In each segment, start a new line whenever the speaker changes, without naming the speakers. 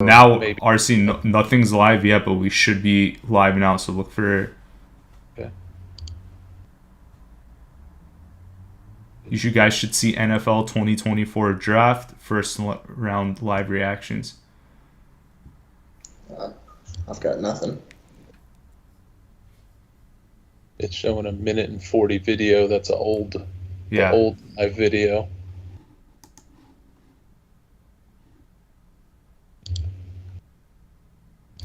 Now,
maybe.
RC, nothing's live yet, but we should be live now, so look for it.
Okay.
You guys should see NFL 2024 draft, first round live reactions.
I've got nothing.
It's showing a 1:40 video. That's an old live video.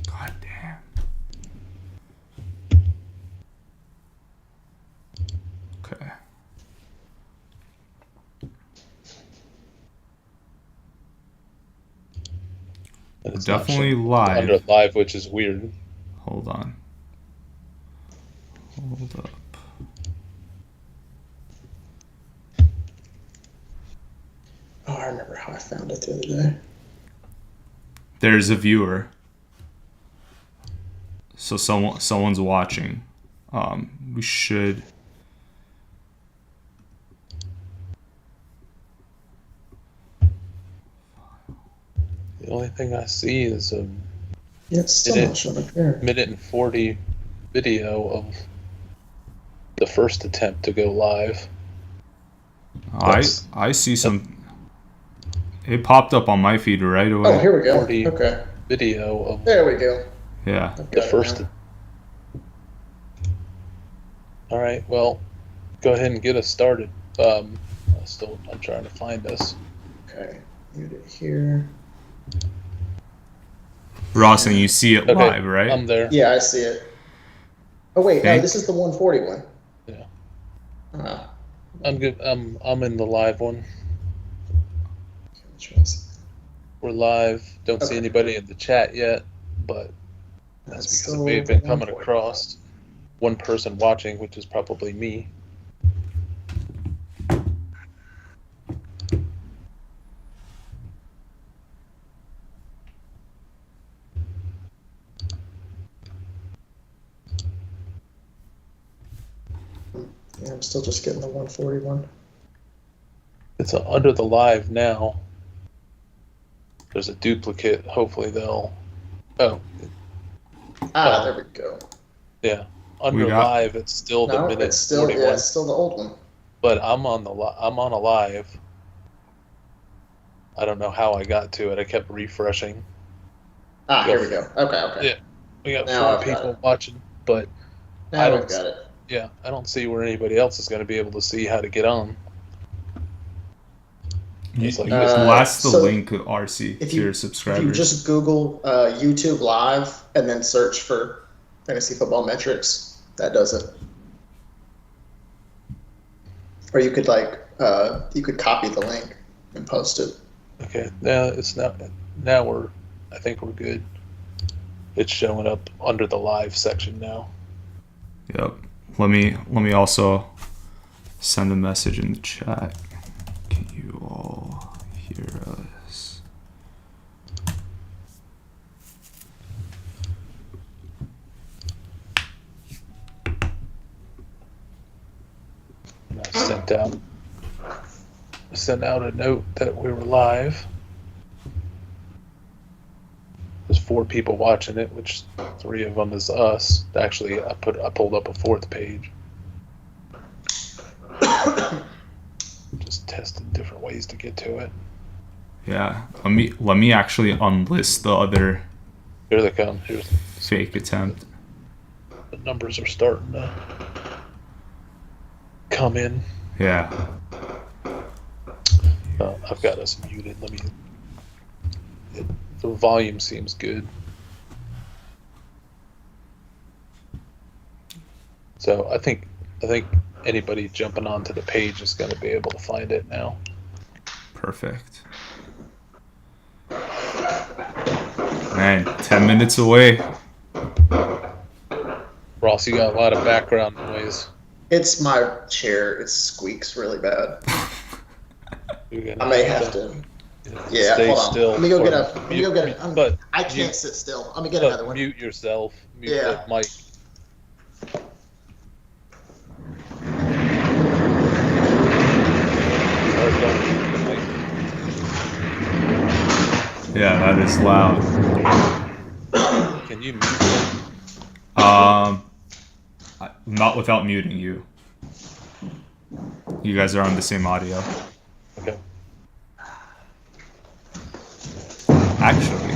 God damn. Okay.
It's
definitely live.
Under live, which is weird.
Hold on. Hold up.
Oh, I remember how I found it the other day.
There's a viewer. So someone's watching. We should.
The only thing I see is a
it's still not showing up here.
1:40 video of the first attempt to go live.
I see some. It popped up on my feed right away.
Oh, here we go.
40
Okay.
Video of
There we go.
Yeah.
the first. All right. Well, go ahead and get us started. I'm trying to find us.
Okay. Mute it here.
Ross, and you see it
Okay,
live, right?
I'm there.
Yeah, I see it. Oh wait,
Okay.
no, this is the 140 one.
Yeah. I'm good. I'm in the live one. We're live. Don't see
Okay.
anybody in the chat yet, but that's because
still
we've been
the
coming
140.
across one person watching, which is probably me.
Yeah, I'm still just getting the 140 one.
It's under the live now. There's a duplicate. Hopefully they'll. Oh,
There we go.
yeah. Under
We got-
live, it's still the
No,
minute
it's still
41.
it's still the old one.
But I'm on a live. I don't know how I got to it. I kept refreshing.
Here we go. Okay.
Yeah. We got
Now
4
I've got
people
it.
watching, but
Now
I don't
we've got it.
yeah, I don't see where anybody else is going to be able to see how to get on. It's like
Blast the
so
link, RC,
If
to
you,
your
if
subscribers.
you just Google YouTube Live and then search for fantasy football metrics, that does it. Or you could copy the link and post it.
Okay, now I think we're good. It's showing up under the live section now.
Yep. Let me also send a message in the chat. Can you all hear us?
And I sent out a note that we were live. There's 4 people watching it, which 3 of them is us. Actually, I pulled up a 4th page. Just tested different ways to get to it.
Yeah. Let me actually unlist the other
Here they come. Here's
fake attempt.
the numbers are starting to come in.
Yeah.
I've got us muted. The volume seems good. So I think anybody jumping onto the page is going to be able to find it now.
Perfect. Man, 10 minutes away.
Ross, you got a lot of background noise.
It's my chair. It squeaks really bad. I may have to. Yeah,
Stay
hold on.
still.
Let me go
or
get a.
But
I can't
mute-
sit still. Let me get another
But
one.
mute yourself. Mute
Yeah.
the mic. Or don't mute the mic.
Yeah, that is loud.
Can you mute it?
Not without muting you. You guys are on the same audio.
Okay.
Actually.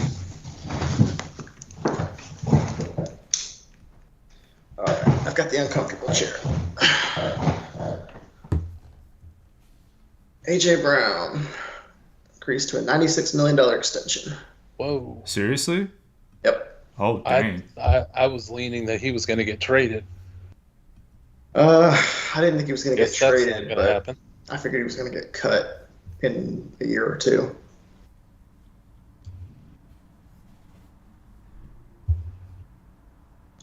Alright, I've got the uncomfortable chair. AJ Brown increased to a $96 million extension.
Whoa.
Seriously?
Yep.
Oh, dang.
I was leaning that he was going to get traded.
I didn't think he was going to get traded,
that's not going to happen.
I figured he was going to get cut in a year or two.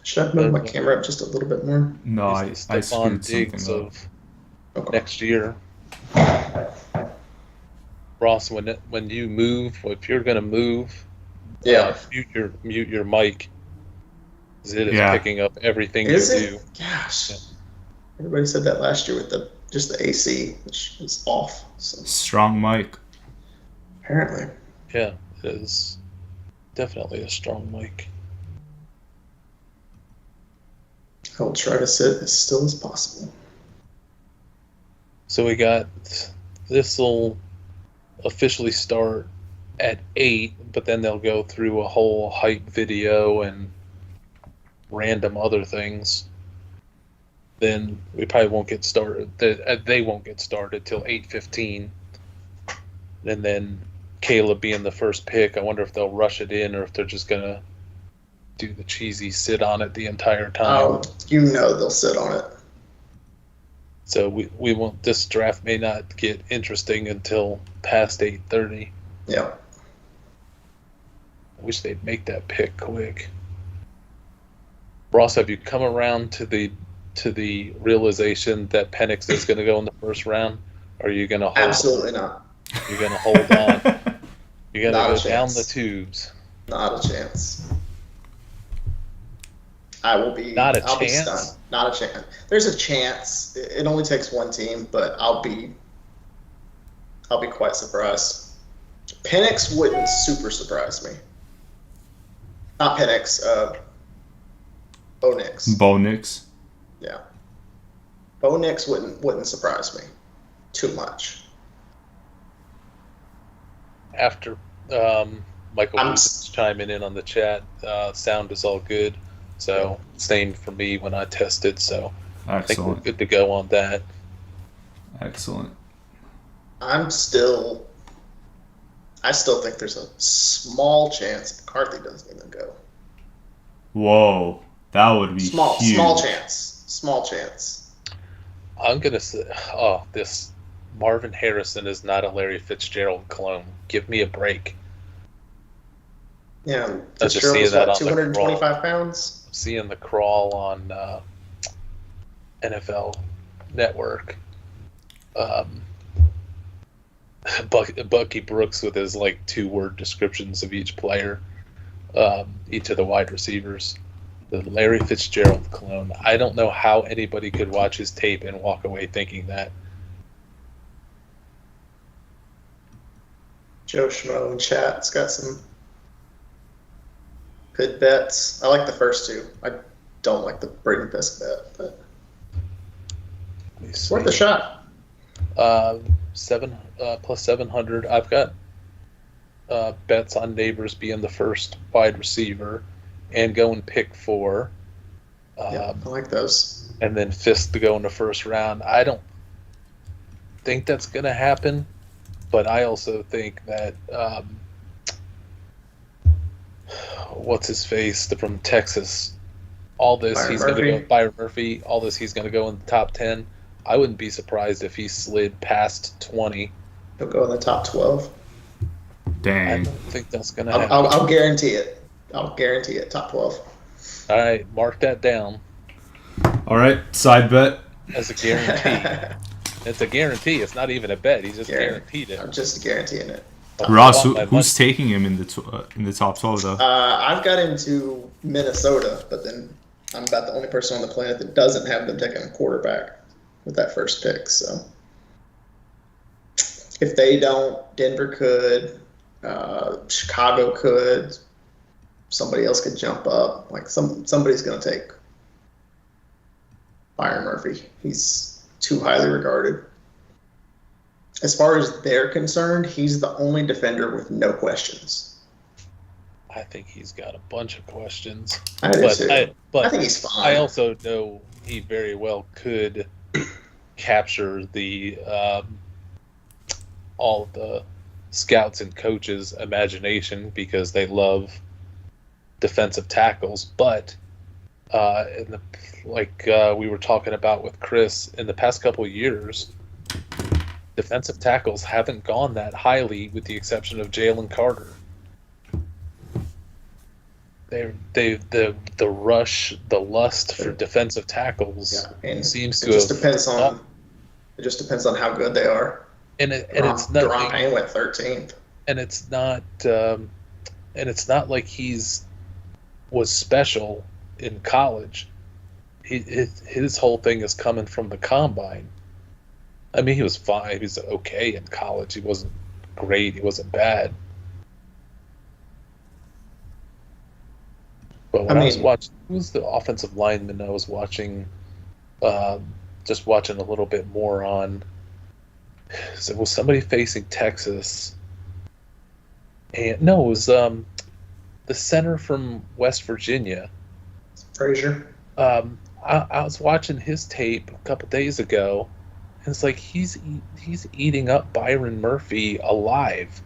Should I move my camera up just a little bit more?
No, I screwed
Diggs
something up.
of next year. Ross, when you move, if you're going to move, mute your mic. It is picking up everything you do.
Gosh. Yeah. Everybody said that last year with just the AC, which is off. So.
Strong mic.
Apparently.
Yeah, it is definitely a strong mic.
I will try to sit as still as possible.
So we got this will officially start at 8, but then they'll go through a whole hype video and random other things. Then we probably won't get started. They won't get started till 8:15. And then Caleb being the first pick, I wonder if they'll rush it in or if they're just gonna do the cheesy sit on it the entire time.
Oh, they'll sit on it.
So we won't. This draft may not get interesting until past 8:30.
Yeah.
I wish they'd make that pick quick. Ross, have you come around to the realization that Penix is going to go in the first round? Or are you going to hold?
Absolutely not.
You're going to hold on. You're going to go down the tubes.
Not a chance. I will be.
Not a
I'll
chance.
Be stunned. Not a chance. There's a chance. It only takes one team, but I'll be quite surprised. Penix wouldn't super surprise me. Not Penix. Bo Nix.
Bo Nix.
Yeah. Bo Nix wouldn't surprise me too much.
After Michael was chiming in on the chat, sound is all good. So same for me when I tested. So
excellent.
I think we're good to go on that.
Excellent.
I still think there's a small chance McCarthy doesn't even go.
Whoa, that would be huge.
Small chance.
I'm gonna say, this Marvin Harrison is not a Larry Fitzgerald clone. Give me a break.
Yeah,
I just see that on
225 pounds.
I'm seeing the crawl on NFL Network. Bucky Brooks with his 2-word descriptions of each player, each of the wide receivers. The Larry Fitzgerald clone. I don't know how anybody could watch his tape and walk away thinking that.
Joe Schmo in chat's got some good bets. I like the first two. I don't like the Braden Fisk bet, but it's worth a shot.
7 plus 700. I've got bets on Nabers being the first wide receiver and going pick 4.
I like those.
And then Fisk to go in the first round. I don't think that's going to happen, but I also think that what's his face from Texas? All this
Byron
he's
Murphy.
going to go Byron Murphy. All this he's going to go in the top 10. I wouldn't be surprised if he slid past 20.
He'll go in the top 12.
Dang.
I don't think that's going to happen.
I'll guarantee it. I'll guarantee it. Top 12.
All right, mark that down.
All right, side bet.
As a guarantee. It's a guarantee. It's not even a bet. He just guaranteed it.
I'm just guaranteeing it.
Ross, who's taking him in the top 12 though?
I've got him to Minnesota, but then I'm about the only person on the planet that doesn't have them taking a quarterback with that first pick. So if they don't, Denver could. Chicago could. Somebody else could jump up. Like somebody's going to take Byron Murphy. He's too highly regarded. As far as they're concerned, he's the only defender with no questions.
I think he's got a bunch of questions.
I do too.
But
I think he's fine.
I also know he very well could capture the all the scouts and coaches' imagination because they love defensive tackles. But we were talking about with Chris, in the past couple of years, defensive tackles haven't gone that highly, with the exception of Jalen Carter. The rush, the lust for defensive tackles seems to
It just depends on how good they are.
And it's not.
Deron Payne went 13th.
And it's not like was special in college. His whole thing is coming from the combine. I mean, he was fine. He was okay in college. He wasn't great. He wasn't bad. But when I was watching, who was the offensive lineman I was watching? Just watching a little bit more on. So was somebody facing Texas? And no, it was the center from West Virginia.
Frazier.
I was watching his tape a couple days ago, and it's like he's eating up Byron Murphy alive.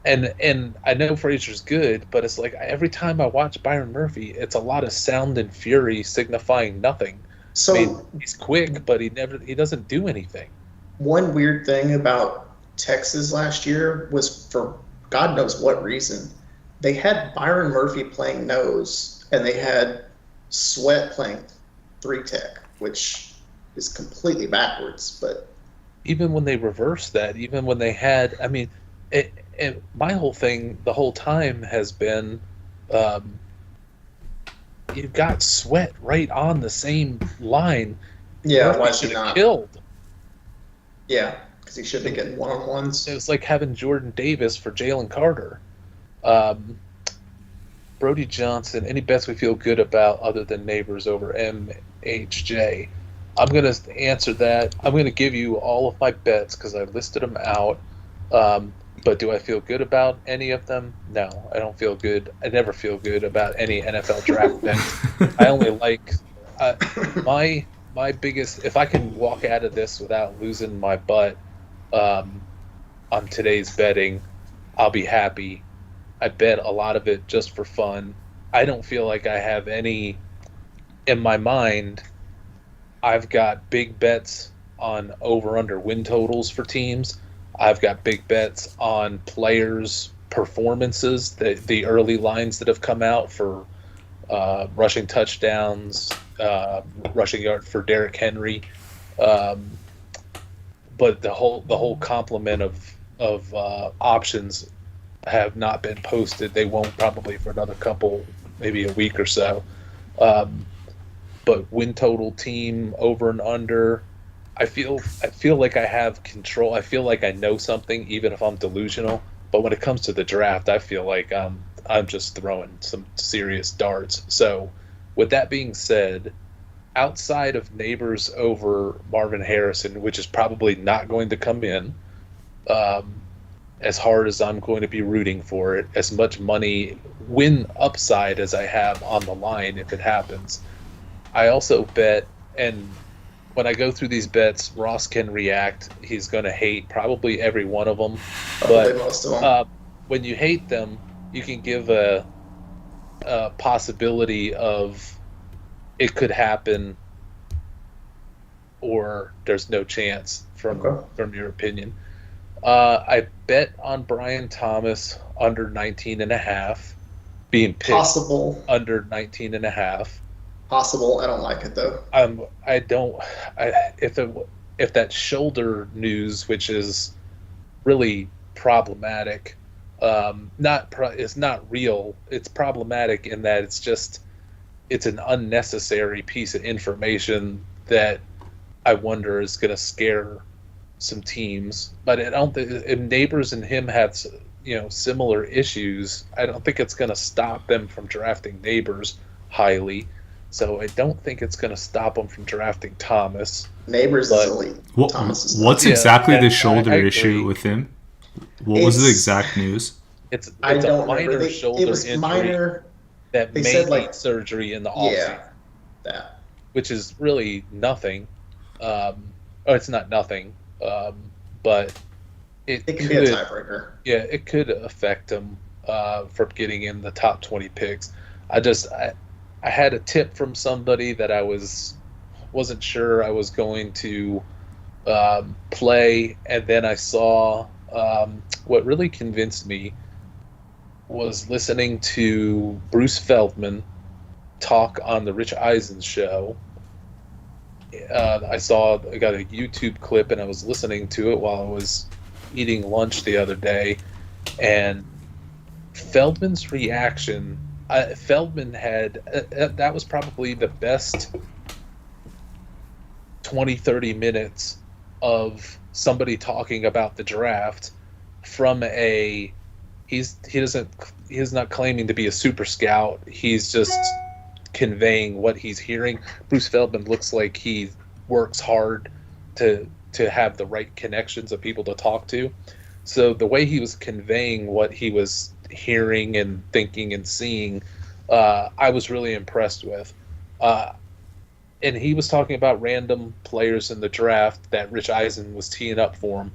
And I know Frazier's good, but it's like every time I watch Byron Murphy, it's a lot of sound and fury signifying nothing.
So
I mean, he's quick, but he doesn't do anything.
One weird thing about Texas last year was, for God knows what reason, they had Byron Murphy playing nose, and they had Sweat playing 3-tech, which is completely backwards. But
even when they reversed that, even when they had, I mean, my whole thing the whole time has been, you've got Sweat right on the same line.
Yeah, why should not
killed?
Yeah, because he should be getting one-on-ones.
It was like having Jordan Davis for Jalen Carter. Brody Johnson, any bets we feel good about other than Nabers over MHJ? I'm going to answer that. I'm going to give you all of my bets because I listed them out. But do I feel good about any of them? No, I don't feel good. I never feel good about any NFL draft bets. I only like my biggest. If I can walk out of this without losing my butt on today's betting, I'll be happy. I bet a lot of it just for fun. I don't feel like I have any in my mind. I've got big bets on over-under win totals for teams. I've got big bets on players' performances, the early lines that have come out for rushing touchdowns, rushing yard for Derrick Henry. But the whole complement of options have not been posted. They won't probably for another couple, maybe a week or so. But win total, team, over and under. I feel like I have control. I feel like I know something, even if I'm delusional. But when it comes to the draft, I feel like I'm just throwing some serious darts. So, with that being said, outside of Nabers over Marvin Harrison, which is probably not going to come in, as hard as I'm going to be rooting for it, as much money win upside as I have on the line if it happens, I also bet, and when I go through these bets, Ross can react. He's going to hate probably every one of them.
Probably most of them.
When you hate them, you can give a possibility of it could happen or there's no chance from your opinion. I bet on Brian Thomas under 19.5, being picked
Possible.
under 19.5.
Possible. I don't like it though.
If that shoulder news, which is really problematic, it's not real. It's problematic in that it's an unnecessary piece of information that I wonder is going to scare some teams. But I don't think if Nabers and him have similar issues, I don't think it's going to stop them from drafting Nabers highly. So I don't think it's going to stop them from drafting Thomas.
Nabers is elite. Thomas is not.
What's exactly the shoulder
I
issue with him? What was the exact news?
It's
I
a
don't
minor
remember.
shoulder
It was
injury
minor.
that
They
may
said,
need surgery in the offseason.
Yeah, that.
Which is really nothing. Or it's not nothing, but it
It can
could
be a tiebreaker.
Yeah, it could affect him from getting in the top 20 picks. I had a tip from somebody that I wasn't sure I was going to play, and then I saw what really convinced me was listening to Bruce Feldman talk on the Rich Eisen show. I got a YouTube clip, and I was listening to it while I was eating lunch the other day, and Feldman's reaction. Feldman had that was probably the best 20-30 minutes of somebody talking about the draft from he's not claiming to be a super scout. He's just conveying what he's hearing. Bruce Feldman looks like he works hard to have the right connections of people to talk to. So the way he was conveying what he was hearing and thinking and seeing, I was really impressed with. And he was talking about random players in the draft that Rich Eisen was teeing up for him.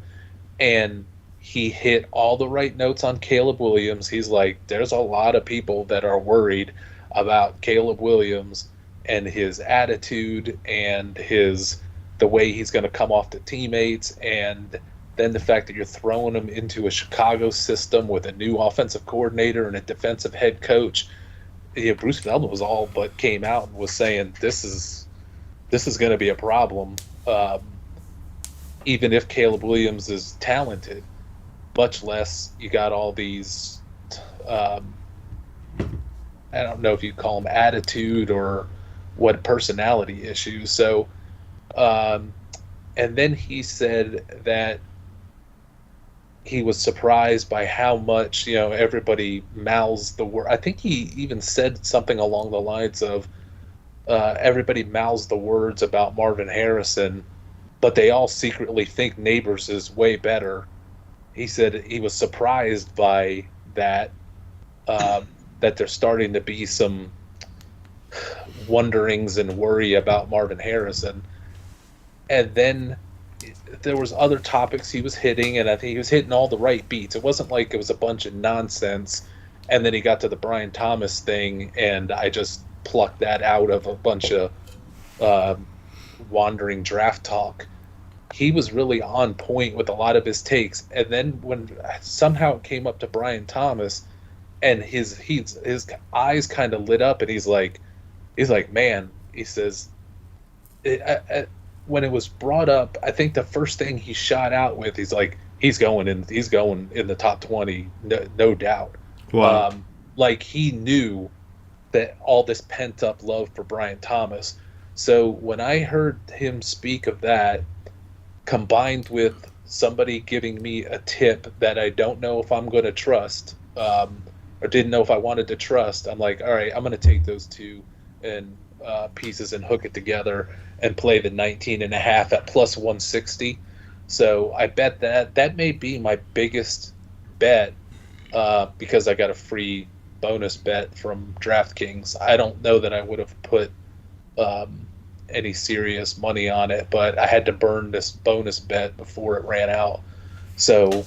And he hit all the right notes on Caleb Williams. He's like, there's a lot of people that are worried about Caleb Williams and his attitude and the way he's going to come off to teammates, and then the fact that you're throwing him into a Chicago system with a new offensive coordinator and a defensive head coach. Yeah, Bruce Feldman was all but came out and was saying this is going to be a problem, even if Caleb Williams is talented. Much less you got all these, I don't know if you call them attitude or what personality issues. So, and then he said that he was surprised by how much, everybody mouths the word. I think he even said something along the lines of everybody mouths the words about Marvin Harrison, but they all secretly think Nabers is way better. He said he was surprised by that, that there's starting to be some wonderings and worry about Marvin Harrison. And then there was other topics he was hitting, and I think he was hitting all the right beats. It wasn't like it was a bunch of nonsense, and then he got to the Brian Thomas thing, and I just plucked that out of a bunch of wandering draft talk. He was really on point with a lot of his takes, and then when somehow it came up to Brian Thomas, and his eyes kind of lit up, and he's like, man, he says, when it was brought up, I think the first thing he shot out with, he's like, he's going in the top 20, no doubt.
Wow.
Like he knew that all this pent up love for Brian Thomas. So when I heard him speak of that, combined with somebody giving me a tip that I don't know if I'm going to trust, or didn't know if I wanted to trust, I'm like, all right, I'm going to take those two and pieces and hook it together and play the 19.5 at plus 160. So I bet that may be my biggest bet, because I got a free bonus bet from DraftKings. I don't know that I would have put any serious money on it, but I had to burn this bonus bet before it ran out. So,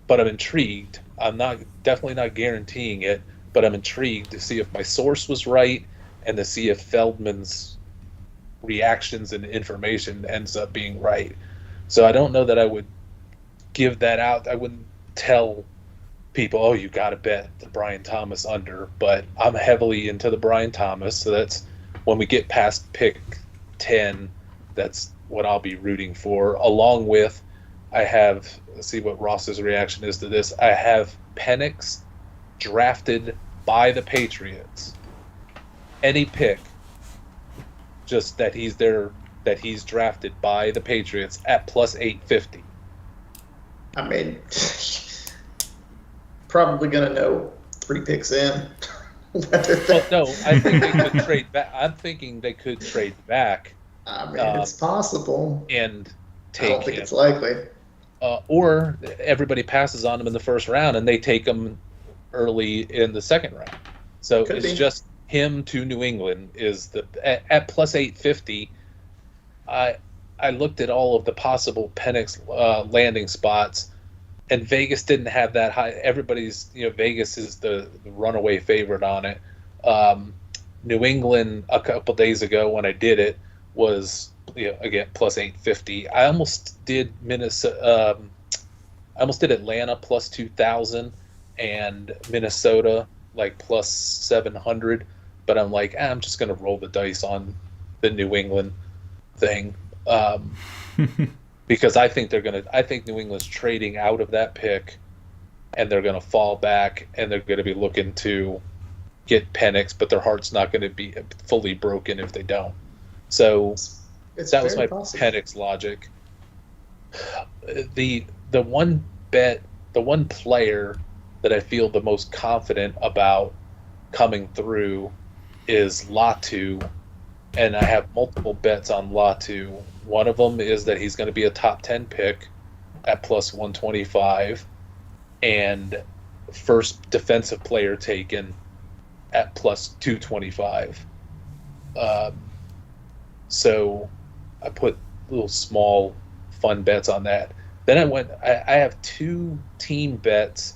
but I'm intrigued. I'm definitely not guaranteeing it, but I'm intrigued to see if my source was right and to see if Feldman's reactions and information ends up being right. So I don't know that I would give that out. I wouldn't tell people, oh, you got to bet the Brian Thomas under, but I'm heavily into the Brian Thomas. So that's when we get past pick 10, that's what I'll be rooting for. Along with, let's see what Ross's reaction is to this. I have Penix drafted by the Patriots. Any pick, just that he's there, that he's drafted by the Patriots at plus 850.
I mean, probably going to know 3 picks in.
Well, no, I think they could trade back. I'm thinking they could trade back.
I mean, it's possible.
And take
I don't think
him.
it's likely.
Or everybody passes on him in the first round and they take him early in the second round. So it's just him to New England is at plus 850. I looked at all of the possible Penix landing spots, and Vegas didn't have that high. Everybody's, Vegas is the runaway favorite on it. New England a couple days ago when I did it was, again, plus 850. I almost did Minnesota. I almost did Atlanta plus 2,000 and Minnesota like plus 700. But I'm like, I'm just going to roll the dice on the New England thing. Because I think New England's trading out of that pick, and they're going to fall back, and they're going to be looking to get Penix, but their heart's not going to be fully broken if they don't. So that was my Penix logic. The one player that I feel the most confident about coming through is Latu, and I have multiple bets on Latu. One of them is that he's going to be a top 10 pick at plus 125, and first defensive player taken at plus 225. So I put little small fun bets on that. Then I have 2 team bets,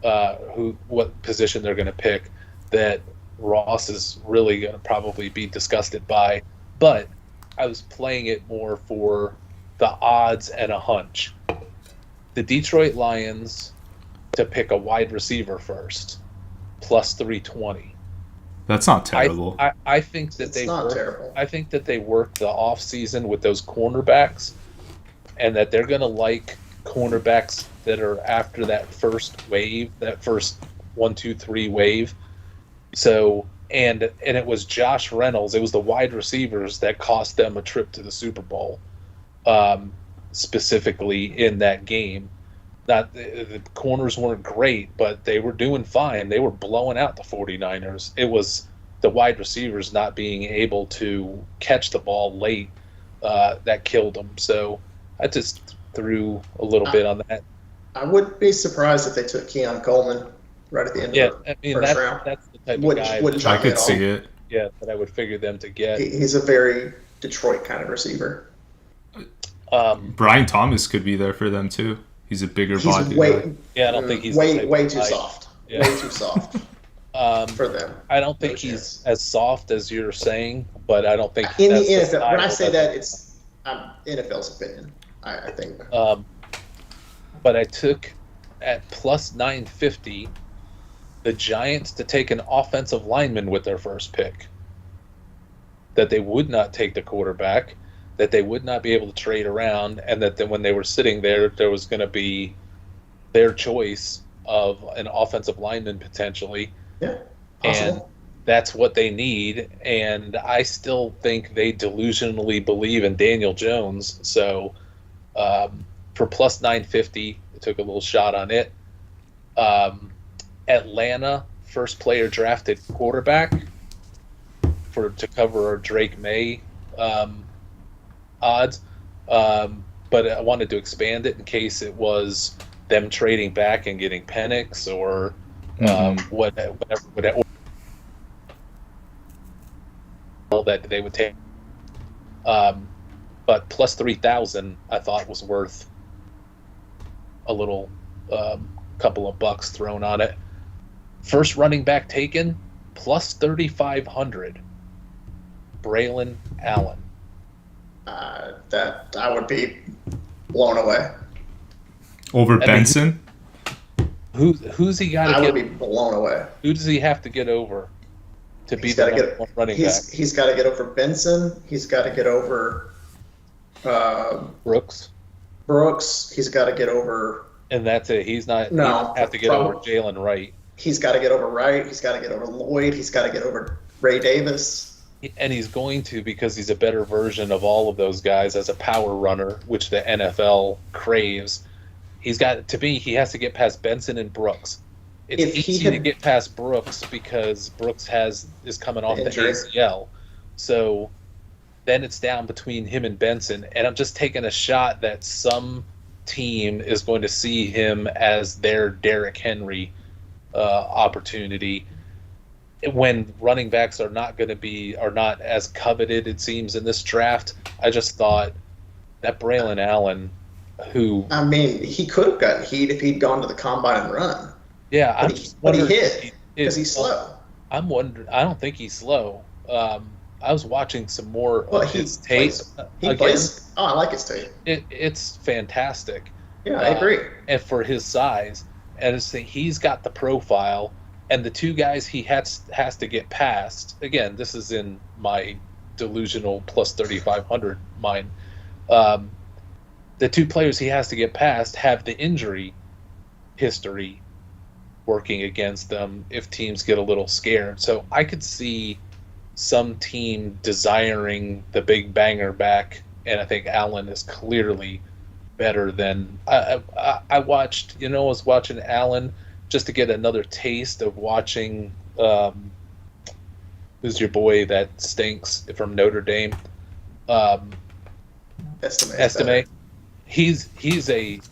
what position they're going to pick, that Ross is really going to probably be disgusted by, but I was playing it more for the odds and a hunch. The Detroit Lions to pick a wide receiver first, plus 320.
That's not terrible.
I think that I think that they worked the offseason with those cornerbacks, and that they're going to like cornerbacks that are after that first wave, that first 1, 2, 3 wave. So, and it was Josh Reynolds. It was the wide receivers that cost them a trip to the Super Bowl, specifically in that game. Not the corners weren't great, but they were doing fine. They were blowing out the 49ers. It was the wide receivers not being able to catch the ball late that killed them. So I just threw a little bit on that.
I wouldn't be surprised if they took Keon Coleman right at the end of the first round.
That's the type of guy.
I could see it.
Yeah, that I would figure them to get.
He's a very Detroit kind of receiver.
Brian Thomas could be there for them too. He's a bigger body guy.
Yeah, I don't think he's
way too soft.
Yeah.
Way too soft for them.
I don't think he's as soft as you're saying, but I don't think
in the NFL. When I say that, it's NFL's opinion. I think.
But I took at plus 950 the Giants to take an offensive lineman with their first pick. That they would not take the quarterback, that they would not be able to trade around, and that when they were sitting there was going to be their choice of an offensive lineman potentially.
Yeah, possible.
And that's what they need, and I still think they delusionally believe in Daniel Jones. So for plus 950, I took a little shot on it. Atlanta, first player drafted quarterback to cover our Drake May odds, but I wanted to expand it in case it was them trading back and getting Penix or whatever that they would take. But plus 3,000 I thought was worth a little couple of bucks thrown on it. First running back taken, plus 3,500. Braylon Allen.
That I would be blown away.
Over Benson?
Who's he got to get?
I would be blown away.
Who does he have to get over to be the number one running back?
He's got to get over Benson. He's got to get over
Brooks.
He's got to get over.
And that's it. He doesn't have to get over Jalen Wright.
He's got to get over Wright. He's got to get over Lloyd. He's got to get over Ray Davis.
And he's going to, because he's a better version of all of those guys as a power runner, which the NFL craves. He has to get past Benson and Brooks. it's
If he
easy
had-
to get past Brooks because Brooks is coming off the
Injury.
ACL. So then it's down between him and Benson, and I'm just taking a shot that some team is going to see him as their Derrick Henry opportunity when running backs are not as coveted, it seems, in this draft. I just thought that Braylon Allen, who
I mean, he could have gotten heat if he'd gone to the combine and run.
yeah, I'm
But
just
he
wondering
hit because he's slow.
I'm wondering. I don't think he's slow. I was watching some more
Well,
of
he
his tape.
plays. Oh, I like his tape.
It's fantastic.
Yeah, I agree.
And for his size, and he's got the profile, and the two guys he has to get past. Again, this is in my delusional plus 3,500 mind. The two players he has to get past have the injury history working against them if teams get a little scared. So I could see some team desiring the big banger back, and I think Allen is clearly better than I watched. I was watching Allen just to get another taste of watching. Who's your boy that stinks from Notre Dame? Estime. He's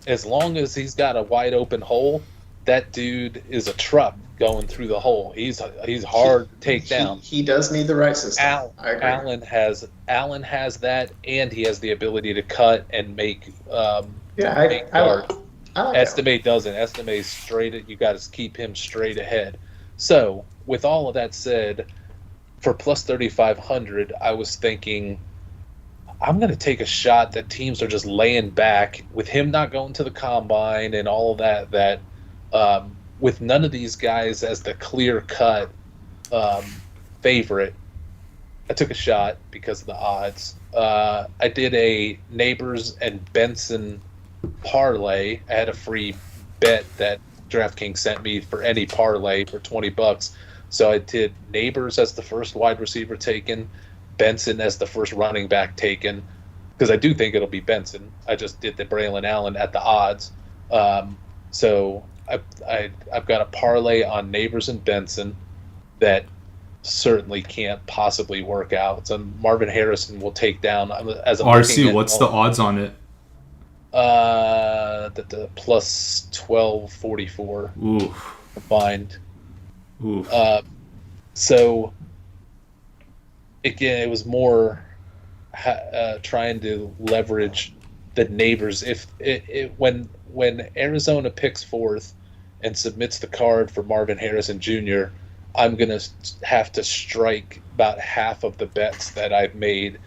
as long as he's got a wide open hole, that dude is a truck going through the hole. He's hard to take down.
He does need the right system. I agree.
Allen has that, and he has the ability to cut and make.
I like
Estime doesn't. Estime's straight. You got to keep him straight ahead. So, with all of that said, for plus 3,500, I was thinking, I'm going to take a shot that teams are just laying back with him not going to the combine and all of that. With none of these guys as the clear-cut favorite, I took a shot because of the odds. I did a Nabers and Benson parlay. I had a free bet that DraftKings sent me for any parlay for $20. So I did Nabers as the first wide receiver taken, Benson as the first running back taken, because I do think it'll be Benson. I just did the Braylon Allen at the odds. So I've got a parlay on Nabers and Benson that certainly can't possibly work out. So Marvin Harrison will take down as a
RC. What's the odds on it?
The plus 1244 combined.
Oof.
So again, it was more trying to leverage the Nabers. When Arizona picks fourth and submits the card for Marvin Harrison Jr., I'm gonna have to strike about half of the bets that I've made.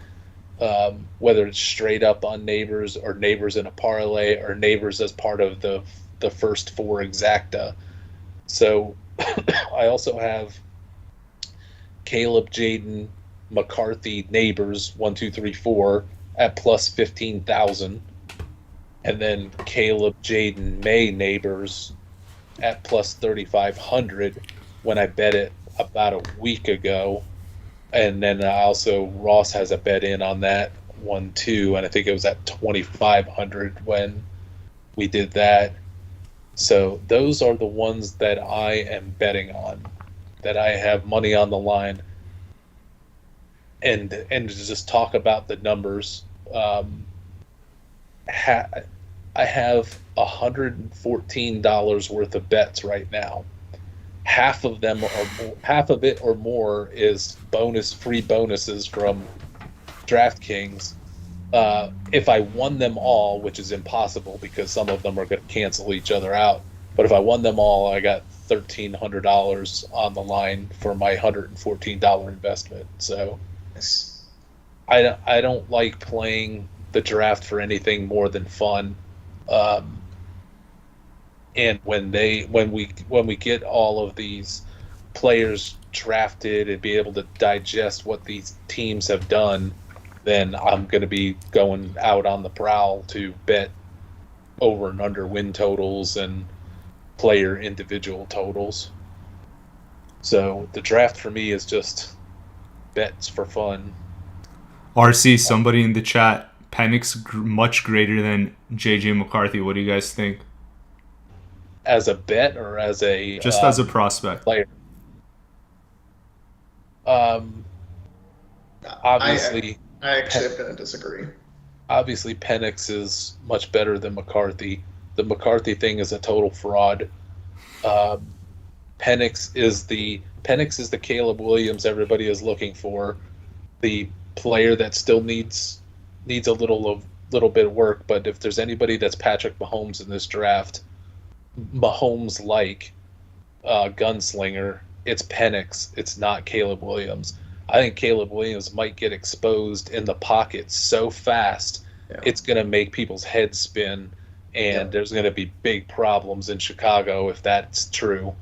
Whether it's straight up on Nabers or Nabers in a parlay or Nabers as part of the first four exacta. So I also have Caleb, Jaden, McCarthy, Nabers 1, 2, 3, 4 at plus 15,000, and then Caleb, Jaden, May, Nabers at plus 3,500 when I bet it about a week ago. And then also Ross has a bet in on that one too, and I think it was at 2,500 when we did that. So those are the ones that I am betting on, that I have money on the line. And to just talk about the numbers, I have $114 worth of bets right now. Half of it or more is free bonuses from DraftKings. If I won them all, which is impossible because some of them are going to cancel each other out, but if I won them all, I got $1,300 on the line for my $114 investment. So I don't like playing the draft for anything more than fun. And when we get all of these players drafted and be able to digest what these teams have done, then I'm going to be going out on the prowl to bet over and under win totals and player individual totals. So the draft for me is just bets for fun.
RC, somebody in the chat, Penix much greater than JJ McCarthy. What do you guys think?
as a bet or as a
just as a prospect
player? Obviously,
I actually am going to disagree.
Obviously, Penix is much better than McCarthy. The McCarthy thing is a total fraud. Penix is the Caleb Williams everybody is looking for, the player that still needs a little bit of work. But if there's anybody that's Patrick Mahomes in this draft, Mahomes-like gunslinger, it's Penix. It's not Caleb Williams. I think Caleb Williams might get exposed in the pocket so fast, it's going to make people's heads spin, and there's going to be big problems in Chicago if that's true.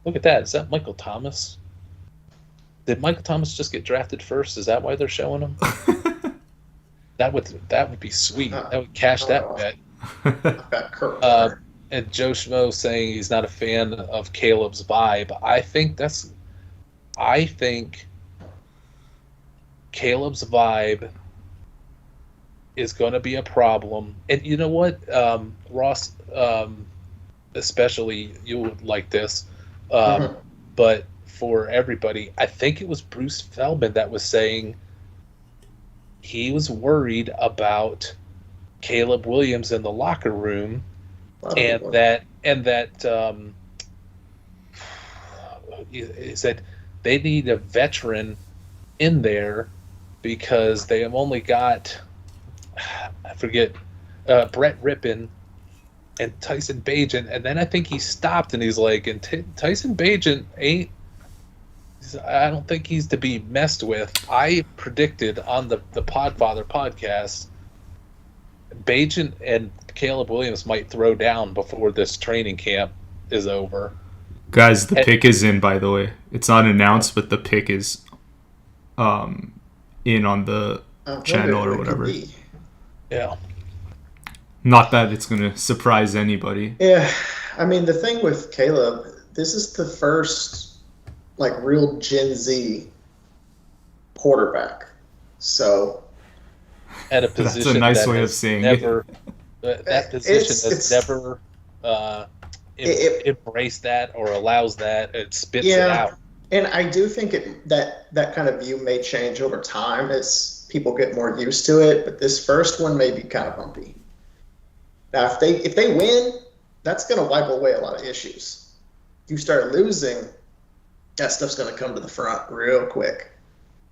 Look at that. Is that Michael Thomas? Did Michael Thomas just get drafted first? Is that why they're showing him? That would be sweet. That would cash that bet. And Joe Schmo saying he's not a fan of Caleb's vibe. I think Caleb's vibe is going to be a problem. And you know what, Ross, especially you would like this, but for everybody, I think it was Bruce Feldman that was saying he was worried about Caleb Williams in the locker room, and that he said they need a veteran in there because they have only got, I forget, Brett Rippon and Tyson Bagent, and then I think he stopped and he's like, and Tyson Bagent I don't think he's to be messed with. I predicted on the Podfather podcast, Bagent and Caleb Williams might throw down before this training camp is over.
Guys, the pick is in, by the way. It's not announced, but the pick is in on the channel or whatever.
Yeah.
Not that it's going to surprise anybody.
Yeah. I mean, the thing with Caleb, this is the first, like, real Gen Z quarterback. So
at a position
that's a nice way of saying
it. That position has never embraced that or allows that. It spits it out.
And I do think that kind of view may change over time as people get more used to it. But this first one may be kind of bumpy. Now, if they win, that's going to wipe away a lot of issues. If you start losing, that stuff's going to come to the front real quick.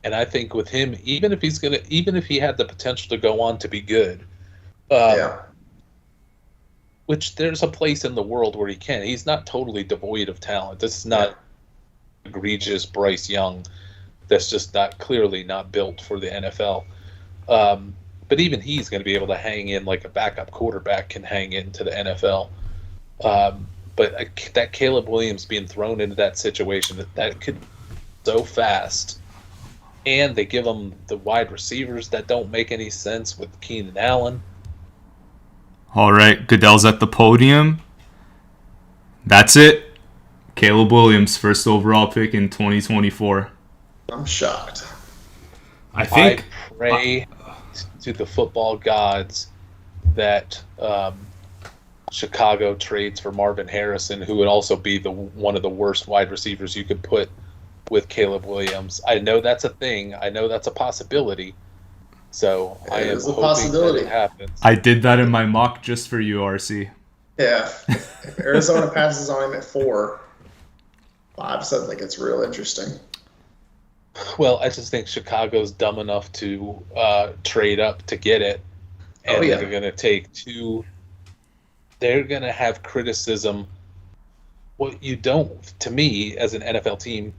And I think with him, even if he had the potential to go on to be good, which there's a place in the world where he can. He's not totally devoid of talent. This is not egregious Bryce Young. That's just clearly not built for the NFL. But even he's going to be able to hang in like a backup quarterback can hang into the NFL. But that Caleb Williams being thrown into that situation, that could so fast. And they give him the wide receivers that don't make any sense with Keenan Allen.
All right, Goodell's at the podium. That's it. Caleb Williams, first overall pick in 2024.
I'm shocked.
I
pray to the football gods that Chicago trades for Marvin Harrison, who would also be one of the worst wide receivers you could put with Caleb Williams. I know that's a thing. I know that's a possibility. So I am hoping that it happens.
I did that in my mock just for you, RC.
Yeah. If Arizona passes on him at 4, 5 suddenly gets real interesting.
Well, I just think Chicago's dumb enough to trade up to get it. And they're going to take 2. They're going to have criticism. What you don't, to me, as an NFL team,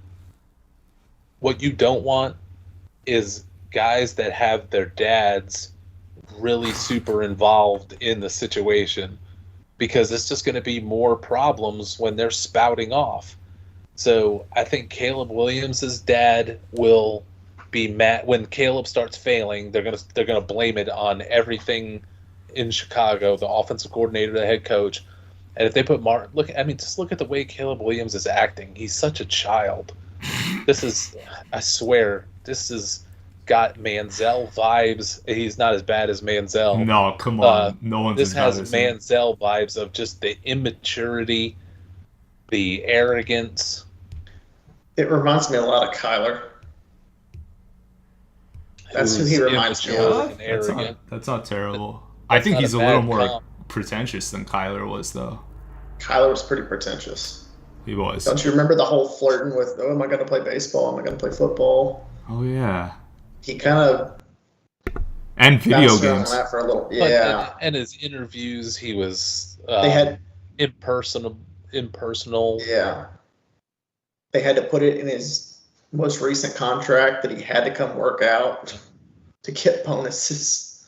what you don't want is guys that have their dads really super involved in the situation, because it's just going to be more problems when they're spouting off. So I think Caleb Williams' dad will be mad when Caleb starts failing. They're gonna blame it on everything in Chicago, the offensive coordinator, the head coach. And if they put just look at the way Caleb Williams is acting. He's such a child. I swear, this is got Manziel vibes. He's not as bad as Manziel.
No, come on. No one's
This
as bad
has
as him.
Manziel vibes of just the immaturity, the arrogance.
It reminds me a lot of Kyler. That's who he reminds me
immature
of.
and arrogant.
That's not terrible. I
That's
think
not
he's
a
a little
bad
more
comp.
pretentious than Kyler was, though.
Kyler was pretty pretentious.
He was.
Don't you remember the whole flirting with, oh, am I going to play baseball? Am I going to play football?
Oh, yeah.
He kind of
And video
bounced around
games.
that for a little.
But
Yeah.
and his interviews, he was
They had
impersonal.
Yeah. They had to put it in his most recent contract that he had to come work out to get bonuses.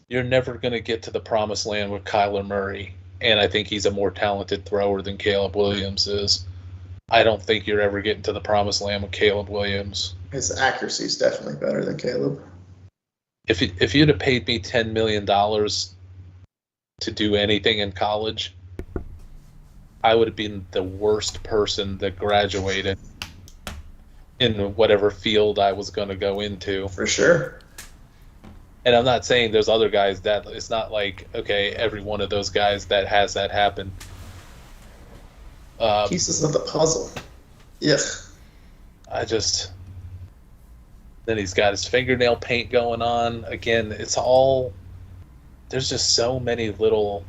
You're never going to get to the promised land with Kyler Murray, and I think he's a more talented thrower than Caleb Williams is. I don't think you're ever getting to the promised land with Caleb Williams.
His accuracy is definitely better than Caleb.
If you'd have paid me $10 million to do anything in college, I would have been the worst person that graduated in whatever field I was going to go into.
For sure.
And I'm not saying there's other guys that it's not like, okay, every one of those guys that has that happen.
Pieces of the puzzle. Yeah.
Then he's got his fingernail paint going on. Again, it's all, there's just so many little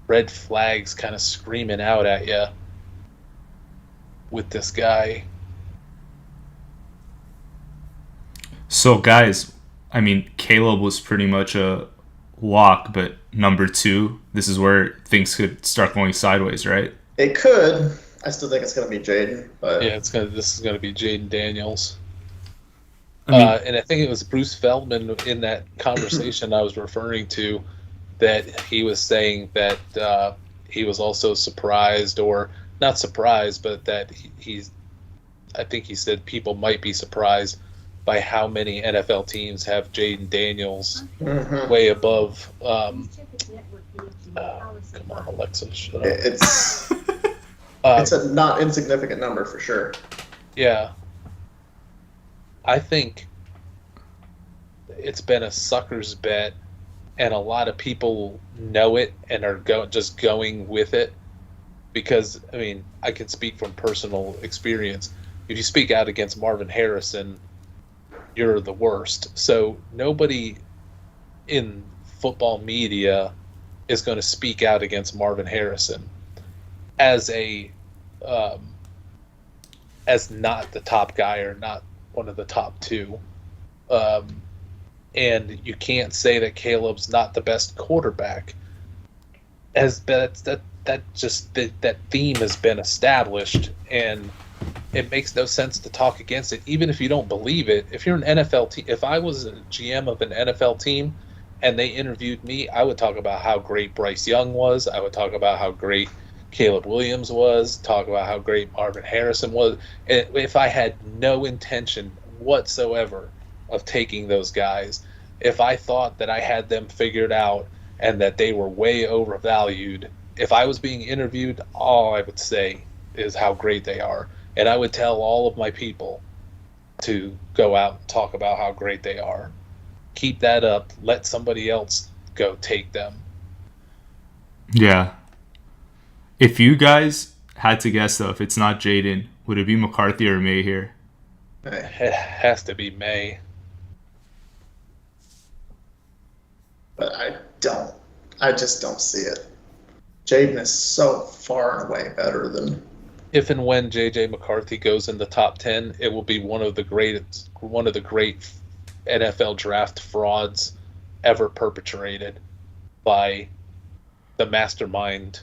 red flags kind of screaming out at you with this guy.
So, guys, I mean, Caleb was pretty much a lock, but number 2, this is where things could start going sideways, right?
It could. I still think it's going to be Jaden, but
Yeah, this is gonna be Jaden Daniels.
I mean,
And I think it was Bruce Feldman in that conversation I was referring to that he was saying that he was also surprised, or not surprised, but that I think he said people might be surprised by how many NFL teams have Jaden Daniels way above. Come on, Alexa, shut up.
it's a not insignificant number for sure.
Yeah. I think it's been a sucker's bet, and a lot of people know it and are just going with it because, I mean, I can speak from personal experience. If you speak out against Marvin Harrison, you're the worst. So nobody in football media is going to speak out against Marvin Harrison as as not the top guy or not one of the top 2. And you can't say that Caleb's not the best quarterback. That theme has been established, and it makes no sense to talk against it, even if you don't believe it. If you're an NFL team, if I was a GM of an NFL team and they interviewed me, I would talk about how great Bryce Young was. I would talk about how great Caleb Williams was, talk about how great Marvin Harrison was. And if I had no intention whatsoever of taking those guys, if I thought that I had them figured out and that they were way overvalued, if I was being interviewed, all I would say is how great they are. And I would tell all of my people to go out and talk about how great they are. Keep that up. Let somebody else go take them.
yeah. If you guys had to guess, though, if it's not Jaden, would it be McCarthy or May here?
Hey,
It has to be May.
but I just don't see it. Jaden is so far and away better than.
If and when J.J. McCarthy goes in the top 10, it will be one of the great NFL draft frauds ever perpetrated by the mastermind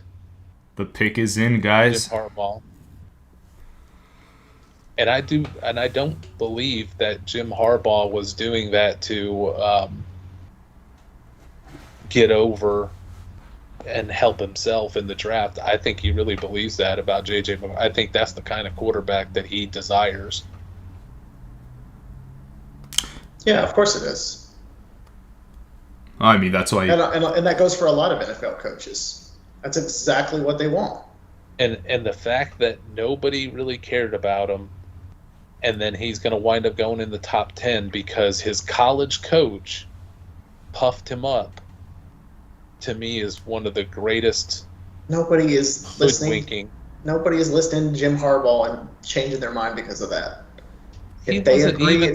The pick is in,
Jim
guys.
Harbaugh. And I don't believe that Jim Harbaugh was doing that to get over and help himself in the draft. I think he really believes that about J.J. I think that's the kind of quarterback that he desires.
Yeah, of course it is.
I mean, that's why.
And that goes for a lot of NFL coaches. That's exactly what they want.
And the fact that nobody really cared about him and then he's going to wind up going in the top 10 because his college coach puffed him up, to me is one of the greatest
Nobody is listening.
hoodwinking.
Nobody is listening to Jim Harbaugh and changing their mind because of that.
He
If they
wasn't
agree,
even-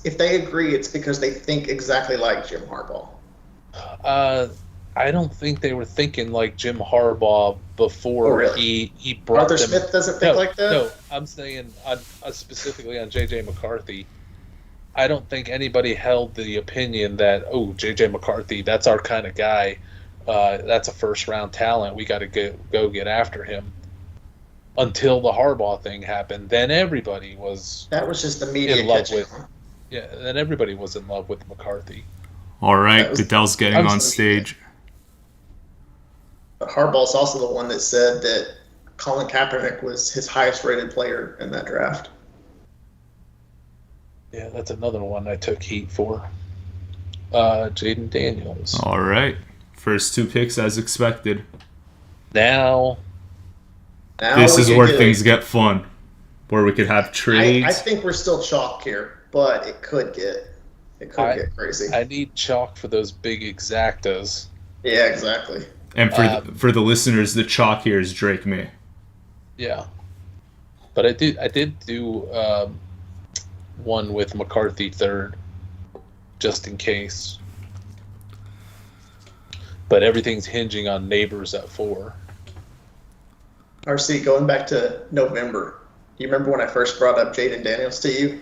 if they agree, it's because they think exactly like Jim Harbaugh.
I don't think they were thinking like Jim Harbaugh before
Oh, really?
he brought
Arthur
them.
Smith doesn't think like that?
No, I'm saying specifically on J.J. McCarthy. I don't think anybody held the opinion that, oh, J.J. McCarthy, that's our kind of guy. That's a first-round talent. We got to go get after him. Until the Harbaugh thing happened, then everybody was
That was just the media
in love
catching
with.
on.
Yeah, then everybody was in love with McCarthy.
All right,
That was-
Goodell's getting
that was
on
the
stage.
But Harbaugh's also the one that said that Colin Kaepernick was his highest-rated player in that draft.
Yeah, that's another one I took heat for. Jaden Daniels.
All right, first 2 picks as expected.
Now,
This
we
is
could
where
get-
things get fun, where we could have trades.
I think we're still chalk here, but it could get get crazy.
I need chalk for those big exactas.
Yeah, exactly.
and for the listeners, the chalk here is Drake May.
Yeah, but I did do one with McCarthy third, just in case. But everything's hinging on Nabers at 4.
RC, going back to November, do you remember when I first brought up Jaden Daniels to you?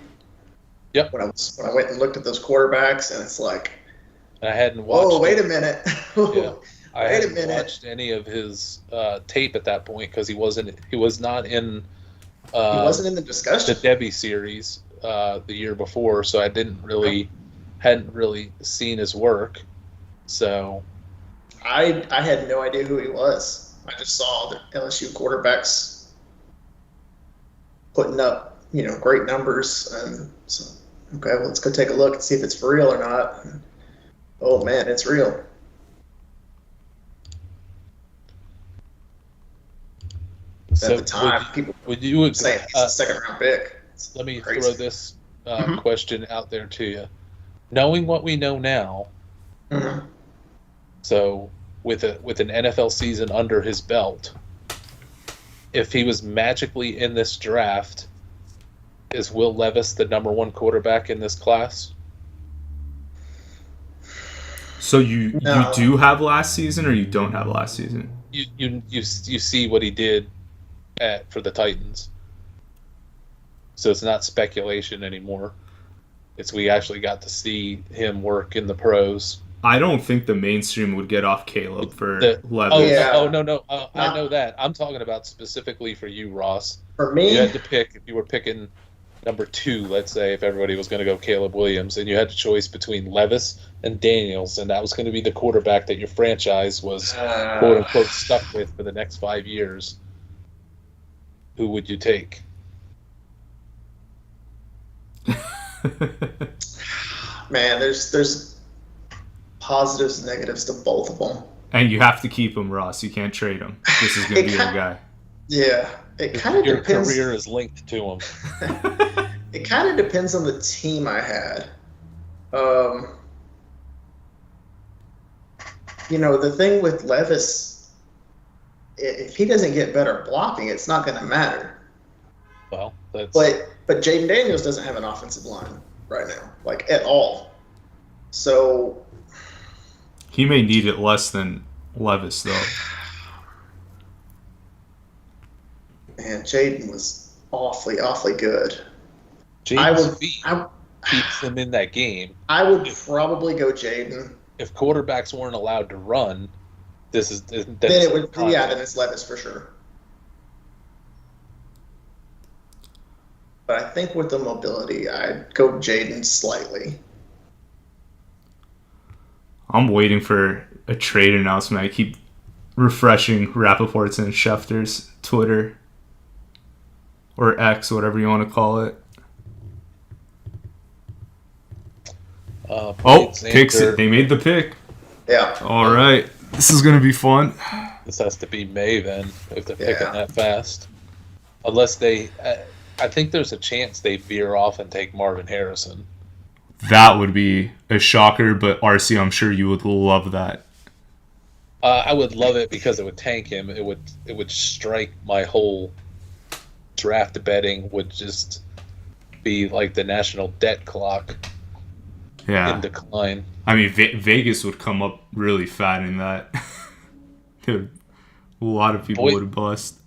Yep.
When I went and looked at those quarterbacks, and it's like,
I hadn't watched.
oh, wait a minute.
Yeah. I
Wait a
hadn't
minute.
watched any of his tape at that point because he was not in.
He wasn't in the discussion.
The Debbie series the year before, so I hadn't really seen his work. So
I had no idea who he was. I just saw the LSU quarterbacks putting up, great numbers, and so okay, well, let's go take a look and see if it's for real or not. And, oh man, it's real. At the time, people
would you
were saying he's a second-round pick. It's
let me
crazy.
throw this question out there to you. Knowing what we know now,
Mhm.
so with an NFL season under his belt, if he was magically in this draft, is Will Levis the number 1 quarterback in this class?
So you
No.
do have last season, or you don't have last season?
You see what he did for the Titans. So it's not speculation anymore. We actually got to see him work in the pros.
I don't think the mainstream would get off Caleb for Levis.
Oh,
Yeah.
no. I know that. I'm talking about specifically for you, Ross.
For me,
You had to pick, if you were picking number 2, let's say, if everybody was going to go Caleb Williams, and you had the choice between Levis and Daniels, and that was going to be the quarterback that your franchise was quote-unquote stuck with for the next 5 years, who would you take?
man, there's positives and negatives to both of them.
And you have to keep him, Ross. You can't trade him. This is going to be your guy.
Yeah, it kind of
Your
depends.
career is linked to him.
It kind of depends on the team I had. The thing with Levis, if he doesn't get better blocking, it's not going to matter.
Well, that's
But Jaden Daniels doesn't have an offensive line right now, like at all. So
He may need it less than Levis, though.
man, Jaden was awfully good.
James keeps him in that game.
I would probably go Jaden.
If quarterbacks weren't allowed to run, then
Then it's Levis for sure. But I think with the mobility, I'd go Jaden slightly.
I'm waiting for a trade announcement. I keep refreshing Rappaport's and Schefter's Twitter. Or X, whatever you want to call it. Picks it. They made the pick.
Yeah.
All right. This is going to be fun.
This has to be May then, if they're
Yeah.
picking that fast. Unless they... I think there's a chance they veer off and take Marvin Harrison.
That would be a shocker, but RC, I'm sure you would love that.
I would love it because it would tank him. It would strike my whole draft betting would just be like the national debt clock in decline.
I mean, Vegas would come up really fat in that. Dude, a lot of people would bust.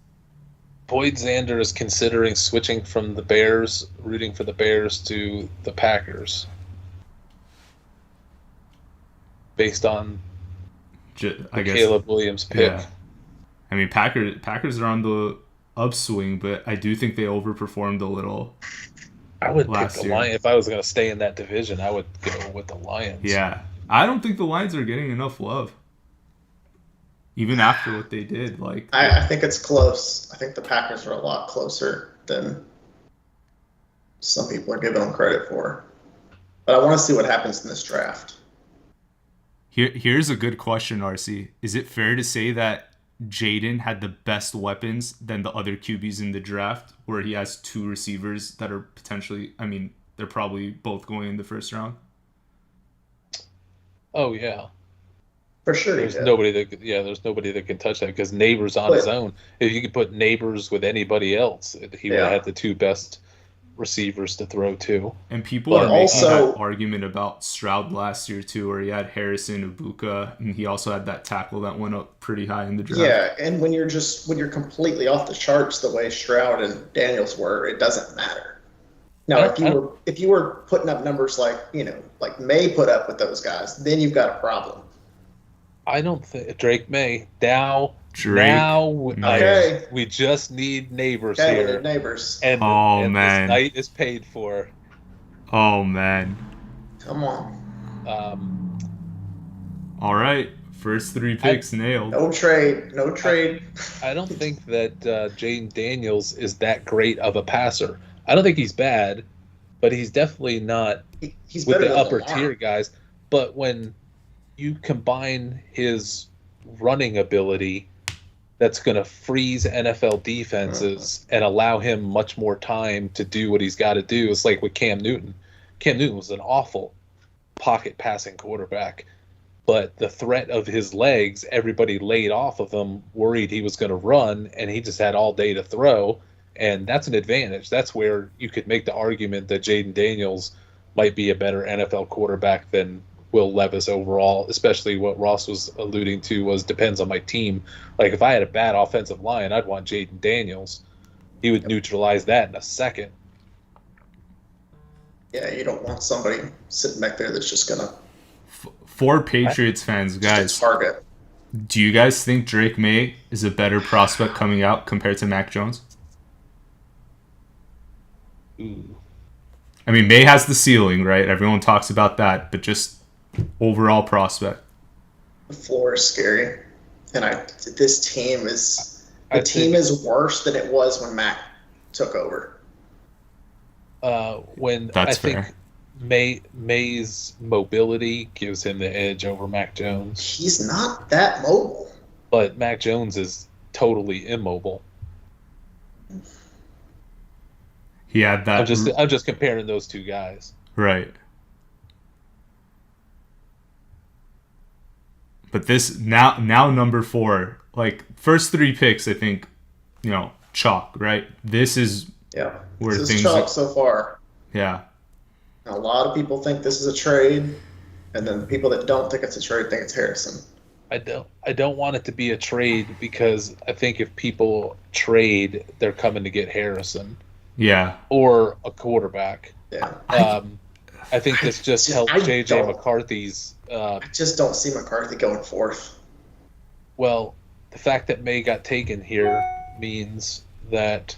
Boyd Zander is considering switching from the Bears, rooting for the Bears, to the Packers. Based on I guess Caleb Williams pick. Yeah.
I mean, Packers are on the upswing, but I do think they overperformed a little.
I would pick the Lions. If I was going to stay in that division, I would go with the Lions.
Yeah. I don't think the Lions are getting enough love. Even after what they did.
I think it's close. I think the Packers are a lot closer than some people are giving them credit for. But I want to see what happens in this draft.
Here's a good question, RC. Is it fair to say that Jaden had the best weapons than the other QBs in the draft, where he has two receivers that are potentially, I mean, they're probably both going in the first round?
Oh, yeah.
For sure.
There's nobody that can touch that because Nabers on his own. If you could put Nabers with anybody else, he would have had the two best receivers to throw to.
And people are making that argument about Stroud last year too, where he had Harrison, Ibuka, and he also had that tackle that went up pretty high in the draft.
Yeah, and when you're completely off the charts the way Stroud and Daniels were, it doesn't matter. Now, if you were putting up numbers like May put up with those guys, then you've got a problem.
I don't think Drake May now.
Drake.
Now, we just need Nabers here.
We need Nabers.
And this night is paid for.
Oh, man.
Come on.
All right. First three picks nailed.
No trade.
I don't think that Jaden Daniels is that great of a passer. I don't think he's bad, but he's definitely not
he's
with
better
the
than
upper
Lamar.
tier guys. But when you combine his running ability, that's going to freeze NFL defenses and allow him much more time to do what he's got to do. It's like with Cam Newton. Cam Newton was an awful pocket passing quarterback, but the threat of his legs, everybody laid off of him, worried he was going to run, and he just had all day to throw, and that's an advantage. That's where you could make the argument that Jaden Daniels might be a better NFL quarterback than Will Levis overall, especially what Ross was alluding to was depends on my team. Like if I had a bad offensive line, I'd want Jaden Daniels. He would neutralize that in a second.
Yeah, you don't want somebody sitting back there that's just gonna.
For Patriots fans, guys,
target.
Do you guys think Drake May is a better prospect coming out compared to Mac Jones?
Ooh.
I mean, May has the ceiling, right? Everyone talks about that, but just overall prospect.
The floor is scary, and this team is is worse than it was when Mac took over.
That's fair.
Think May's mobility gives him the edge over Mac Jones.
He's not that mobile,
but Mac Jones is totally immobile.
He had that.
I'm just comparing those two guys.
Right. But this now number 4, like first 3 picks, I think, chalk, right? This is where
this
things
is chalk so far.
Yeah.
A lot of people think this is a trade, and then the people that don't think it's a trade think it's Harrison.
I don't want it to be a trade because I think if people trade, they're coming to get Harrison.
Yeah.
Or a quarterback.
Yeah.
I think this just helps J.J. McCarthy's.
I just don't see McCarthy going 4th.
Well, the fact that May got taken here means that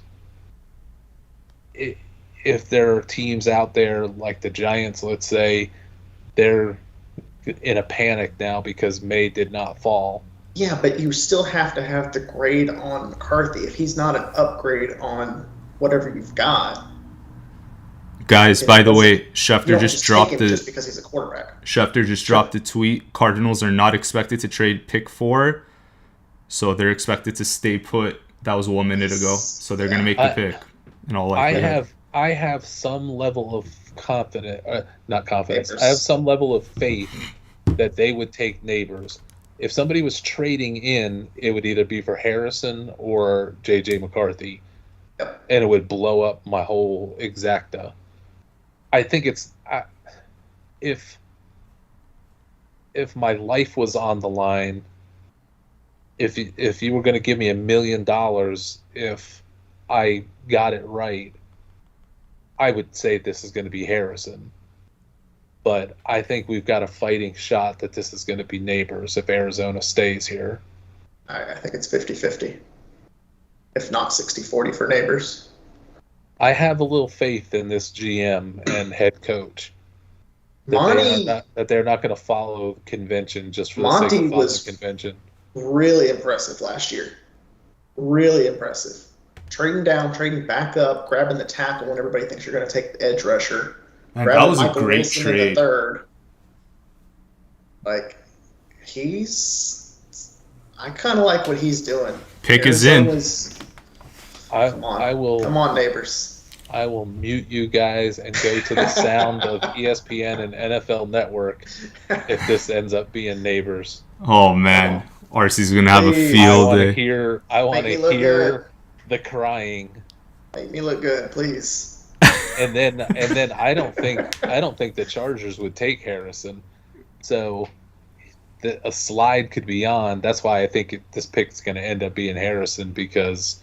if there are teams out there like the Giants, let's say, they're in a panic now because May did not fall.
Yeah, but you still have to have the grade on McCarthy. If he's not an upgrade on whatever you've got.
Guys, by the way, Schefter just dropped
just because he's a quarterback.
Schefter just dropped a tweet. Cardinals are not expected to trade pick 4, so they're expected to stay put. That was 1 minute ago, so they're going to make the pick. in all likelihood.
I have some level of not confidence.
Nabers.
I have some level of faith that they would take Nabers. If somebody was trading in, it would either be for Harrison or J.J. McCarthy,
Yep.
and it would blow up my whole exacta. I think if my life was on the line, if you were going to give me $1 million if I got it right, I would say this is going to be Harrison. But I think we've got a fighting shot that this is going to be Nabers if Arizona stays here.
I think it's 50-50. If not 60-40 for Nabers.
I have a little faith in this GM and head coach
Monty
that they're not going to follow convention just for the
Monty
sake of following
was
convention.
really impressive last year. Really impressive. Trading down, trading back up, grabbing the tackle when everybody thinks you're going to take the edge rusher.
Man, that
grabbing
was a
Michael
great
Wilson in the
trade.
third. I kind of like what he's doing.
Pick is in.
Arizona's- Come on.
I will
Come on, Nabers.
I will mute you guys and go to the sound of ESPN and NFL Network if this ends up being Nabers.
Oh man, RC's gonna have a
Please.
field
I
day.
want
Make me
to
look
hear the crying.
Make me look good, please.
And then I don't think the Chargers would take Harrison. So a slide could be on. That's why I think this pick's going to end up being Harrison, because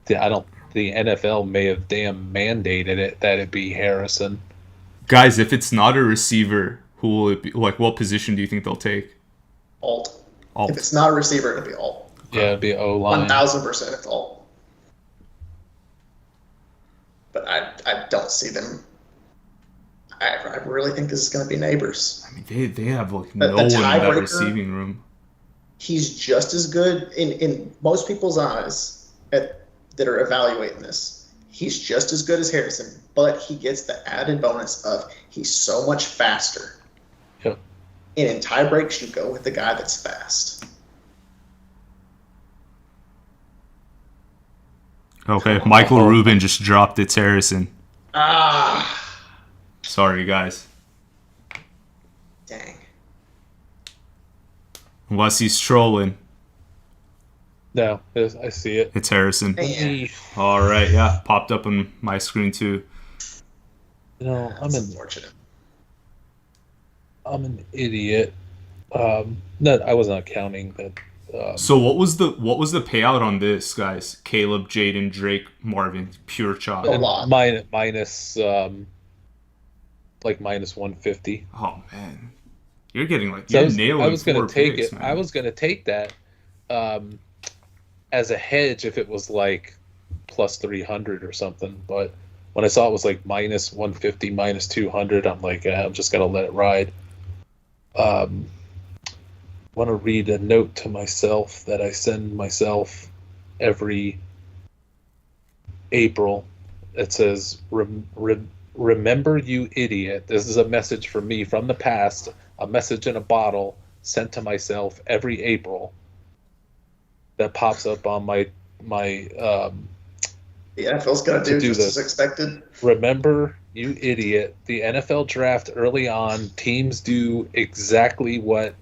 the NFL may have damn mandated it that it be Harrison.
Guys, if it's not a receiver, who will it be? Like, what position do you think they'll take?
Alt.
Alt.
If it's not a receiver, it'll be alt.
Yeah, it'd be O-line.
1,000% it's alt. But I don't see them. I really think this is going to be Nabers.
I mean, they have like
The
no one in that
tiebreaker-
receiving room.
He's just as good in most people's eyes that are evaluating this. He's just as good as Harrison, but he gets the added bonus of he's so much faster.
Yep.
And in tie breaks, you go with the guy that's fast.
Okay, Michael Rubin just dropped it's Harrison.
Ah,
Sorry, guys.
dang.
Unless he's trolling,
No, I see it.
it's Harrison.
Man,
All right, yeah, popped up on my screen too.
that's unfortunate.
I'm an idiot. No, I was not counting that.
So what was the payout on this, guys? Caleb, Jaden, Drake, Marvin, pure chalk.
A lot.
minus 150.
Oh man, you're getting like
So
you're nailing.
I was going
four
to take
picks,
it.
man.
I was going to take that as a hedge if it was like plus 300 or something. But when I saw it was like minus 150, minus 200, I'm like, I'm just going to let it ride. Want to read a note to myself that I send myself every April. It says, remember, you idiot. This is a message for me from the past, a message in a bottle sent to myself every April that pops up on my
The NFL's going to do just
this.
as expected.
remember, you idiot. The NFL draft early on, teams do exactly what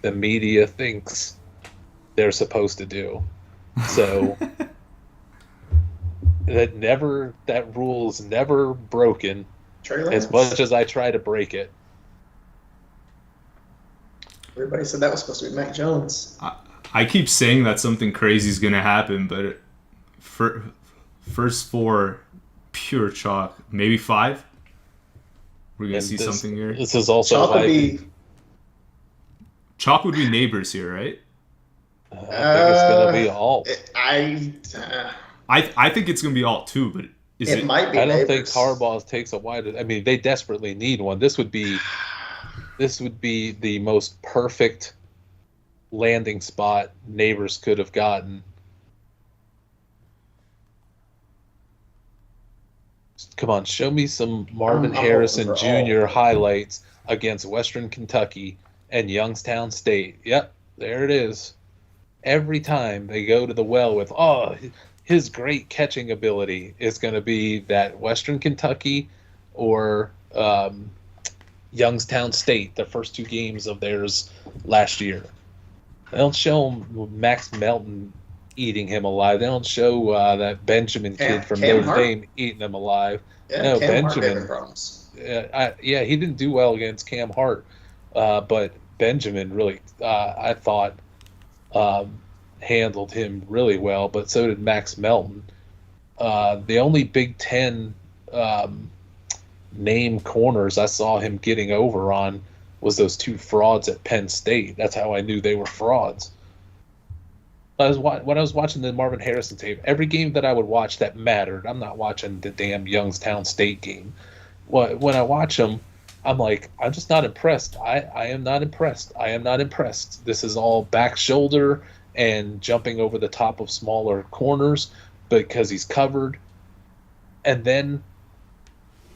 the media thinks they're supposed to do. So that rule is never broken
Trey Lance.
as much as I try to break it.
Everybody said that was supposed to be Mac Jones.
I keep saying that something crazy is gonna happen, but first four, pure chalk. Maybe 5. We're gonna
And
see something here.
This is also
Chalk would
why
be.
Chalk would be Nabers here, right?
I think it's gonna be alt.
I think it's gonna be alt too, but is
It
it?
might be.
I don't think
Nabers.
Harbaugh takes a wide. I mean, they desperately need one. This would be the most perfect landing spot Nabers could have gotten. Come on, show me some Marvin
I'm
Harrison
hoping for
Jr.
all.
highlights against Western Kentucky and Youngstown State. Yep, there it is. Every time they go to the well with, his great catching ability is going to be that Western Kentucky or Youngstown State, the first 2 games of theirs last year. They don't show him Max Melton eating him alive. They don't show that Benjamin kid from Notre Dame eating him alive.
Yeah,
no,
Cam
Benjamin. He didn't do well against Cam Hart, but Benjamin really, I thought, handled him really well. But so did Max Melton. The only Big Ten name corners I saw him getting over on was those 2 frauds at Penn State. That's how I knew they were frauds. When I was watching the Marvin Harrison tape, every game that I would watch that mattered, I'm not watching the damn Youngstown State game. When I watch them, I'm like, I'm just not impressed. I am not impressed. I am not impressed. This is all back shoulder and jumping over the top of smaller corners because he's covered. And then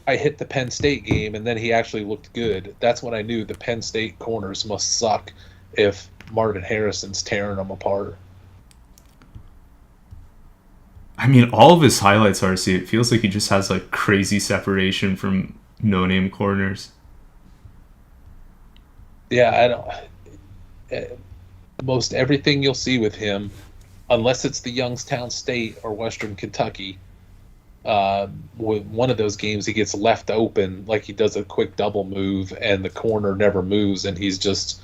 I hit the Penn State game, and then he actually looked good. That's when I knew the Penn State corners must suck if Marvin Harrison's tearing them apart.
I mean, all of his highlights, RC, it feels like he just has like crazy separation from no-name corners.
Yeah, most everything you'll see with him, unless it's the Youngstown State or Western Kentucky, with one of those games he gets left open, like he does a quick double move and the corner never moves and he's just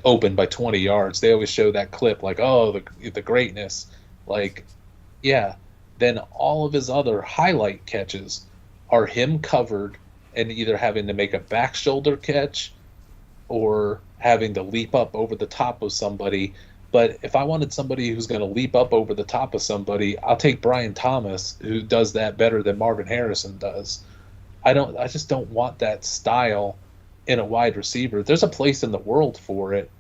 open by 20 yards. They always show that clip like, oh, the greatness. Like, yeah. Then all of his other highlight catches are him covered and either having to make a back shoulder catch or having to leap up over the top of somebody. But if I wanted somebody who's going to leap up over the top of somebody, I'll take Brian Thomas, who does that better than Marvin Harrison does. I just don't want that style in a wide receiver. There's a place in the world for it,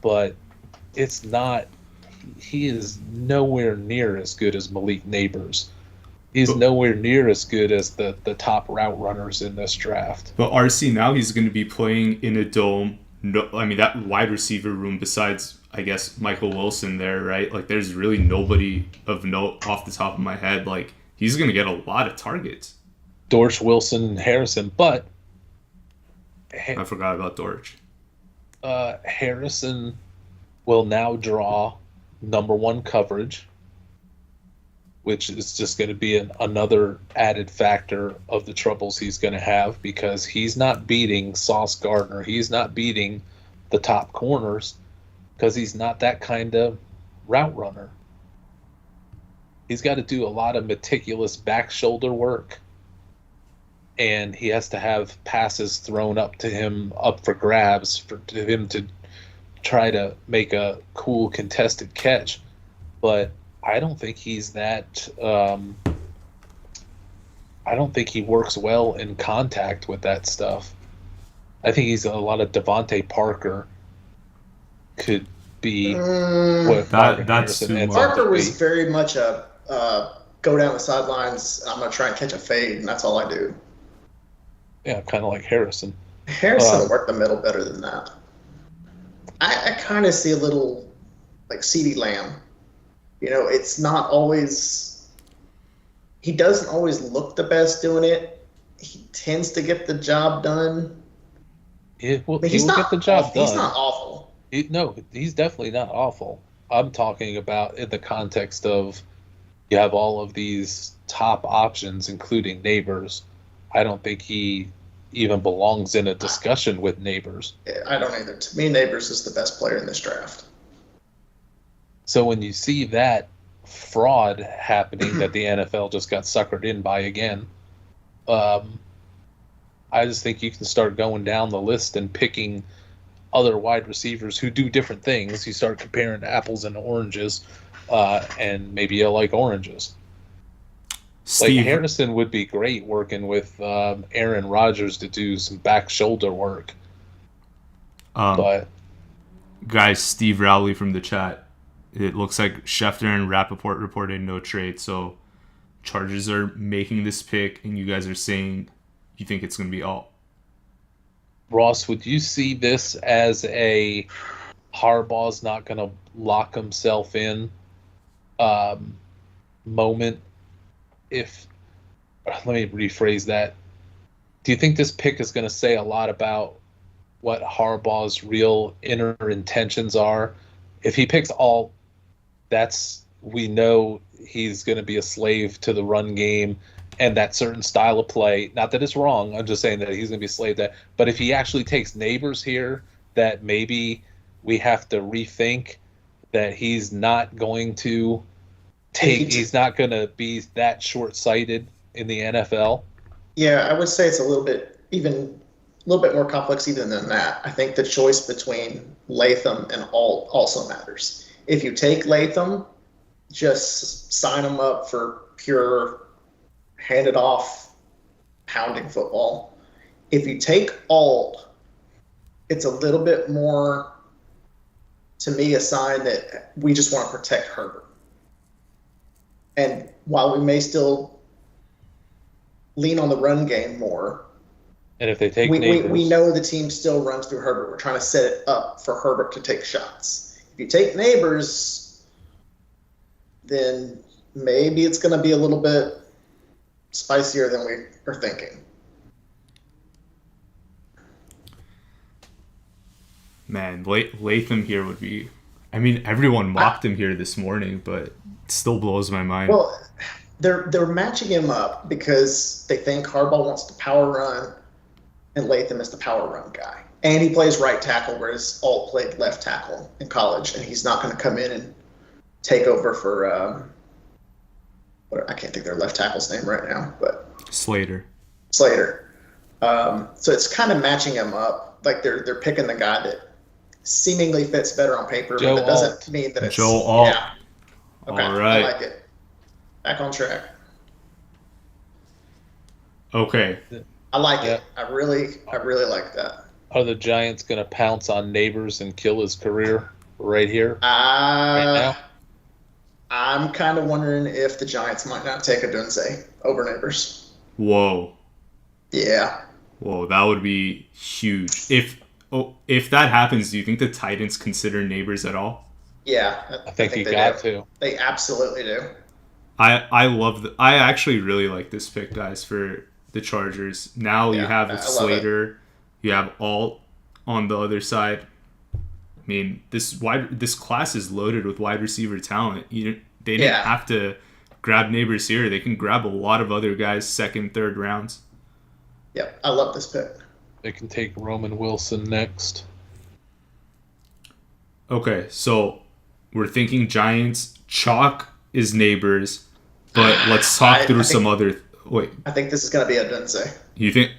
but it's not. He is nowhere near as good as Malik Nabers. He's nowhere near as good as the top route runners in this draft.
But RC, now he's going to be playing in a dome. No, I mean, that wide receiver room besides, I guess, Michael Wilson there, right? Like, there's really nobody of note off the top of my head. Like, he's going to get a lot of targets.
Dortch, Wilson, Harrison, but...
I forgot about Dortch.
Harrison will now draw number 1 coverage, which is just going to be another added factor of the troubles he's going to have because he's not beating Sauce Gardner. He's not beating the top corners because he's not that kind of route runner. He's got to do a lot of meticulous back shoulder work, and he has to have passes thrown up to him, up for grabs, for him to try to make a cool contested catch. But I don't think he's that. I don't think he works well in contact with that stuff. I think he's a lot of Devontae Parker could be what
that's too much.
Parker was very much a go down the sidelines. I'm gonna try and catch a fade, and that's all I do.
Yeah, kind of like Harrison.
Harrison worked the middle better than that. I kind of see a little like CeeDee Lamb. You know, it's not always. He doesn't always look the best doing it. He tends to get the job done.
He will get the job done.
He's not awful.
No, he's definitely not awful. I'm talking about in the context of you have all of these top options, including Nabers. I don't think he even belongs in a discussion with Nabers.
I don't either. To me, Nabers is the best player in this draft.
So when you see that fraud happening that the NFL just got suckered in by again, I just think you can start going down the list and picking other wide receivers who do different things. You start comparing apples and oranges, and maybe you like oranges.
Steve.
Like Harrison would be great working with Aaron Rodgers to do some back shoulder work. But
guys, Steve Rowley from the chat. It looks like Schefter and Rappaport reported no trade, so Chargers are making this pick, and you guys are saying you think it's going to be all.
Ross, would you see this as a Harbaugh's not going to lock himself in moment. Let me rephrase that. Do you think this pick is going to say a lot about what Harbaugh's real inner intentions are? If he picks Alt, we know he's going to be a slave to the run game and that certain style of play. Not that it's wrong. I'm just saying that he's going to be a slave to that. But if he actually takes Nabers here, that maybe we have to rethink that he's not going to he's not going to be that short-sighted in the NFL.
Yeah, I would say it's a little bit more complex even than that. I think the choice between Latham and Alt also matters. If you take Latham, just sign him up for pure handed off pounding football. If you take Alt, it's a little bit more, to me, a sign that we just want to protect Herbert. And while we may still lean on the run game more,
and if they take
we know the team still runs through Herbert. We're trying to set it up for Herbert to take shots. If you take Nabers, then maybe it's going to be a little bit spicier than we are thinking.
Man, Latham here would be... I mean, everyone mocked him here this morning, but it still blows my mind.
Well, they're matching him up because they think Harbaugh wants to power run and Latham is the power run guy. And he plays right tackle, whereas Alt played left tackle in college, and he's not going to come in and take over for I can't think of their left tackle's name right now, but
Slater.
So it's kind of matching him up. Like they're picking the guy that seemingly fits better on paper, but that doesn't mean that it's
Joe Alt.
Yeah. Okay,
All right.
I like it. Back on track.
Okay.
I like it. I really like that.
Are the Giants going to pounce on Nabers and kill his career right here? Right now?
I'm kind of wondering if the Giants might not take a Dunze over Nabers.
Whoa.
Yeah.
Whoa, that would be huge. If that happens, do you think the Titans consider Nabers at all?
Yeah,
I think you got to.
They absolutely do.
I actually really like this pick, guys, for the Chargers. Now you have Slater, you have Alt on the other side. I mean, this class is loaded with wide receiver talent. They didn't have to grab Nabers here. They can grab a lot of other guys second, third rounds.
Yep, I love this pick.
They can take Roman Wilson next.
Okay, so we're thinking Giants. Chalk is Nabers, but let's talk through some other... Wait.
I think this is going to be a Dunze.
You think...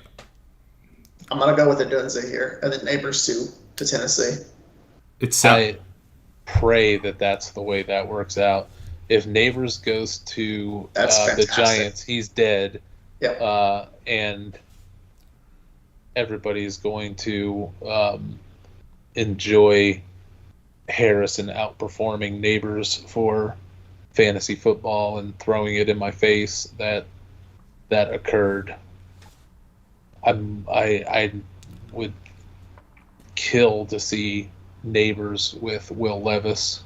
I'm going to go with a Dunze here, and then Nabers to Tennessee.
I pray that that's the way that works out. If Nabers goes to the Giants, he's dead.
Yep.
And everybody's going to enjoy Harrison outperforming Nabers for fantasy football and throwing it in my face that occurred. I would kill to see Nabers with Will Levis.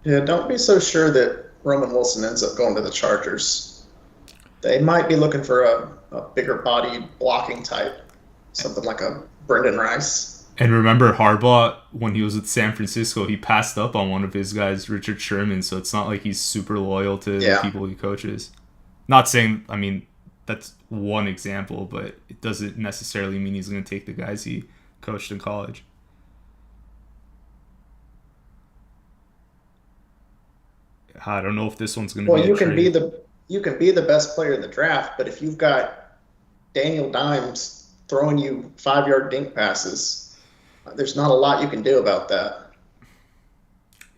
Yeah, don't be so sure that Roman Wilson ends up going to the Chargers. They might be looking for a bigger bodied blocking type, something like a Brendan Rice.
And remember Harbaugh, when he was with San Francisco, he passed up on one of his guys, Richard Sherman, so it's not like he's super loyal to the people he coaches. Not saying, I mean, that's one example, but it doesn't necessarily mean he's going to take the guys he coached in college. I don't know if this one's going to be
you can be the best player in the draft, but if you've got Daniel Dimes throwing you 5-yard dink passes, there's not a lot you can do about that.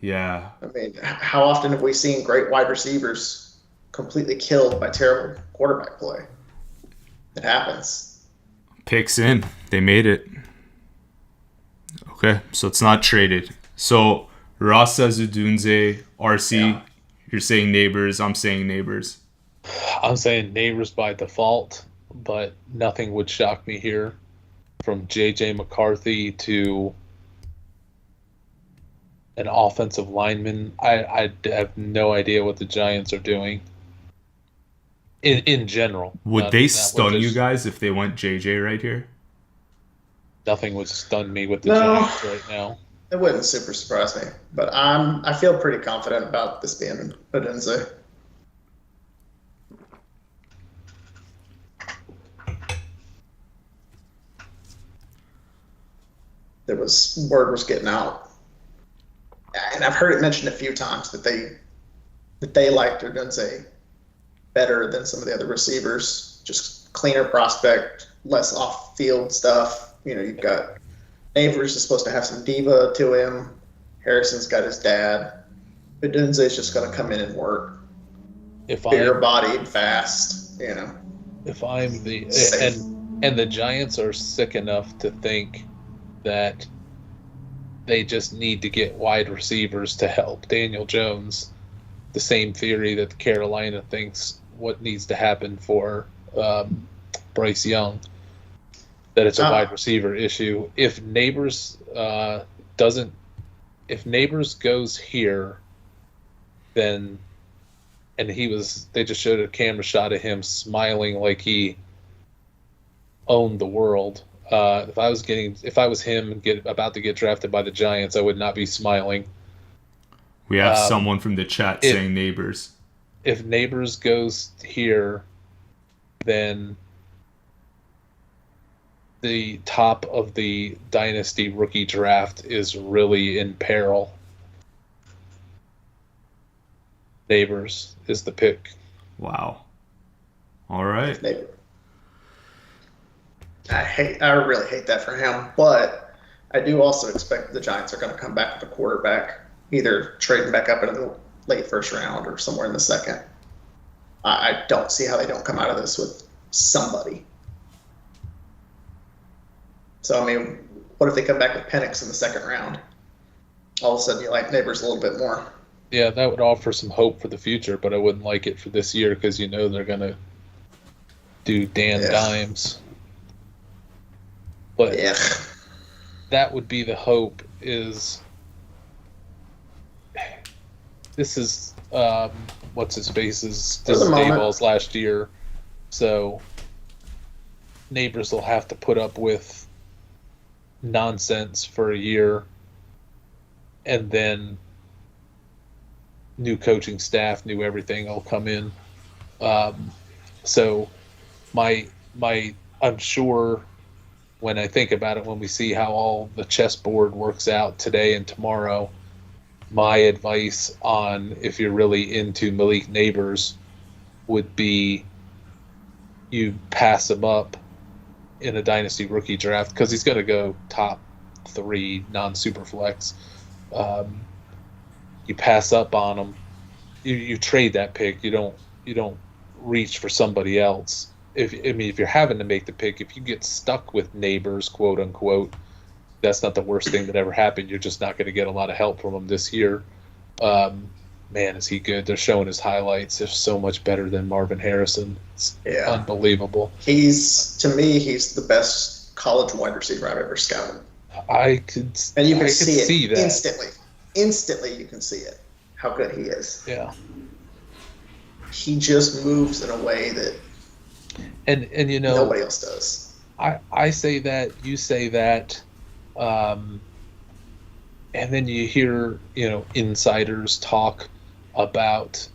Yeah.
I mean, how often have we seen great wide receivers completely killed by terrible quarterback play? It happens.
Picks in. They made it. Okay, so it's not traded. So Ross says Udunze, RC, you're saying Nabers, I'm saying Nabers.
I'm saying Nabers by default, but nothing would shock me here. From J.J. McCarthy to an offensive lineman, I have no idea what the Giants are doing. In general,
Would they stun you guys if they went JJ right here?
Nothing would stun me with the Giants right now.
It wouldn't super surprise me, but I feel pretty confident about this being Odunze. Word was getting out, and I've heard it mentioned a few times that they liked Odunze better than some of the other receivers. Just cleaner prospect, less off-field stuff. You've got Nabers is supposed to have some diva to him. Harrison's got his dad. Odunze is just going to come in and work. Bigger bodied, fast.
If I'm and the Giants are sick enough to think that they just need to get wide receivers to help Daniel Jones. The same theory that Carolina thinks what needs to happen for Bryce Young, that it's a wide receiver issue. If Nabers goes here, then they just showed a camera shot of him smiling like he owned the world. If I was him and about to get drafted by the Giants, I would not be smiling.
We have someone from the chat saying Nabers.
If Nabers goes here, then the top of the dynasty rookie draft is really in peril. Nabers is the pick.
Wow. All right.
I really hate that for him, but I do also expect the Giants are going to come back with a quarterback, either trading back up into the late first round or somewhere in the second. I don't see how they don't come out of this with somebody. So, what if they come back with Penix in the second round? All of a sudden, you like Nabers a little bit more.
Yeah, that would offer some hope for the future, but I wouldn't like it for this year because they're going to do dimes. But that would be the hope. This is what's his face's Dayball's last year, so Nabers will have to put up with nonsense for a year, and then new coaching staff, new everything will come in. So I'm sure when I think about it, when we see how all the chessboard works out today and tomorrow, my advice on if you're really into Malik Nabers would be you pass him up in a dynasty rookie draft because he's going to go top 3 non-super flex. You pass up on him. You trade that pick. You don't reach for somebody else. If you're having to make the pick, if you get stuck with Nabers, quote unquote, that's not the worst thing that ever happened. You're just not going to get a lot of help from him this year. Man, is he good? They're showing his highlights. They're so much better than Marvin Harrison. It's unbelievable.
To me, he's the best college wide receiver I've ever scouted.
You can
see that instantly. Instantly, you can see it. How good he is.
Yeah.
He just moves in a way that
and
nobody else does.
I say that, you say that, and then you hear insiders talk about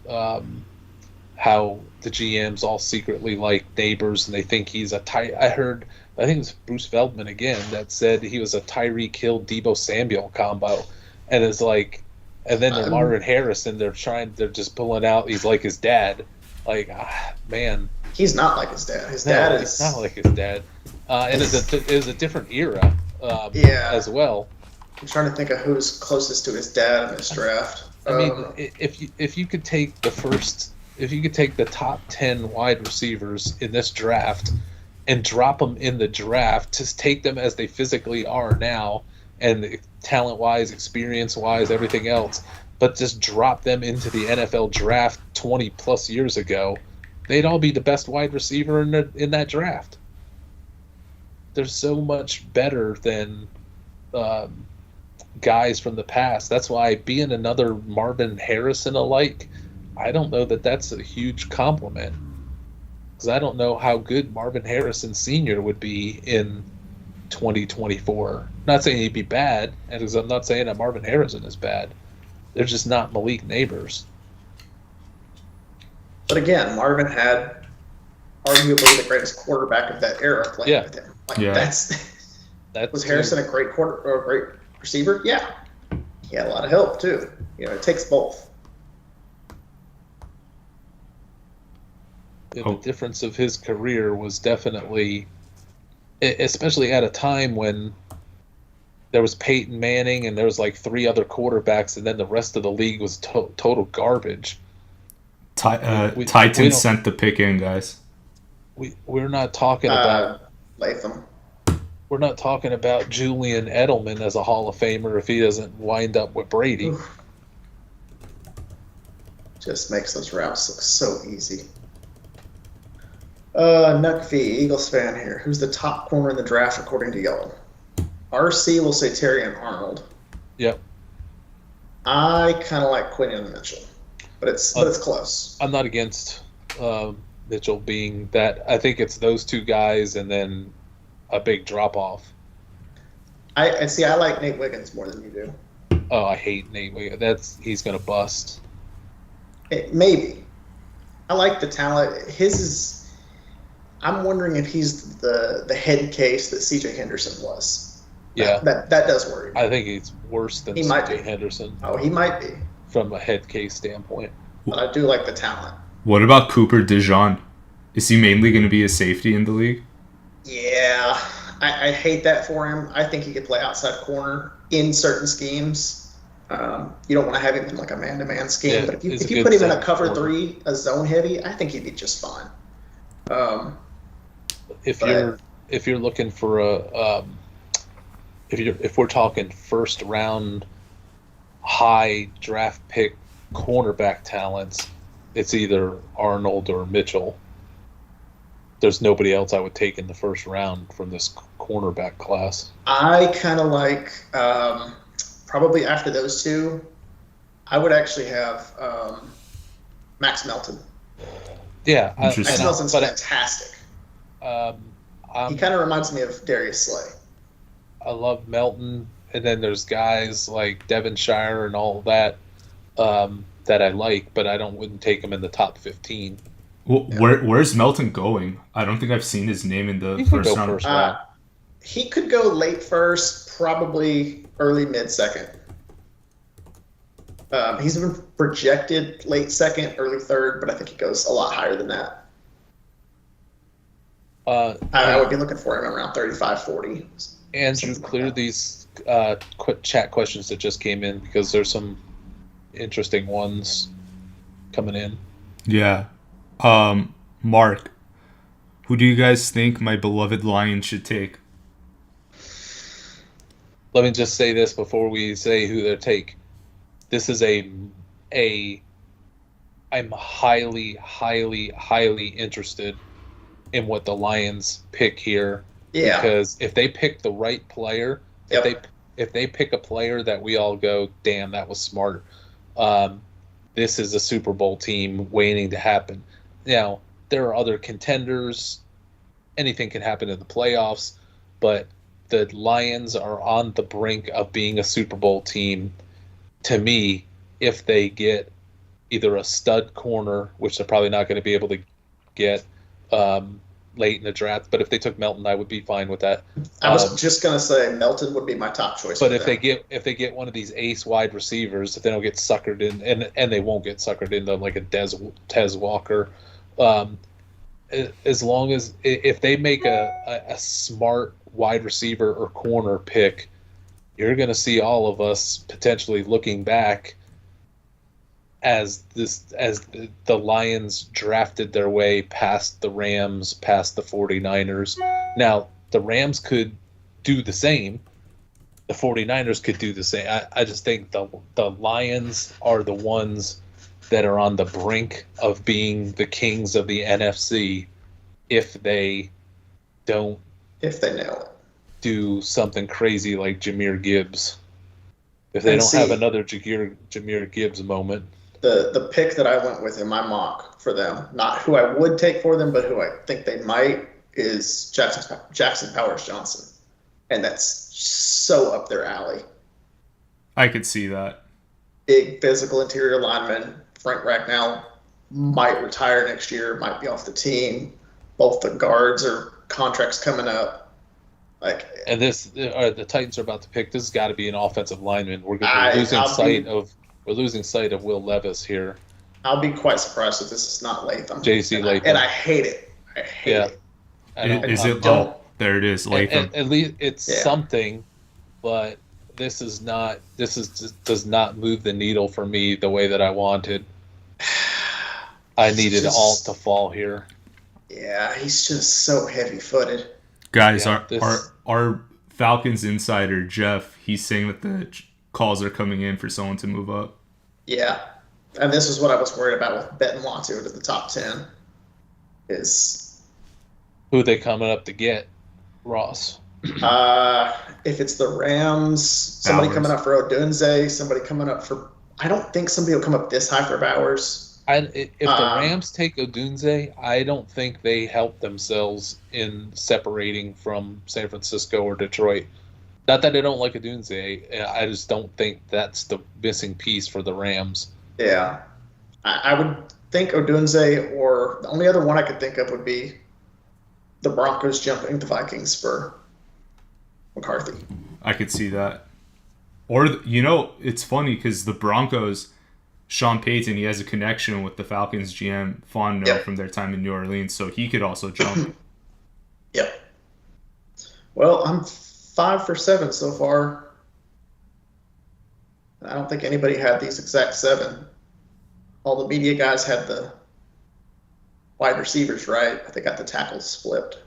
how the GMs all secretly like Nabers and they think he's I think it was Bruce Feldman again that said he was a Tyreek Hill Deebo Samuel combo, and it's like, and then the Marvin Harrison they're just pulling out he's like his dad, like man.
He's not like his dad. He's not
like his dad. And it was a different era as well.
I'm trying to think of who's closest to his dad in this draft.
I mean, if you could take the top 10 wide receivers in this draft and drop them in the draft, just take them as they physically are now, and talent-wise, experience-wise, everything else, but just drop them into the NFL draft 20-plus years ago, they'd all be the best wide receiver in that draft. They're so much better than guys from the past. That's why being another Marvin Harrison alike, I don't know that that's a huge compliment. Because I don't know how good Marvin Harrison Sr. would be in 2024. Not saying he'd be bad, and I'm not saying that Marvin Harrison is bad. They're just not Malik Nabers.
But again, Marvin had arguably the greatest quarterback of that era playing with him. Like was Harrison a great quarter or a great receiver? Yeah. He had a lot of help too. It takes both.
Yeah, the difference of his career was definitely, especially at a time when there was Peyton Manning and there was like 3 other quarterbacks, and then the rest of the league was total garbage.
Titans sent the pick in, guys.
We're not talking about
Latham.
We're not talking about Julian Edelman as a Hall of Famer if he doesn't wind up with Brady.
Oof. Just makes those routes look so easy. Nuck V, Eagles fan here. Who's the top corner in the draft according to y'all? RC will say Terrion Arnold.
Yep.
I kind of like Quinton Mitchell, but it's close.
I'm not against Mitchell being that. I think it's those 2 guys and then a big drop off.
I see. I like Nate Wiggins more than you do.
Oh, I hate Nate Wiggins. He's gonna bust.
Maybe. I like the talent. His is. I'm wondering if he's the head case that C.J. Henderson was.
Yeah,
that does worry me.
I think he's worse than C.J. Henderson.
Oh, he might be
from a head case standpoint.
But I do like the talent.
What about Cooper DeJean? Is he mainly going to be a safety in the league?
Yeah, I hate that for him. I think he could play outside corner in certain schemes. You don't want to have him in like a man-to-man scheme, but if you put him in a cover 3, a zone heavy, I think he'd be just fine.
If you're looking for if we're talking first round high draft pick cornerback talents, it's either Arnold or Mitchell. There's nobody else I would take in the first round from this cornerback class.
I kind of like probably after those 2, I would actually have Max Melton.
Yeah,
Max Melton's fantastic.
He
kind of reminds me of Darius Slay.
I love Melton, and then there's guys like Devonshire and all that that I like, but wouldn't take him in the top 15.
Well, where's Melton going? I don't think I've seen his name in the first round.
He could go late first, probably early mid-second. He's been projected late second, early third, but I think he goes a lot higher than that. I would be looking for him around 35, 40.
Andrew, clear these quick chat questions that just came in because there's some interesting ones coming in.
Yeah. Mark, who do you guys think my beloved Lions should take?
Let me just say this before we say who they take. This is I'm highly, highly, highly interested in what the Lions pick here.
Yeah.
Because if they pick the right player, if they pick a player that we all go, damn, that was smart. This is a Super Bowl team waiting to happen. Now, there are other contenders. Anything can happen in the playoffs, but the Lions are on the brink of being a Super Bowl team. To me, if they get either a stud corner, which they're probably not going to be able to get late in the draft, but if they took Melton, I would be fine with that.
I was just going to say Melton would be my top choice.
But if they get one of these ace wide receivers, if they don't get suckered in, and they won't get suckered into like a Tez Walker, as long as if they make a smart wide receiver or corner pick, you're going to see all of us potentially looking back as the Lions drafted their way past the Rams, past the 49ers. Now, the Rams could do the same. The 49ers could do the same. I just think the Lions are the ones that are on the brink of being the kings of the NFC if they nail it. Do something crazy like Jahmyr Gibbs. If they
And
don't
see-
have another Jahmyr Gibbs moment.
The pick that I went with in my mock for them, not who I would take for them, but who I think they might, is Jackson Powers Johnson. And that's so up their alley.
I could see that.
Big physical interior lineman. Frank Ragnow might retire next year, might be off the team. Both the guards are contracts coming up.
And the Titans are about to pick. This has got to be an offensive lineman. We're losing sight of Will Levis here.
I'll be quite surprised if this is not Latham.
J.C. Latham.
And I hate it. I hate it.
There it is, Latham.
At least it's something, but this does not move the needle for me the way that I wanted. I needed all to fall here.
Yeah, he's just so heavy-footed.
Guys, our Falcons insider, Jeff, he's saying that the calls are coming in for someone to move up.
Yeah. And this is what I was worried about with betting Latu to the top 10. Is
who are they coming up to get, Ross?
If it's the Rams, somebody
Bowers.
coming up for Odunze, somebody coming up for... I don't think somebody will come up this high for Bowers.
If the Rams take Odunze, I don't think they help themselves in separating from San Francisco or Detroit. Not that I don't like Odunze, I just don't think that's the missing piece for the Rams.
Yeah. I would think Odunze, or the only other one I could think of would be the Broncos jumping the Vikings for McCarthy.
I could see that. Or, it's funny because the Broncos, Sean Payton, he has a connection with the Falcons GM, Fontenot, from their time in New Orleans, so he could also jump.
Yep. Well, I'm 5 for 7 so far. I don't think anybody had these exact 7. All the media guys had the wide receivers right. They got the tackles flipped.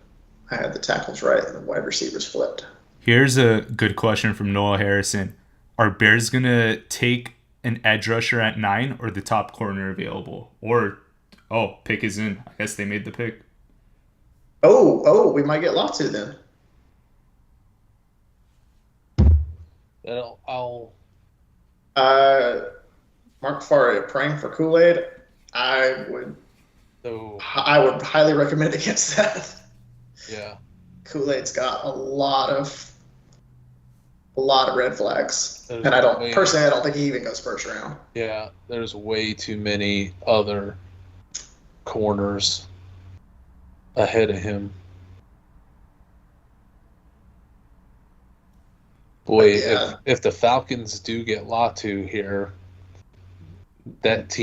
I had the tackles right and the wide receivers flipped.
Here's a good question from Noah Harrison. Are Bears going to take an edge rusher at 9 or the top corner available? Or, pick is in. I guess they made the pick.
We might get Latu then. Mark Faria praying for Kool-Aid. I would highly recommend against that.
Yeah.
Kool-Aid's got a lot of red flags. And I don't think he even goes first round.
Yeah, there's way too many other corners ahead of him. Boy, if the Falcons do get Latu here, that's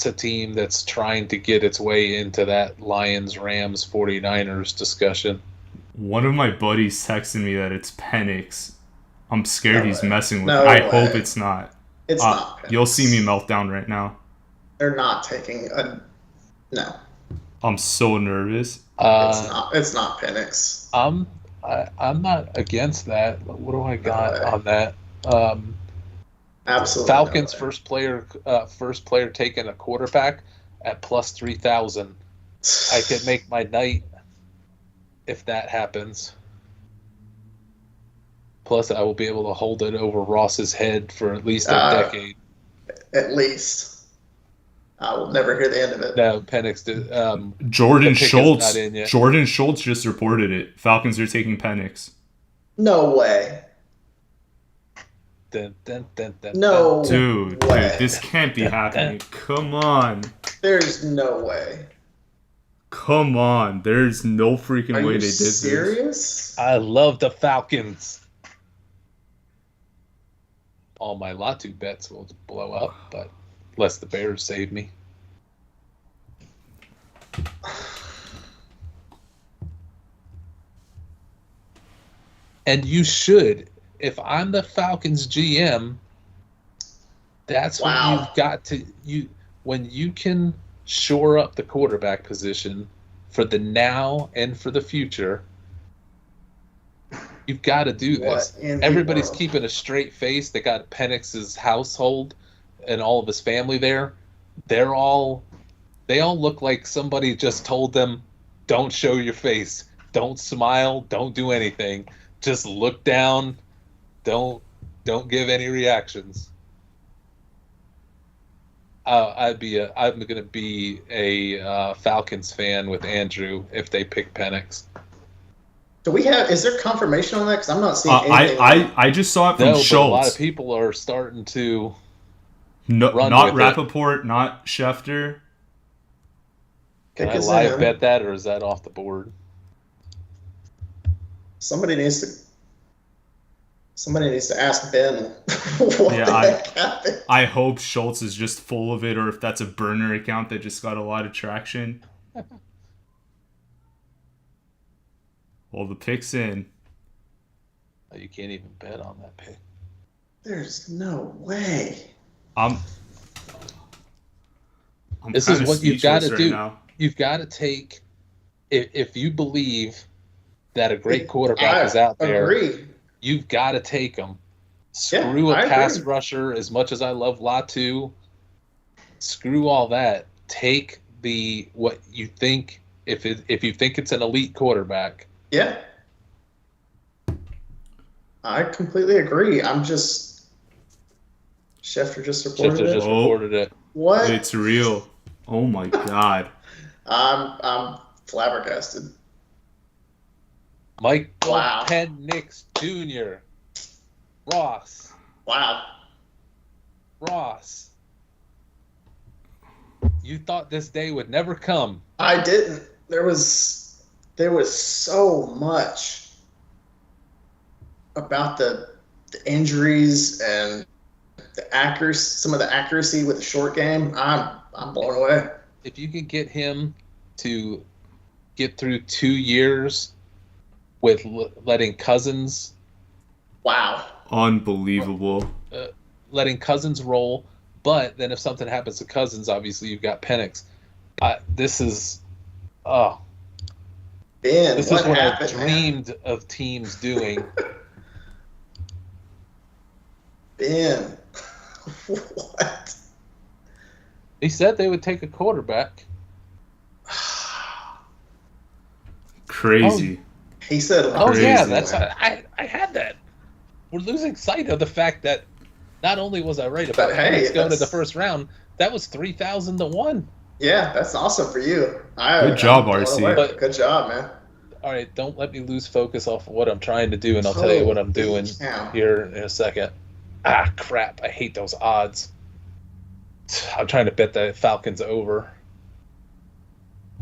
a team that's trying to get its way into that Lions, Rams, 49ers discussion.
One of my buddies texted me that it's Penix. I'm scared he's messing with
No
it. I
way.
hope it's not.
It's not Penix.
You'll see me melt down right now.
They're not taking no.
I'm so nervous.
It's not Penix.
I'm not against that. What do I got on that?
Absolutely.
Falcons first player taking a quarterback at plus 3,000. I could make my night if that happens. Plus, I will be able to hold it over Ross's head for at least a decade.
At least. I will never hear the end of it.
No, Penix did.
Jordan Schultz just reported it. Falcons are taking Penix.
No way. No
dude, this can't be happening. Come on.
There's no way.
Come on. There's no freaking way they did this.
Are you serious?
I love the Falcons. All my Latu bets will blow up, but unless the Bears save me. And you should. If I'm the Falcons GM, that's when you've got to when you can shore up the quarterback position for the now and for the future. You've got to do this. Everybody's keeping a straight face. They got Penix's household and all of his family there. They all look like somebody just told them, "Don't show your face, don't smile, don't do anything, just look down." Don't Don't give any reactions. I'm gonna be a Falcons fan with Andrew if they pick Penix.
Is there confirmation on that? Because I'm not seeing anything.
I just saw it from Schultz.
But a lot of people are starting to run
not
with
Rappaport, not Schefter.
Can I live bet that, or is that off the board?
Somebody needs to ask Ben what the heck happened.
I hope Schultz is just full of it, or if that's a burner account that just got a lot of traction. Well, the pick's in.
Oh, you can't even bet on that pick.
There's no way.
This is what you've got to do.
Now.
You've got to take, if you believe that a great quarterback is out there,
agree.
You've got to take him. Screw a pass rusher. As much as I love Latu, screw all that. Take what you think. If you think it's an elite quarterback.
Yeah. I completely agree. Schefter just reported
it.
What?
It's real. Oh my God.
I'm flabbergasted.
Penix Jr. Ross.
Wow.
Ross. You thought this day would never come.
I didn't. There was so much about the injuries and the accuracy, some of the accuracy with the short game. I'm blown away.
If you can get him to get through 2 years with letting Cousins.
Wow.
Unbelievable.
Letting Cousins roll, but then if something happens to Cousins, obviously you've got Penix. This is what I dreamed of teams doing.
Ben, what?
He said they would take a quarterback.
Crazy.
He said,
crazy,
yeah, that's I had that. We're losing sight of the fact that not only was I right about Penix going to the first round, that was 3,000 to 1.
Yeah, that's awesome for you.
Good job, RC.
Good job, man.
All right, don't let me lose focus off of what I'm trying to do, and I'll tell you what I'm doing here in a second. Ah, crap. I hate those odds. I'm trying to bet the Falcons over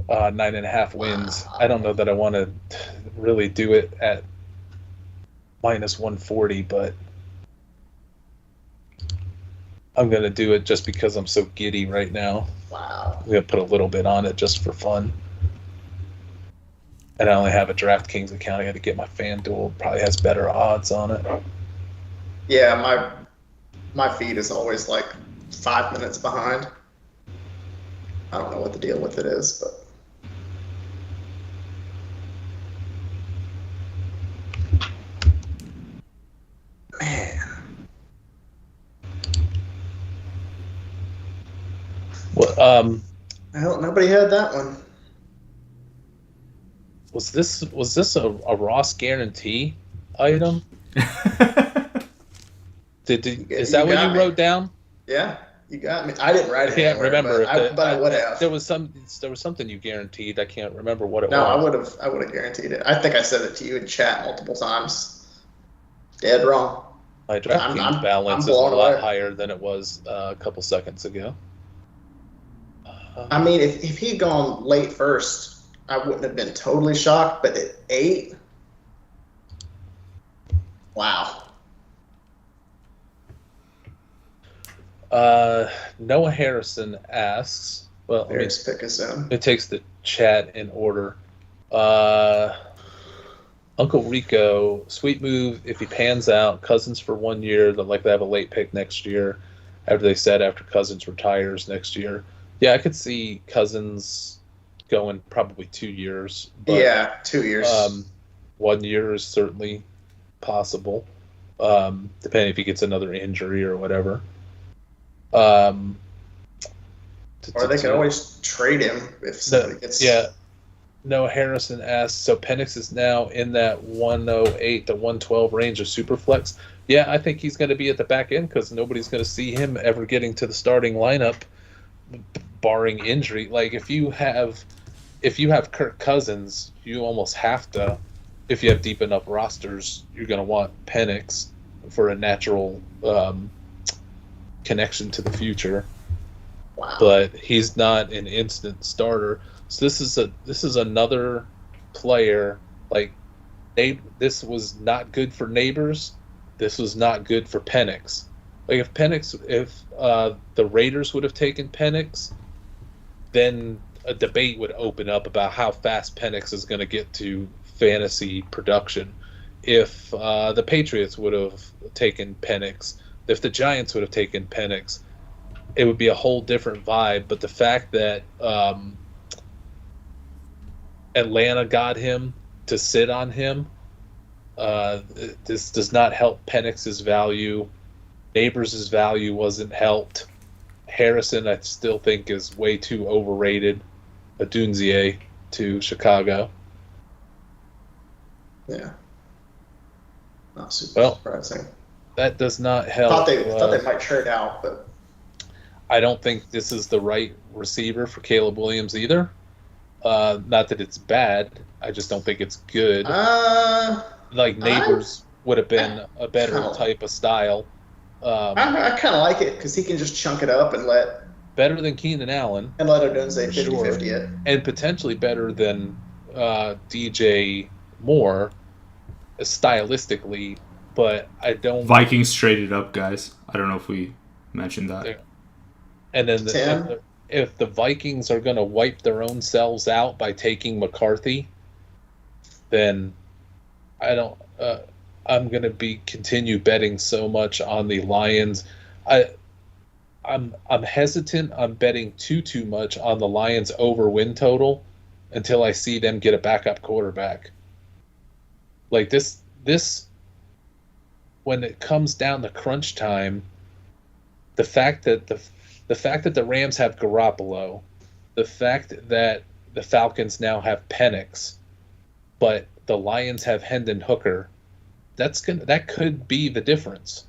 9.5 wins. I don't know that I want to really do it at minus 140, but I'm going to do it just because I'm so giddy right now.
Wow.
I'm going to put a little bit on it just for fun. And I only have a DraftKings account. I got to get my FanDuel. Probably has better odds on it.
Yeah, my feed is always like 5 minutes behind. I don't know what the deal with it is, but man.
Well,
nobody had that one.
Was this a Ross guarantee item? Is that what you wrote down?
Yeah, you got me. I didn't write it.
I can't remember,
but I would have.
There was something you guarantee. I can't remember what it was.
No, I would have guaranteed it. I think I said it to you in chat multiple times. Dead wrong.
My DraftKings balance is a lot higher than it was a couple seconds ago.
I mean, if he'd gone late first, I wouldn't have been totally shocked. But at 8, wow.
Noah Harrison asks, well,
pick us in.
It takes the chat in order. Uncle Rico, sweet move if he pans out. Cousins for 1 year. They'll likely have a late pick next year. After Cousins retires next year. Yeah, I could see Cousins going probably 2 years. But,
yeah, 2 years.
1 year is certainly possible, depending if he gets another injury or whatever.
Or they can always trade him if somebody gets.
Yeah. Noah Harrison asks, so Penix is now in that 108 to 112 range of Superflex. Yeah, I think he's going to be at the back end because nobody's going to see him ever getting to the starting lineup, barring injury. Like if you have Kirk Cousins, you almost have to. If you have deep enough rosters, you're going to want Penix for a natural connection to the future.
Wow.
But he's not an instant starter. So this is another player like this was not good for Nabers. This was not good for Penix. Like if the Raiders would have taken Penix, then a debate would open up about how fast Penix is going to get to fantasy production. If the Patriots would have taken Penix, if the Giants would have taken Penix, it would be a whole different vibe. But the fact that Atlanta got him to sit on him, this does not help Penix's value. Nabers' value wasn't helped. Harrison, I still think, is way too overrated. Adunzie to Chicago.
Yeah. Not super surprising.
That does not help.
Thought they might trade out, but
I don't think this is the right receiver for Caleb Williams either. Not that it's bad. I just don't think it's good. Like Nabers would have been a better type of style.
I kind of like it because he can just chunk it up and let
better than Keenan Allen
and let Odunze 50-50 it,
and potentially better than DJ Moore stylistically. But I don't.
Vikings traded up, guys. I don't know if we mentioned that.
And then if the Vikings are going to wipe their own selves out by taking McCarthy, then I don't. I'm going to continue betting so much on the Lions. I'm hesitant on betting too much on the Lions over win total until I see them get a backup quarterback. Like this when it comes down to crunch time, the fact that the Rams have Garoppolo, the fact that the Falcons now have Penix, but the Lions have Hendon Hooker, that could be the difference.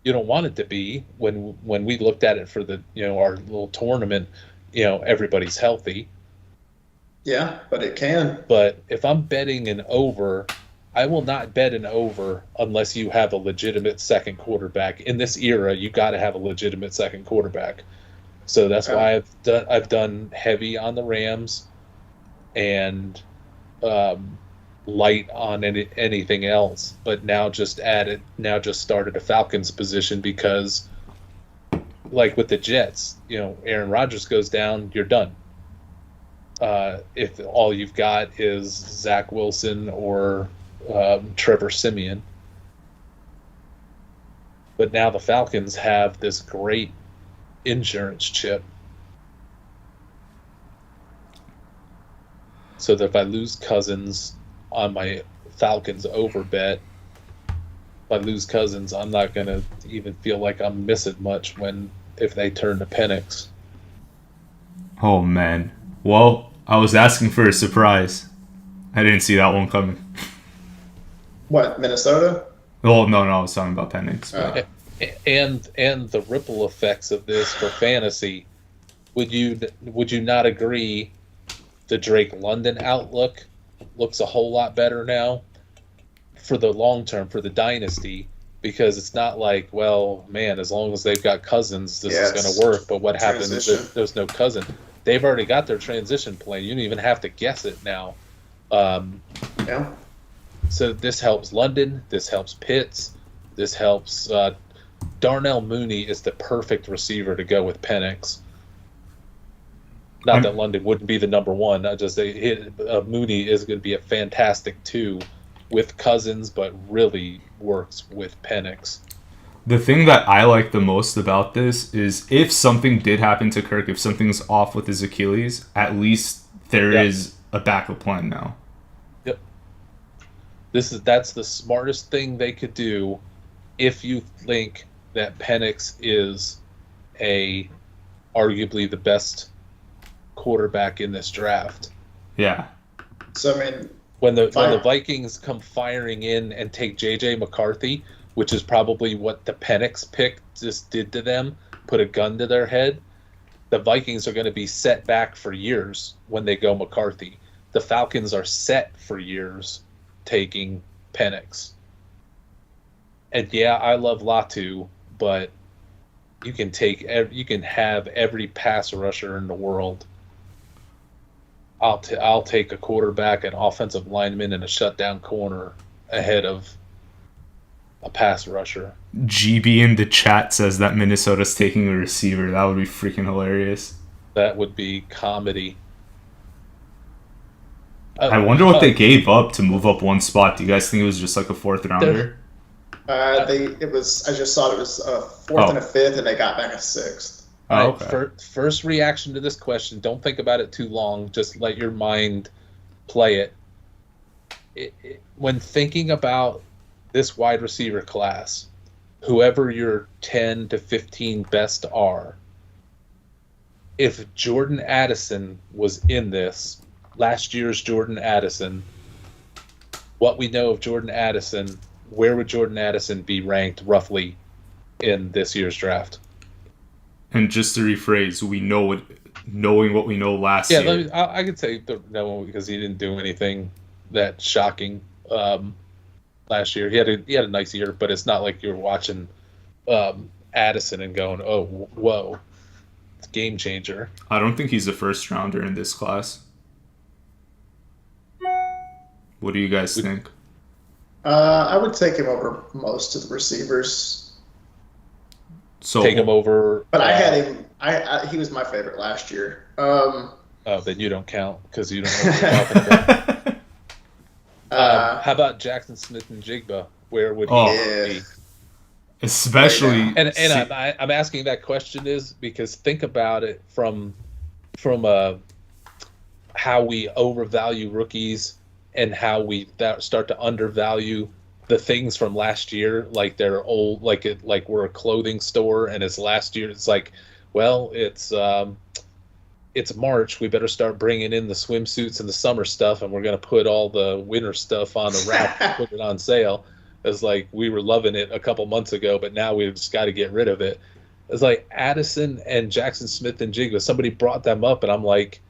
You don't want it to be when we looked at it for the our little tournament, everybody's healthy.
Yeah, but it can.
But if I'm betting an over, I will not bet an over unless you have a legitimate second quarterback. In this era, you got to have a legitimate second quarterback. So that's why I've done heavy on the Rams and light on anything else. But now just started a Falcons position because, like with the Jets, Aaron Rodgers goes down, you're done. If all you've got is Zach Wilson or Trevor Siemian. But now the Falcons have this great insurance chip. So that if I lose Cousins on my Falcons over bet, if I lose Cousins, I'm not going to even feel like I'm missing much if they turn to Penix.
Oh, man. Well, I was asking for a surprise. I didn't see that one coming.
What, Minnesota?
Oh, no, I was talking about Penix.
And the ripple effects of this for fantasy. Would you not agree the Drake London outlook looks a whole lot better now for the long term, for the dynasty? Because it's not like, well, man, as long as they've got Cousins, this is going to work. But what happens if there's no Cousin? They've already got their transition plan. You don't even have to guess it now.
Yeah.
So this helps London. This helps Pitts. This helps Darnell Mooney is the perfect receiver to go with Penix. Not that London wouldn't be the number one. I just say Mooney is going to be a fantastic 2 with Cousins, but really works with Penix.
The thing that I like the most about this is if something did happen to Kirk, if something's off with his Achilles, at least there is a backup plan now.
Yep. That's the smartest thing they could do if you think that Penix is arguably the best quarterback in this draft.
Yeah.
So, I mean,
when the Vikings come firing in and take J.J. McCarthy, which is probably what the Penix pick just did to them, put a gun to their head, the Vikings are going to be set back for years when they go McCarthy. The Falcons are set for years taking Penix. And yeah, I love Latu, but you can have every pass rusher in the world. I'll take a quarterback, an offensive lineman, and a shutdown corner ahead of a pass rusher.
GB in the chat says that Minnesota's taking a receiver. That would be freaking hilarious.
That would be comedy.
I wonder what they gave up to move up one spot. Do you guys think it was just like a fourth rounder?
I just saw it was a fourth and a fifth, and they got back a sixth.
All right, okay. First reaction to this question, don't think about it too long. Just let your mind play it. When thinking about this wide receiver class, whoever your 10 to 15 best are, if Jordan Addison was in this, last year's Jordan Addison, what we know of Jordan Addison, where would Jordan Addison be ranked roughly in this year's draft?
And just to rephrase, knowing what we know last year.
Yeah, I could say no, because he didn't do anything that shocking last year. He had a nice year, but it's not like you're watching Addison and going, "Oh, whoa, it's a game changer."
I don't think he's a first rounder in this class. What do you guys think?
I would take him over most of the receivers.
So take him over.
But I had him. He was my favorite last year.
Then you don't count because you don't know what you're talking about. How about Jackson Smith and Jigba? Where would he be?
Especially,
and I'm asking that question is because think about it from how we overvalue rookies and how we start to undervalue the things from last year, like they're old, like we're a clothing store and it's last year. It's like, well, it's March. We better start bringing in the swimsuits and the summer stuff, and we're gonna put all the winter stuff on the rack and put it on sale. It's like we were loving it a couple months ago, but now we've just got to get rid of it. It's like Addison and Jackson Smith and Jigba. Somebody brought them up, and I'm like,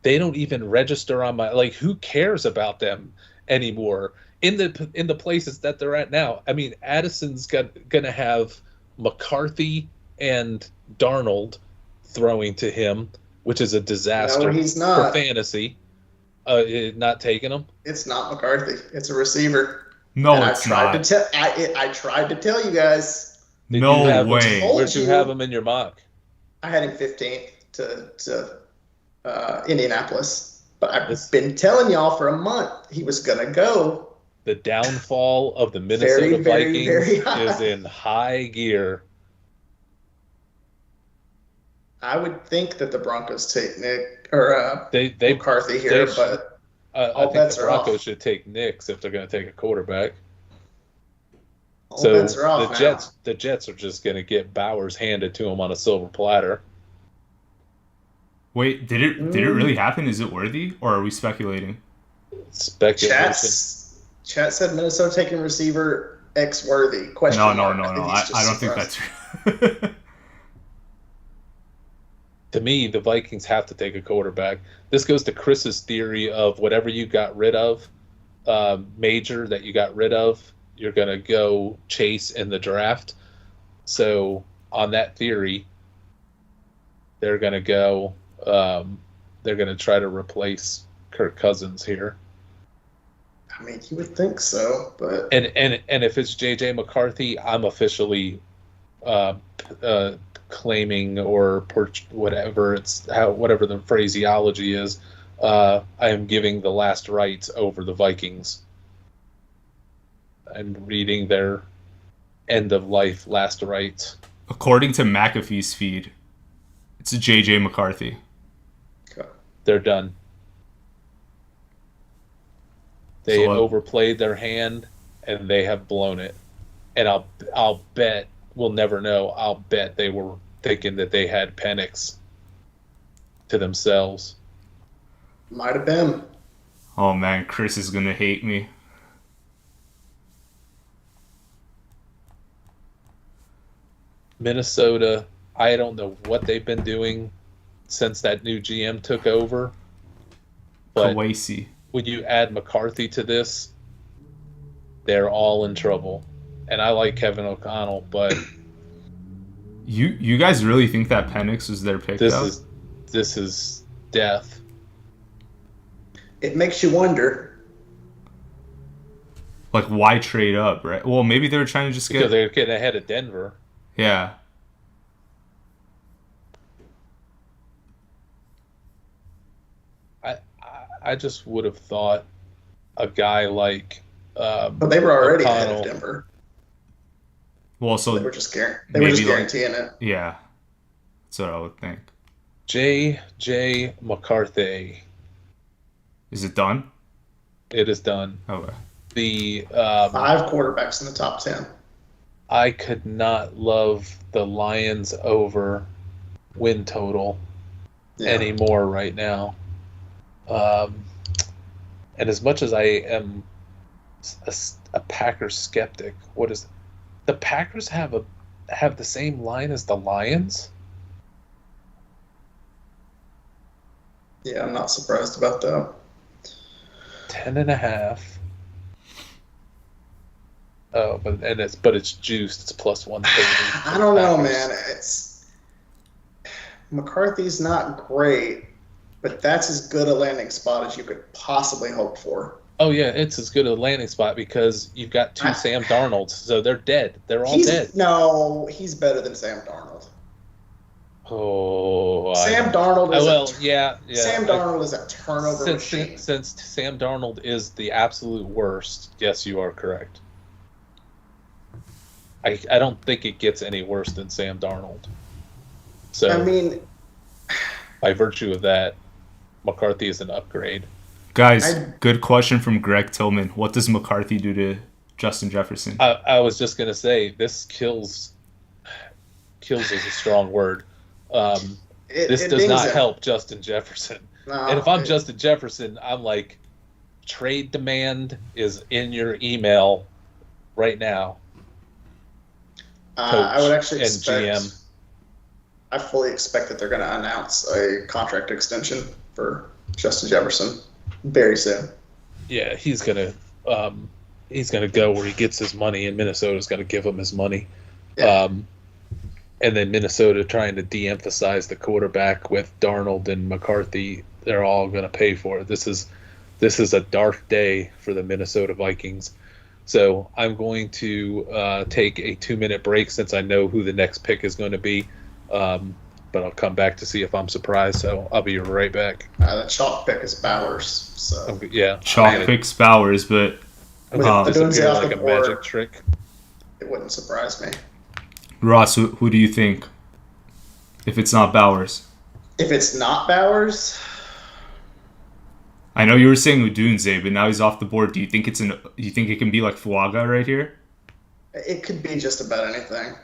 they don't even register on my, like, who cares about them anymore? In the places that they're at now. I mean, Addison's gonna have McCarthy and Darnold throwing to him, which is a disaster.
No, he's not.
For fantasy. Not taking him.
It's not McCarthy. It's a receiver.
No,
and
it's not.
I tried to tell you guys.
No way.
Where'd you have him in your mock?
I had him 15th to Indianapolis, but I've been telling y'all for a month he was gonna go.
The downfall of the Minnesota Vikings is in high gear.
I would think that the Broncos take Nick or McCarthy here, but
I think the Broncos should take Nick's if they're going to take a quarterback.
All bets are off
now. The Jets are just going to get Bowers handed to them on a silver platter.
Wait, did it really happen? Is it worthy, or are we speculating?
Speculation.
Chat said Minnesota taking receiver X worthy. Question
No.
mark.
I don't think that's true.
To me, the Vikings have to take a quarterback. This goes to Chris's theory of whatever you got rid of, major that you got rid of, you're going to go chase in the draft. So on that theory, they're going to go, they're going to try to replace Kirk Cousins here.
I mean, you would think so, but
and if it's J.J. McCarthy, I'm officially claiming or whatever whatever the phraseology is. I am giving the last rites over the Vikings. I'm reading their end of life last rites.
According to McAfee's feed, it's J.J. McCarthy.
Okay.
They're done. They overplayed their hand, and they have blown it. And I'll bet, we'll never know, I'll bet they were thinking that they had Penix to themselves.
Might have been.
Oh man, Chris is gonna hate me.
Minnesota, I don't know what they've been doing since that new GM took over. But
Kawasi.
when you add McCarthy to this, they're all in trouble. And I like Kevin O'Connell, but
You guys really think that Penix was their pick?
this is death.
It makes you wonder.
Like, why trade up, right? Well, maybe they were trying to just
Because
get...
they're getting ahead of Denver.
Yeah.
I just would have thought a guy like
But they were already ahead
O'Connell.
of Denver.
Well, so...
They were just
maybe
guaranteeing it.
Yeah. That's what I would think.
J.J. McCarthy.
Is it done?
It is done.
Okay.
The
5 quarterbacks in the top 10.
I could not love the Lions over win total anymore right now. And as much as I am a Packers skeptic, the Packers have the same line as the Lions?
Yeah, I'm not surprised about that.
10.5. Oh, but it's juiced. It's plus 130.
I don't know, man. McCarthy's not great, but that's as good a landing spot as you could possibly hope for.
Oh yeah, it's as good a landing spot because you've got 2 Sam Darnolds, so they're dead. They're all dead.
No, he's better than Sam Darnold.
Oh,
Sam Darnold is
yeah.
Sam Darnold is a turnover machine.
Since Sam Darnold is the absolute worst, yes, you are correct. I don't think it gets any worse than Sam Darnold. So
I mean,
by virtue of that, McCarthy is an upgrade.
Guys, good question from Greg Tillman. What does McCarthy do to Justin Jefferson?
I was just gonna say this kills is a strong word. This does not help Justin Jefferson.
No,
and if I'm Justin Jefferson, I'm like, trade demand is in your email right now.
I would actually
and
expect.
GM.
I fully expect that they're going to announce a contract extension for Justin Jefferson very soon.
Yeah, he's gonna go where he gets his money, and Minnesota's got to give him his money.
Yeah.
And then Minnesota trying to de-emphasize the quarterback with Darnold and McCarthy, they're all going to pay for it. This is a dark day for the Minnesota Vikings. So I'm going to take a 2-minute break since I know who the next pick is going to be. But I'll come back to see if I'm surprised. So I'll be right back.
The chalk pick is Bowers. So
yeah,
Chalk picks Bowers, but
disappear
off
like
the
a
board,
magic trick.
it wouldn't surprise me.
Ross, who do you think? If it's not Bowers,
If it's not Bowers,
I know you were saying Udunze, but now he's off the board. Do you think it can be like Fuaga right here?
it could be just about anything.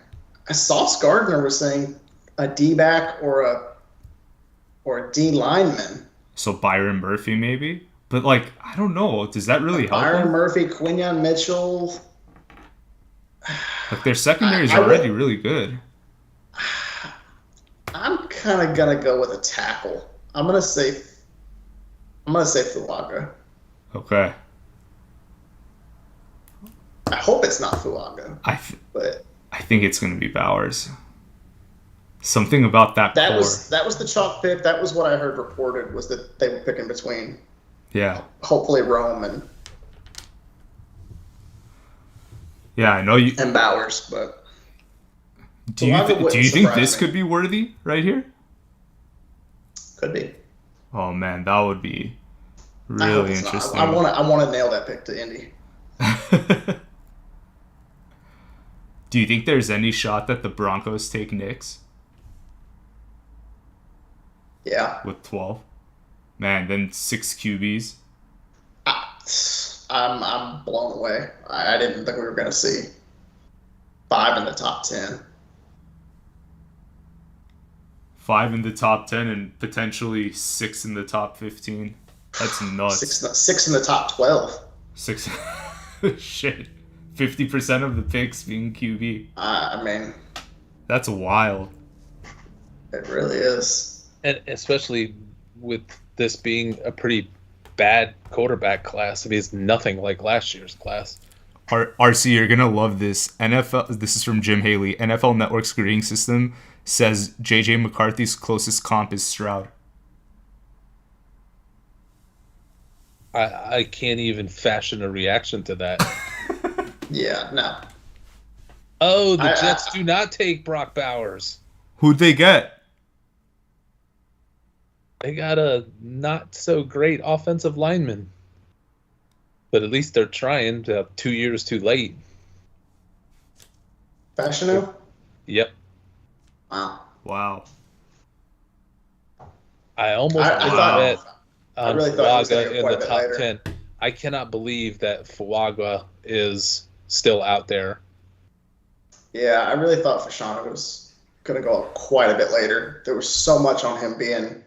Sauce Gardner was saying a D-back or a D lineman.
So Byron Murphy maybe, but like I don't know. Does that really help
Byron
him?
Murphy, Quinyon Mitchell.
Like their secondary is already really good.
I'm kind of gonna go with a tackle. I'm gonna say Fuaga.
Okay.
I hope it's not Fuaga. But
I think it's going to be Bowers. Something about that core.
was the chalk pick. That was what I heard reported was that they were picking between.
Yeah.
Hopefully Rome and.
Yeah, I know you.
And Bowers, but.
Do you think this could be worthy right here?
Could be.
Oh man, that would be really interesting.
I want to nail that pick to Indy.
Do you think there's any shot that the Broncos take Knicks?
Yeah.
With 12? Man, then 6 QBs.
I'm blown away. I didn't think we were going to see 5 in the top 10.
5 in the top 10 and potentially 6 in the top 15. That's nuts.
Six in the top 12.
6. Shit. 50% of the picks being QB.
I mean,
That's wild.
it really is.
And especially with this being a pretty bad quarterback class, I mean, it's nothing like last year's class.
RC, you're gonna love this. NFL. This is from Jim Haley. NFL Network's grading system says JJ McCarthy's closest comp is Stroud.
I can't even fashion a reaction to that.
Yeah, no.
Oh, the Jets do not take Brock Bowers.
Who'd they get?
They got a not so great offensive lineman. But at least they're trying to 2 years too late.
Fashionu?
Yep.
Wow.
I almost bet on
really thought he was
Fuaga
gonna
in
go
the
quite a bit
top
later.
10. I cannot believe that Fuaga is still out there.
Yeah, I really thought Fashawn was going to go quite a bit later. There was so much on him being,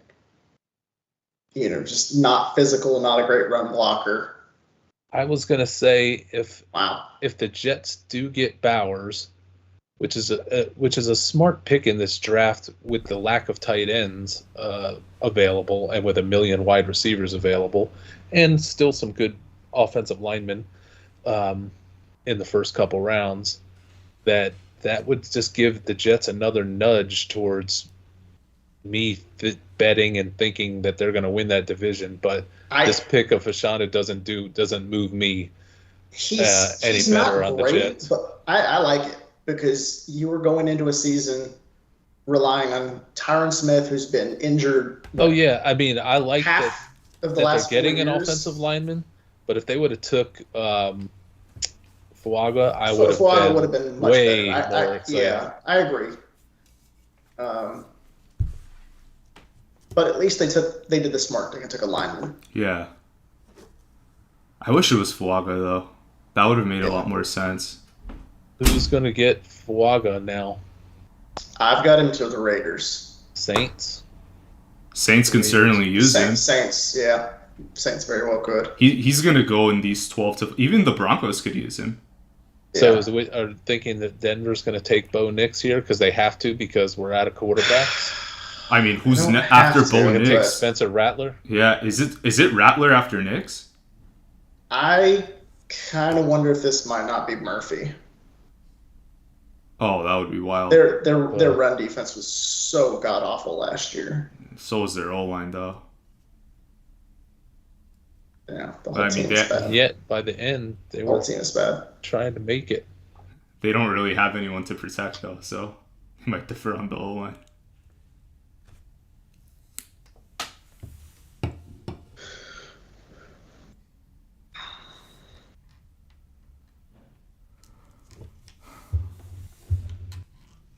just not physical, not a great run blocker.
I was going to say if
Wow.
the Jets do get Bowers, which is a smart pick in this draft with the lack of tight ends available and with 1 million wide receivers available and still some good offensive linemen in the first couple rounds, that would just give the Jets another nudge towards me betting and thinking that they're going to win that division. But this pick of Fashanu doesn't move me any better on the Jets.
But I like it because you were going into a season relying on Tyron Smith, who's been injured.
Oh yeah, I mean I like
half of the
that
last
they're getting
4
an
years.
offensive lineman. But if they would have took Fuaga, I would have been
much
way
better.
more excited.
Yeah, I agree. But at least they did the smart thing and took a lineman.
Yeah. I wish it was Fuaga though. That would have made a lot more sense.
Who's going to get Fuaga now?
I've got him to the Raiders.
Saints?
Saints can certainly use him.
Saints, yeah. Saints very well could.
He's going to go in these 12 to... Even the Broncos could use him.
So are thinking that Denver's going to take Bo Nix here because they have to because we're out of quarterbacks?
I mean, who's
They don't
after
have to.
Bo
They're going to take
Nix?
Spencer Rattler?
Yeah, is it Rattler after Nix?
I kind of wonder if this might not be Murphy.
Oh, that would be wild.
Their run defense was so god awful last year.
So was their O-line though.
Yeah, the
But,
whole
I mean,
team is bad.
Yet by the end, they
The
were
whole team is bad.
trying to make it.
They don't really have anyone to protect though, so they might defer on the O-line.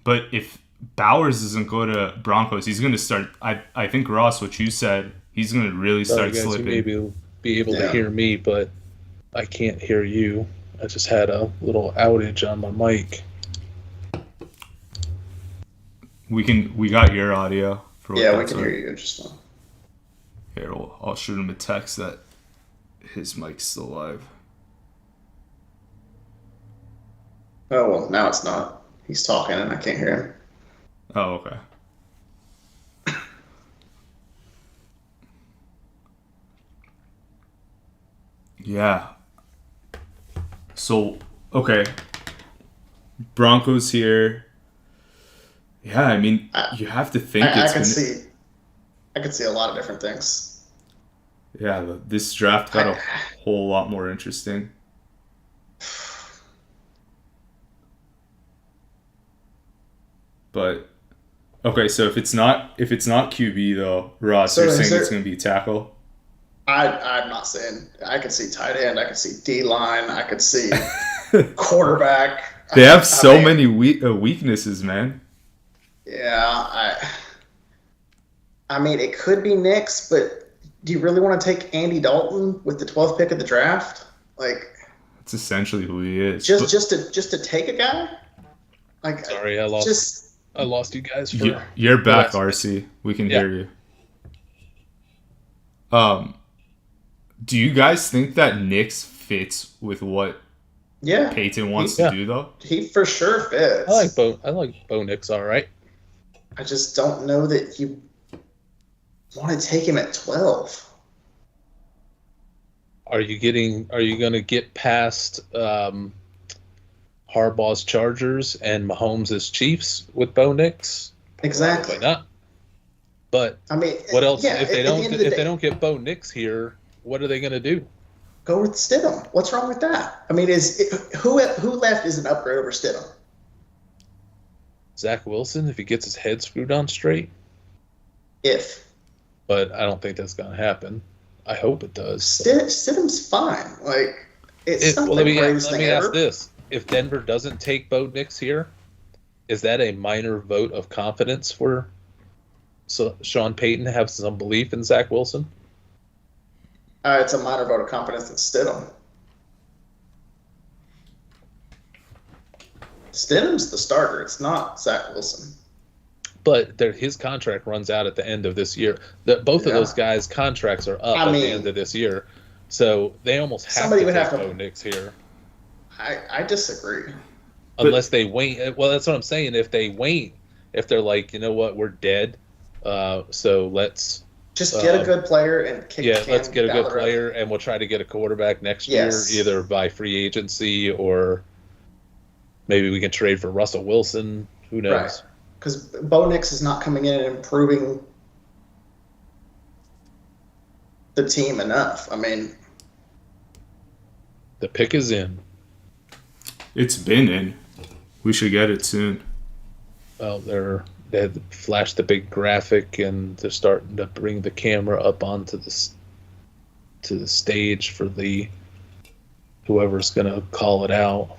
But if Bowers doesn't go to Broncos, he's going to start. I think Ross, what you said, he's going to really
Sorry,
start
guys,
slipping.
you maybe be able to
Yeah.
hear me, but I can't hear you. I just had a little outage on my mic.
We got your audio. For what
Yeah, we
that's
can
worth.
hear you just fine.
Here, I'll shoot him a text that his mic's still live.
Oh, well, now it's not. He's talking and I can't hear him.
Oh, okay. Yeah. So, okay. Broncos here. Yeah, I mean, you have to think
I
it's
could
gonna...
I could see a lot of different things.
Yeah, this draft got a whole lot more interesting. But okay, so if it's not QB though, Ross,
So
you're
is
saying
there-
it's going to be tackle?
I'm not saying I could see tight end, I could see D line, I could see quarterback.
They have so
I mean,
many weaknesses, man.
Yeah, I mean, it could be Knicks, but do you really want to take Andy Dalton with the 12th pick of the draft? Like,
That's essentially who he is.
just to take a guy? Like,
Sorry, I lost you guys for
You're back,
last-
RC. We can
Yeah.
hear you. Do you guys think that Nix fits with what
Yeah,
Peyton wants
Yeah.
to do, though?
he for sure fits.
I like Bo Nix, all right.
I just don't know that you want to take him at 12.
Are you going to get past Harbaugh's Chargers and Mahomes' Chiefs with Bo Nix?
Exactly.
Probably not. But
I mean,
what else?
Yeah,
if they
at the
don't
end of the
if
day,
they don't get Bo Nix here, what are they going to do?
go with Stidham. What's wrong with that? I mean, who left is an upgrade over Stidham?
Zach Wilson, if he gets his head screwed on straight. But I don't think that's going to happen. I hope it does.
Stidham's fine. Like, it's not the greatest thing ever.
Ask this: if Denver doesn't take Bo Nix here, is that a minor vote of confidence for Sean Payton to have some belief in Zach Wilson?
It's a minor vote of confidence in Stidham. Stidham's the starter. It's not Zach Wilson.
But his contract runs out at the end of this year. Both of those guys' contracts are up at the end of this year. So they almost have to take Bo Nix here.
I disagree.
Unless they wait. Well, that's what I'm saying. If they wait, if they're like, you know what, we're dead, so let's
just get a good player and kick the can
let's get a
down
good
the road.
player, and we'll try to get a quarterback next
Yes.
year, either by free agency or maybe we can trade for Russell Wilson. Who knows?
Right. Because Bo Nix is not coming in and improving the team enough. I mean,
the pick is in.
It's been in. We should get it soon.
Well, they had flashed the big graphic, and they're starting to bring the camera up onto the stage for the whoever's going to call it out.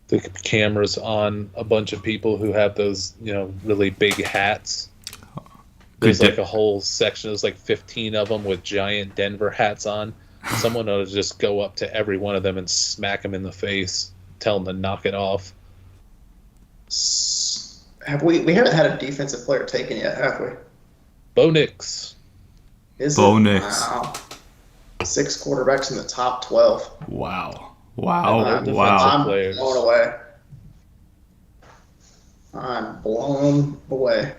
The camera's on a bunch of people who have those, really big hats. There's like a whole section. There's like 15 of them with giant Denver hats on. Someone ought to just go up to every one of them and smack them in the face, tell them to knock it off.
we haven't had a defensive player taken yet, have we?
Bo Nix.
Bo Nix.
Wow. 6 quarterbacks in the top 12.
Wow.
I'm blown away. I'm blown away.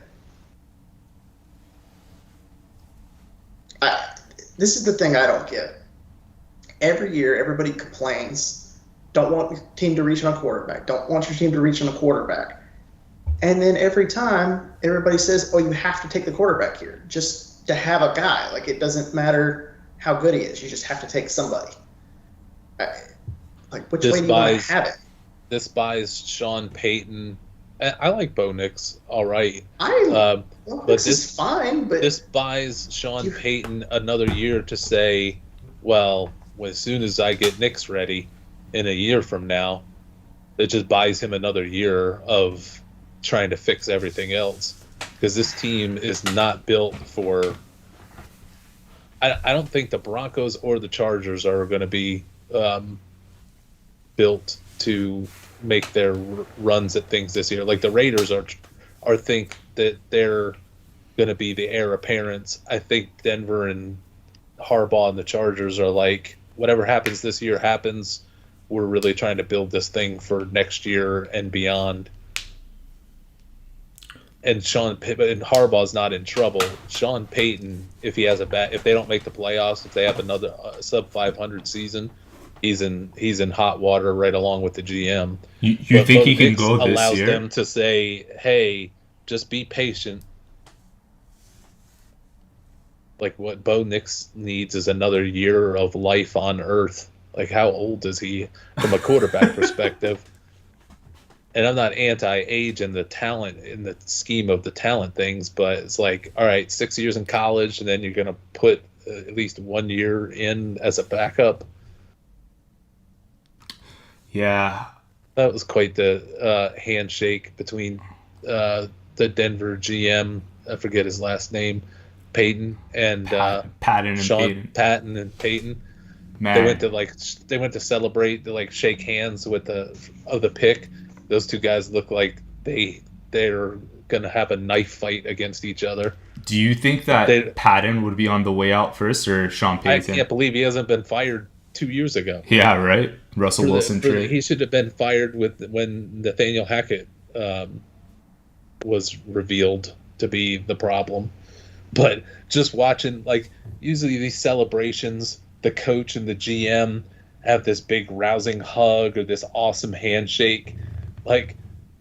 This is the thing I don't get. Every year, everybody complains, don't want your team to reach on a quarterback, don't want your team to reach on a quarterback. And then every time, everybody says, oh, you have to take the quarterback here just to have a guy. Like, it doesn't matter how good he is. You just have to take somebody. Which way do you want to have it?
This buys Sean Payton. I like Bo Nix, all right.
Nix is fine, but
this buys Sean Payton another year to say, well, as soon as I get Nix ready in a year from now, it just buys him another year of trying to fix everything else. Because this team is not built for... I don't think the Broncos or the Chargers are going to be built to make their runs at things this year. Like the Raiders are think that they're going to be the heir apparents. I think Denver and Harbaugh and the Chargers are like, whatever happens this year happens. We're really trying to build this thing for next year and beyond. And Harbaugh's not in trouble. Sean Payton, if they don't make the playoffs, if they have another sub 500 season, he's in hot water right along with the GM.
You think he can go this year?
Allows them to say, hey, just be patient. Like what Bo Nix needs is another year of life on Earth. Like how old is he from a quarterback perspective? And I'm not anti-age and the talent in the scheme of the talent things, but it's like, all right, 6 years in college, and then you're going to put at least 1 year in as a backup.
Yeah.
That was quite the handshake between the Denver GM, I forget his last name, Peyton, and
Patton and
Sean
Peyton.
Patton and Peyton.
Man.
They went to celebrate, to like shake hands with the pick. Those two guys look like they're gonna have a knife fight against each other.
Do you think that Patton would be on the way out first, or Sean Payton?
I can't believe he hasn't been fired 2 years ago.
Yeah, right. Russell Wilson trade.
He should have been fired when Nathaniel Hackett was revealed to be the problem. But just watching, like, usually these celebrations, the coach and the GM have this big rousing hug or this awesome handshake. Like,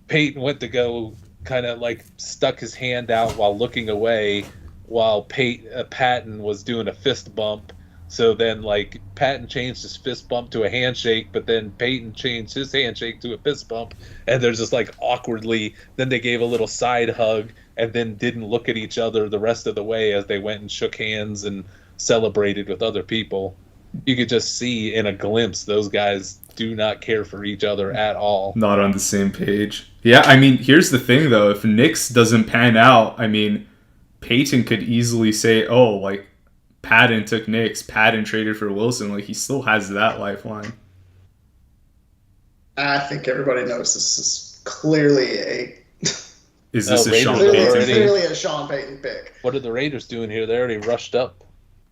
Peyton went to go kind of like stuck his hand out while looking away while Patton was doing a fist bump. So then, like, Patton changed his fist bump to a handshake, but then Peyton changed his handshake to a fist bump, and they're just like awkwardly. Then they gave a little side hug, and then didn't look at each other the rest of the way as they went and shook hands and celebrated with other people. You could just see in a glimpse those guys do not care for each other at all.
Not on the same page. Yeah, I mean, here's the thing, though. If Nix doesn't pan out, I mean, Peyton could easily say, oh, like, Patton took Nix, Patton traded for Wilson. Like, he still has that lifeline.
I think everybody knows this is clearly a...
Is this a Sean
Payton?
Payton?
Clearly a Sean Payton pick.
What are the Raiders doing here? They already rushed up.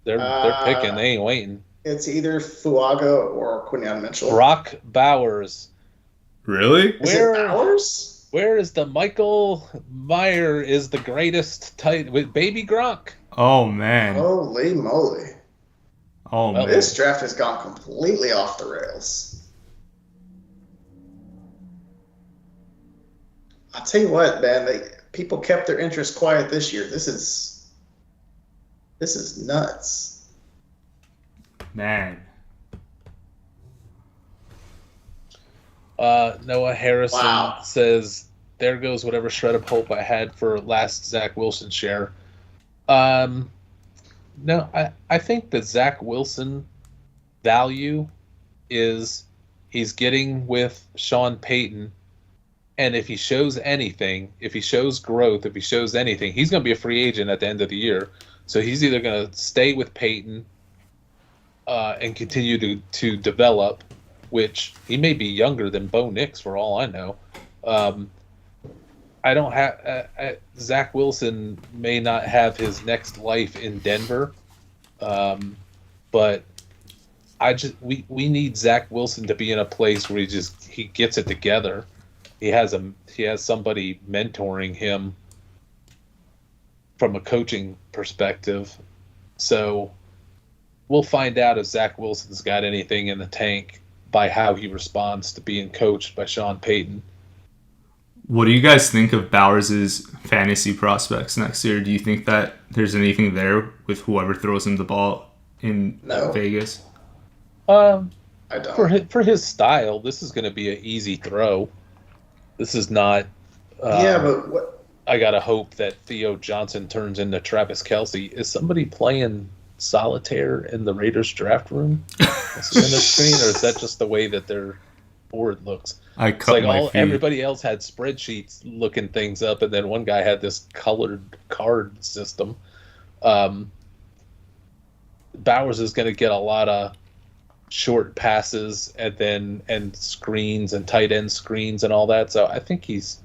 They're picking. They ain't waiting.
It's either Fuaga or Quinyon Mitchell.
Brock Bowers.
Really?
Is it Bowers?
Where is the Michael Meyer is the greatest tight with Baby Gronk?
Oh, man.
Holy moly.
Oh, man.
This draft has gone completely off the rails. I'll tell you what, man. People kept their interest quiet this year. This is nuts.
Man.
Noah Harrison
Wow.
says, there goes whatever shred of hope I had for last Zach Wilson share. No, I think the Zach Wilson value is he's getting with Sean Payton, and if he shows anything, if he shows growth, if he shows anything, he's going to be a free agent at the end of the year. So he's either going to stay with Payton and continue to develop, which he may be younger than Bo Nix for all I know. I don't have Zach Wilson may not have his next life in Denver, but we need Zach Wilson to be in a place where he gets it together. He has somebody mentoring him from a coaching perspective. So we'll find out if Zach Wilson's got anything in the tank by how he responds to being coached by Sean Payton.
What do you guys think of Bowers' fantasy prospects next year? Do you think that there's anything there with whoever throws him the ball in Vegas?
I
don't.
For his style, this is going to be an easy throw. This is not.
But what?
I gotta hope that Theo Johnson turns into Travis Kelce. Is somebody playing solitaire in the Raiders draft room? Is it in the screen, or is that just the way that their board looks?
It's like
everybody else had spreadsheets looking things up, and then one guy had this colored card system. Bowers is going to get a lot of short passes and screens and tight end screens and all that. So I think he's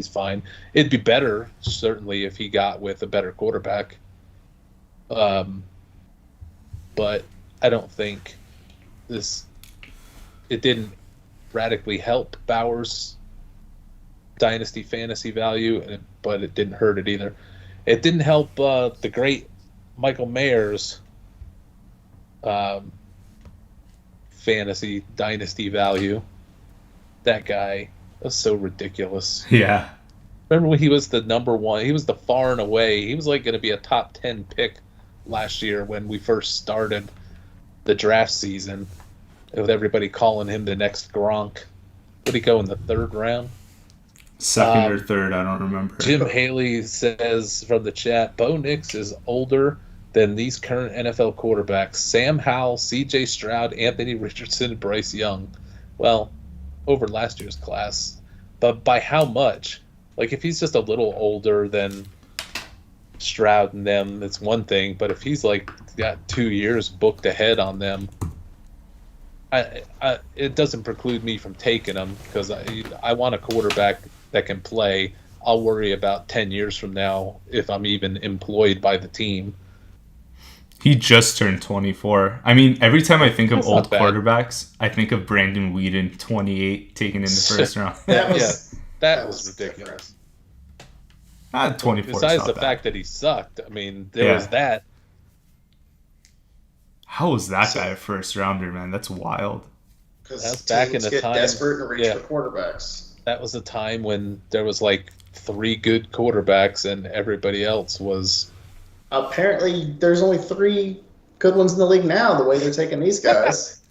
fine. It'd be better certainly if he got with a better quarterback. But I don't think it didn't radically help Bowers' dynasty fantasy value, but it didn't hurt it either. It didn't help the great Michael Mayer's fantasy dynasty value. That guy was so ridiculous.
Yeah.
Remember when he was the number one? He was the far and away. He was like going to be a top 10 pick last year when we first started the draft season, with everybody calling him the next Gronk. Would he go in the third round?
Second or third, I don't remember.
Jim Haley says from the chat, Bo Nix is older than these current NFL quarterbacks: Sam Howell, C.J. Stroud, Anthony Richardson, Bryce Young. Well, over last year's class. But by how much? Like, if he's just a little older than Stroud and them, it's one thing. But if he's, like, got 2 years booked ahead on them, it doesn't preclude me from taking him because I want a quarterback that can play. I'll worry about 10 years from now if I'm even employed by the team.
He just turned 24. I mean, every time I think of
That's
old
not bad.
quarterbacks, I think of Brandon Whedon, 28, taken in the first round.
That was
that was ridiculous.
24.
Besides the fact that he sucked, I mean, there was that.
How was that guy a first rounder, man? That's wild.
That's back in the
get
time.
Desperate and reach
Yeah.
for quarterbacks.
That was a time when there was like 3 good quarterbacks and everybody else was.
Apparently, there's only 3 good ones in the league now. The way they're taking these guys.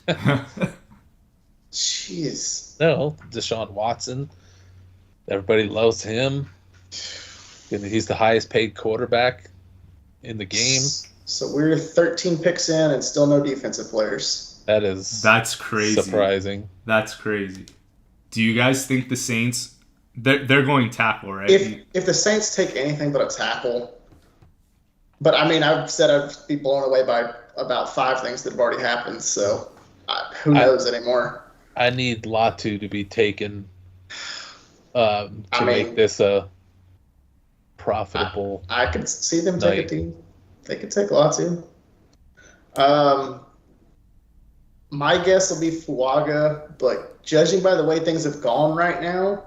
Jeez.
No, Deshaun Watson. Everybody loves him. And he's the highest paid quarterback in the game.
So we're 13 picks in and still no defensive players.
That's crazy.
Surprising.
That's crazy. Do you guys think the Saints? They're going tackle, right?
If the Saints take anything but a tackle, but I mean, I've said I'd be blown away by about 5 things that have already happened. So who knows anymore?
I need Latu to be taken to make this a profitable.
I could see them take a team. They could take Latu. My guess will be Fuaga, but judging by the way things have gone right now,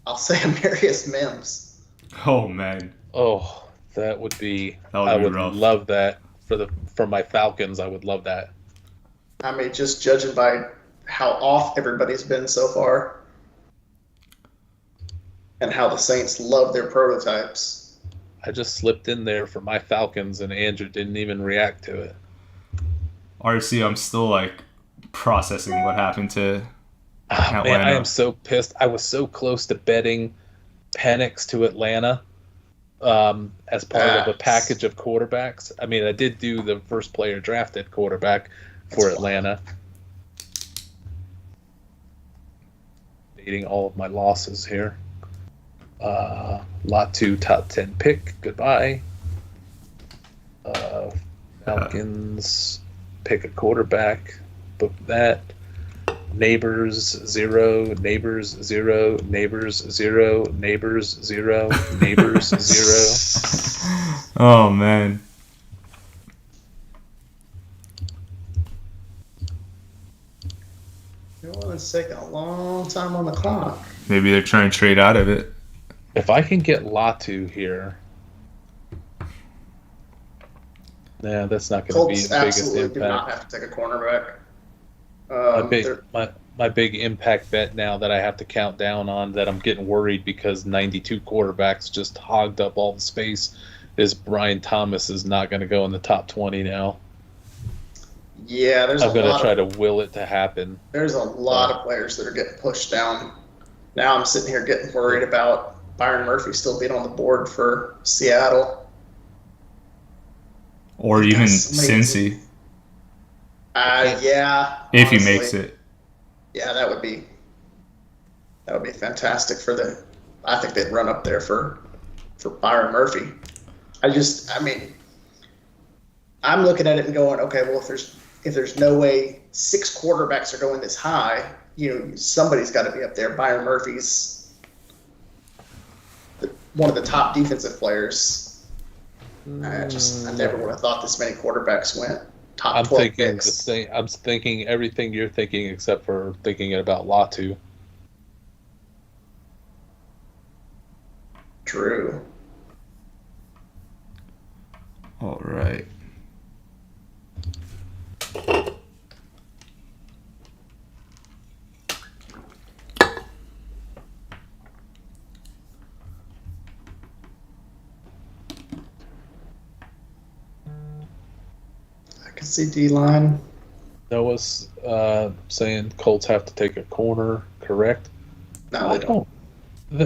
I'll say Amarius Mims.
Oh man.
Oh, that would be.
I would
rough. Love that for my Falcons. I would love that.
I mean, just judging by how off everybody's been so far, and how the Saints love their prototypes.
I just slipped in there for my Falcons, and Andrew didn't even react to it.
RC, I'm still like processing what happened to Atlanta.
Man, I am so pissed. I was so close to betting Penix to Atlanta as part of a package of quarterbacks. I mean, I did do the first player drafted quarterback for Atlanta. Dating all of my losses here. Latu top 10 pick. Goodbye. Falcons pick a quarterback. Book that. Nabers 0. Nabers 0. Nabers 0. Nabers 0. Nabers 0.
Oh man.
It's taking a long time on the clock.
Maybe they're trying to trade out of it.
If I can get Latu here, that's not going to be the biggest
absolutely
impact.
do not have to take a cornerback.
My big impact bet now that I have to count down on that I'm getting worried because 92 quarterbacks just hogged up all the space is Brian Thomas is not going to go in the top 20 now.
Yeah,
I'm going to try to will it to happen.
There's a lot of players that are getting pushed down. Now I'm sitting here getting worried about Byron Murphy still being on the board for Seattle.
Or even Cincy.
Yeah.
If
honestly,
he makes it.
Yeah, that would be fantastic for the. I think they'd run up there for Byron Murphy. I'm looking at it and going, okay, well, if there's no way 6 quarterbacks are going this high, somebody's got to be up there. Byron Murphy's one of the top defensive players. I never would have thought this many quarterbacks went top 12 picks.
I'm thinking everything you're thinking except for thinking about Latu.
True.
All right.
I can see D-line.
Noah's saying Colts have to take a corner, correct?
No, they don't.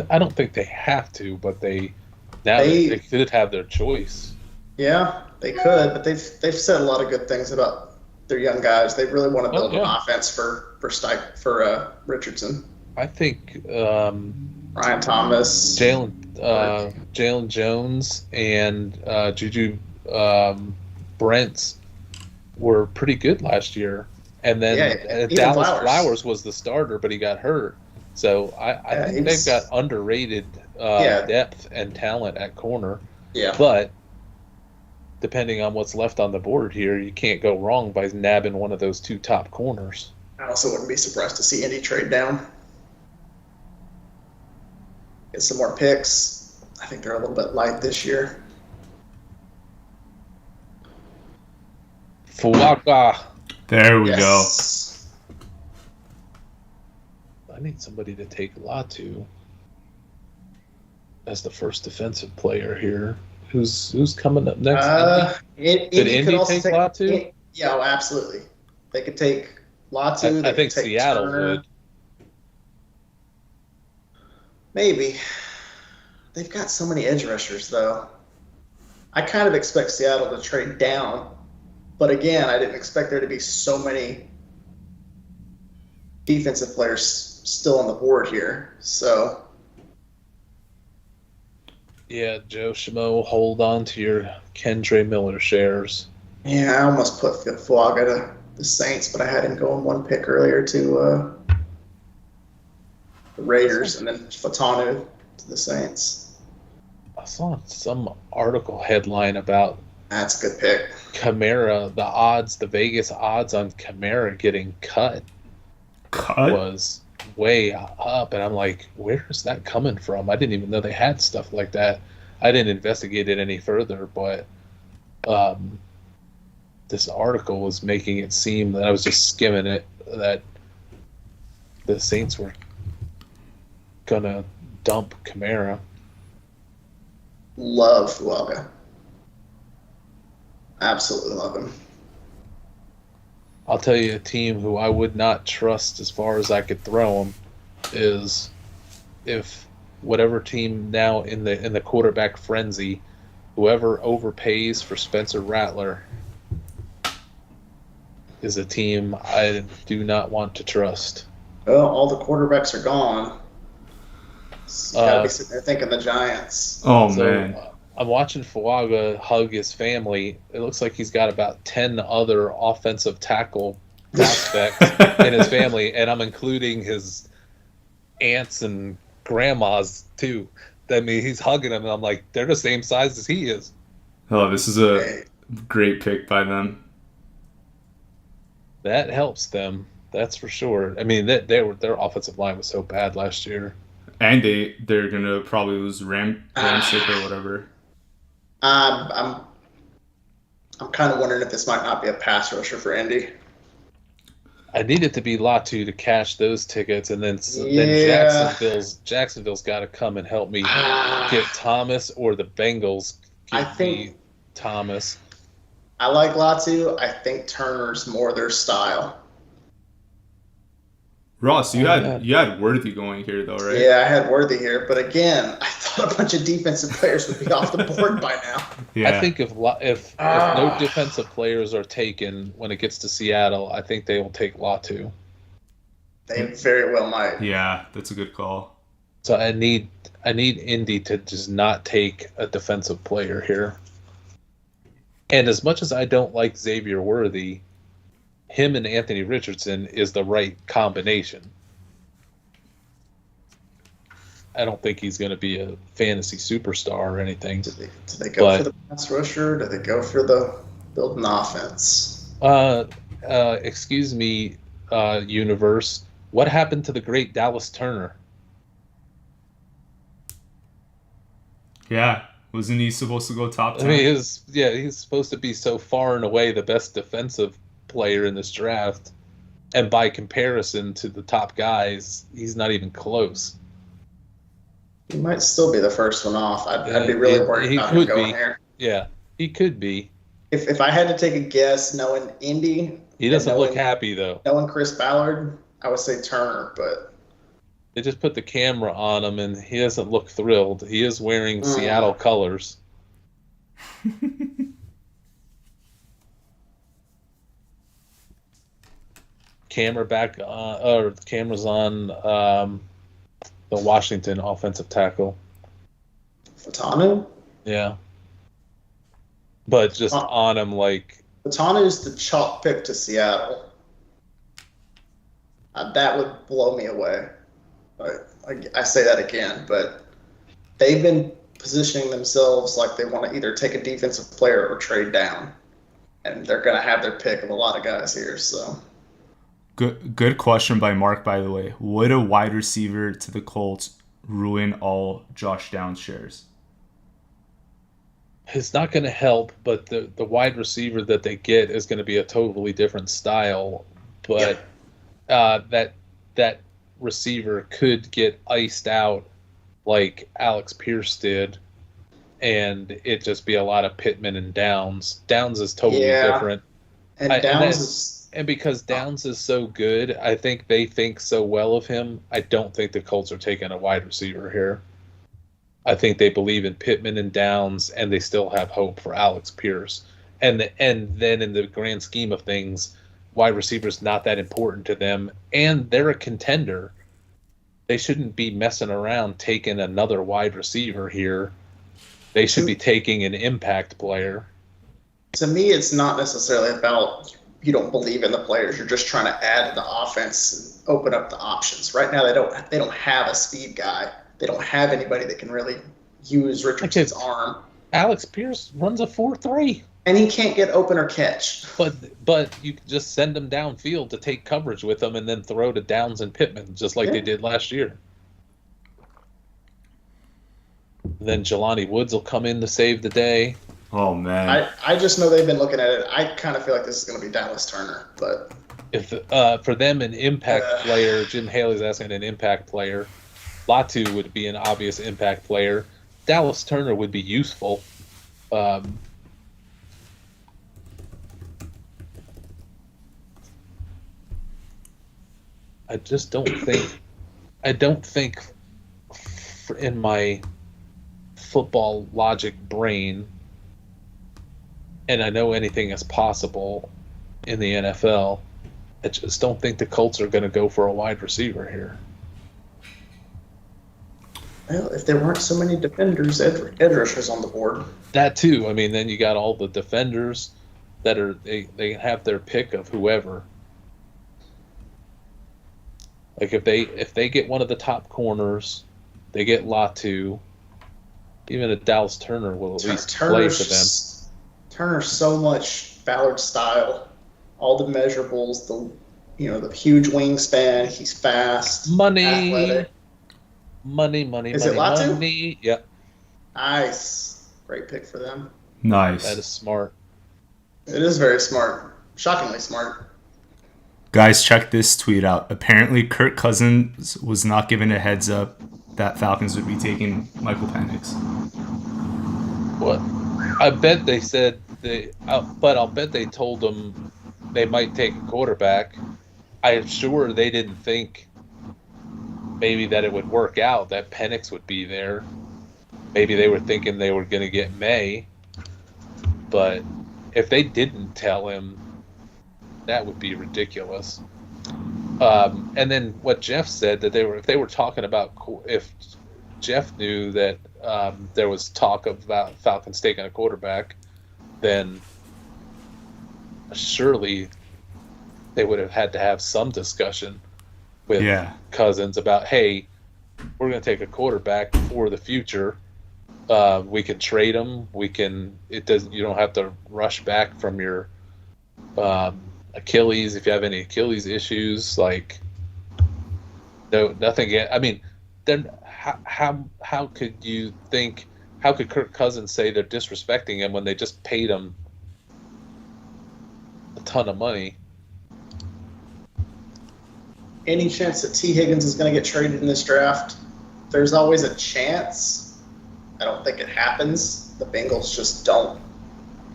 I don't think they have to, but they could have their choice.
Yeah, they could, but they've said a lot of good things about their young guys. They really want to build an offense for Richardson.
I think
Ryan Thomas,
Jalen Jones, and Juju Brents were pretty good last year. And then
Yeah, even
Dallas
Flowers.
Flowers was the starter, but he got hurt. So I think they've got underrated depth and talent at corner.
Yeah.
But depending on what's left on the board here, you can't go wrong by nabbing one of those two top corners.
I also wouldn't be surprised to see Indy trade down. Get some more picks. I think they're a little bit light this year.
Fuaka.
There we
Yes.
I need somebody to take Latu as the first defensive player here. Who's coming up next? Did Indy take Latu?
Yeah, oh, absolutely. They could take Latu.
I think Seattle would.
Maybe. They've got so many edge rushers, though. I kind of expect Seattle to trade down. But again, I didn't expect there to be so many defensive players still on the board here. So,
yeah, Joe Schmo, hold on to your Kendre Miller shares.
yeah, I almost put Fuaga to the Saints, but I had him going one pick earlier to the Raiders, and then Fatanu to the Saints.
I saw some article headline about
That's a good pick.
Kamara, the Vegas odds on Kamara getting cut was way up, and I'm like, where is that coming from? I didn't even know they had stuff like that. I didn't investigate it any further, but this article was making it seem that I was just skimming it, that the Saints were gonna dump Kamara.
Love Fuaga. Absolutely love him.
I'll tell you a team who I would not trust as far as I could throw them is if whatever team now in the quarterback frenzy, whoever overpays for Spencer Rattler is a team I do not want to trust.
Well, all the quarterbacks are gone. So you gotta be sitting there thinking the Giants.
Oh,
So,
man.
I'm watching Fuaga hug his family. It looks like he's got about 10 other offensive tackle prospects in his family, and I'm including his aunts and grandmas too. I mean, he's hugging them, and I'm like, they're the same size as he is.
Oh, this is a great pick by them.
That helps them, that's for sure. I mean, their offensive line was so bad last year.
And they're going to probably lose Ramsick or whatever.
I'm kind of wondering if this might not be a pass rusher for Indy.
I need it to be Latu to cash those tickets, and then
Yeah.
Jacksonville's got to come and help me get Thomas, or the Bengals give me Thomas.
I like Latu. I think Turner's more their style.
Ross, you had Worthy going here though, right?
Yeah, I had Worthy here, but again, I thought a bunch of defensive players would be off the board by now.
Yeah.
I think if no defensive players are taken when it gets to Seattle, I think they will take Latu.
They very well might.
Yeah, that's a good call.
So I need Indy to just not take a defensive player here. And as much as I don't like Xavier Worthy, him and Anthony Richardson is the right combination. I don't think he's going to be a fantasy superstar or anything.
Do they go for the pass rusher? Do they go for the building offense?
Excuse me, universe. What happened to the great Dallas Turner?
Yeah. Wasn't he supposed to go top 10?
I mean, he's supposed to be so far and away the best defensive player in this draft, and by comparison to the top guys, he's not even close.
He might still be the first one off. I'd be really worried about him going there.
Yeah, he could be.
If I had to take a guess, knowing Indy,
He doesn't look happy though.
knowing Chris Ballard, I would say Turner, but
They just put the camera on him, and he doesn't look thrilled. He is wearing Seattle colors. Camera's on the Washington offensive tackle.
Fatanu?
Yeah. But just on him like...
Fatanu's the chalk pick to Seattle. That would blow me away. I say that again, but they've been positioning themselves like they want to either take a defensive player or trade down, and they're going to have their pick of a lot of guys here. So,
good question by Mark, by the way. Would a wide receiver to the Colts ruin all Josh Downs shares?
It's not going to help, but the wide receiver that they get is going to be a totally different style. But that receiver could get iced out like Alex Pierce did, and it just be a lot of Pittman and Downs. Downs is totally different. And because Downs is so good, I think they think so well of him. I don't think the Colts are taking a wide receiver here. I think they believe in Pittman and Downs, and they still have hope for Alex Pierce. And then in the grand scheme of things, wide receiver's not that important to them, and they're a contender. They shouldn't be messing around taking another wide receiver here. They should be taking an impact player.
To me, it's not necessarily about you don't believe in the players. You're just trying to add to the offense and open up the options. Right now, they don't have a speed guy. They don't have anybody that can really use Richardson's arm.
Alex Pierce runs a 4.3.
And he can't get open or catch.
But you can just send him downfield to take coverage with him and then throw to Downs and Pittman, just like they did last year. And then Jelani Woods will come in to save the day.
Oh, man.
I just know they've been looking at it. I kind of feel like this is going to be Dallas Turner. But
if for them, an impact player, Jim Haley's asking an impact player. Latu would be an obvious impact player. Dallas Turner would be useful. I just don't think. I don't think, in my football logic brain, and I know anything is possible in the NFL, I just don't think the Colts are going to go for a wide receiver here.
Well, if there weren't so many defenders, edge rushers on the board.
That too. I mean, then you got all the defenders that are they have their pick of whoever. Like if they get one of the top corners, they get Latu. Even a Dallas Turner will at least play for them.
Turner's so much Ballard style, all the measurables, the huge wingspan. He's fast, athletic. Money. Is it Latu?
Money. Yep.
Nice. Great pick for them.
Nice.
That is smart.
It is very smart. Shockingly smart.
Guys, check this tweet out. Apparently, Kirk Cousins was not given a heads up that Falcons would be taking Michael Penix.
What? I bet they said but I'll bet they told them they might take a quarterback. I am sure they didn't think maybe that it would work out, that Penix would be there. Maybe they were thinking they were going to get May. But if they didn't tell him, that would be ridiculous. And then what Jeff said, that if they were talking about, if Jeff knew that there was talk about Falcons taking a quarterback, then surely they would have had to have some discussion with Cousins about, hey, we're going to take a quarterback for the future. We can trade him. You don't have to rush back from your Achilles if you have any Achilles issues. Like, no, nothing. I mean, then how could you think? How could Kirk Cousins say they're disrespecting him when they just paid him a ton of money?
Any chance that T. Higgins is going to get traded in this draft? There's always a chance. I don't think it happens. The Bengals just don't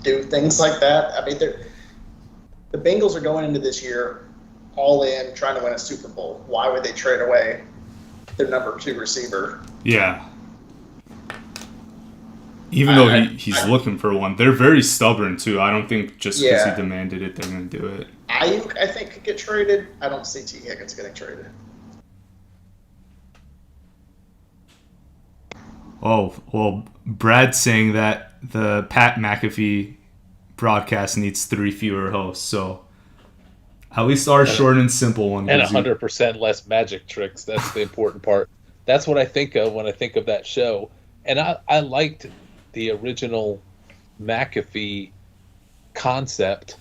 do things like that. I mean, the Bengals are going into this year all in, trying to win a Super Bowl. Why would they trade away their number 2 receiver?
Yeah. Even though he's looking for one. They're very stubborn, too. I don't think just because he demanded it, they're going to do it.
Ayuk, I think, could get traded. I don't see T. Higgins getting traded.
Oh, well, Brad's saying that the Pat McAfee broadcast needs 3 fewer hosts, so At least our short and simple one.
And
gives you-
100% less magic tricks. That's the important part. That's what I think of when I think of that show. And I liked the original McAfee concept,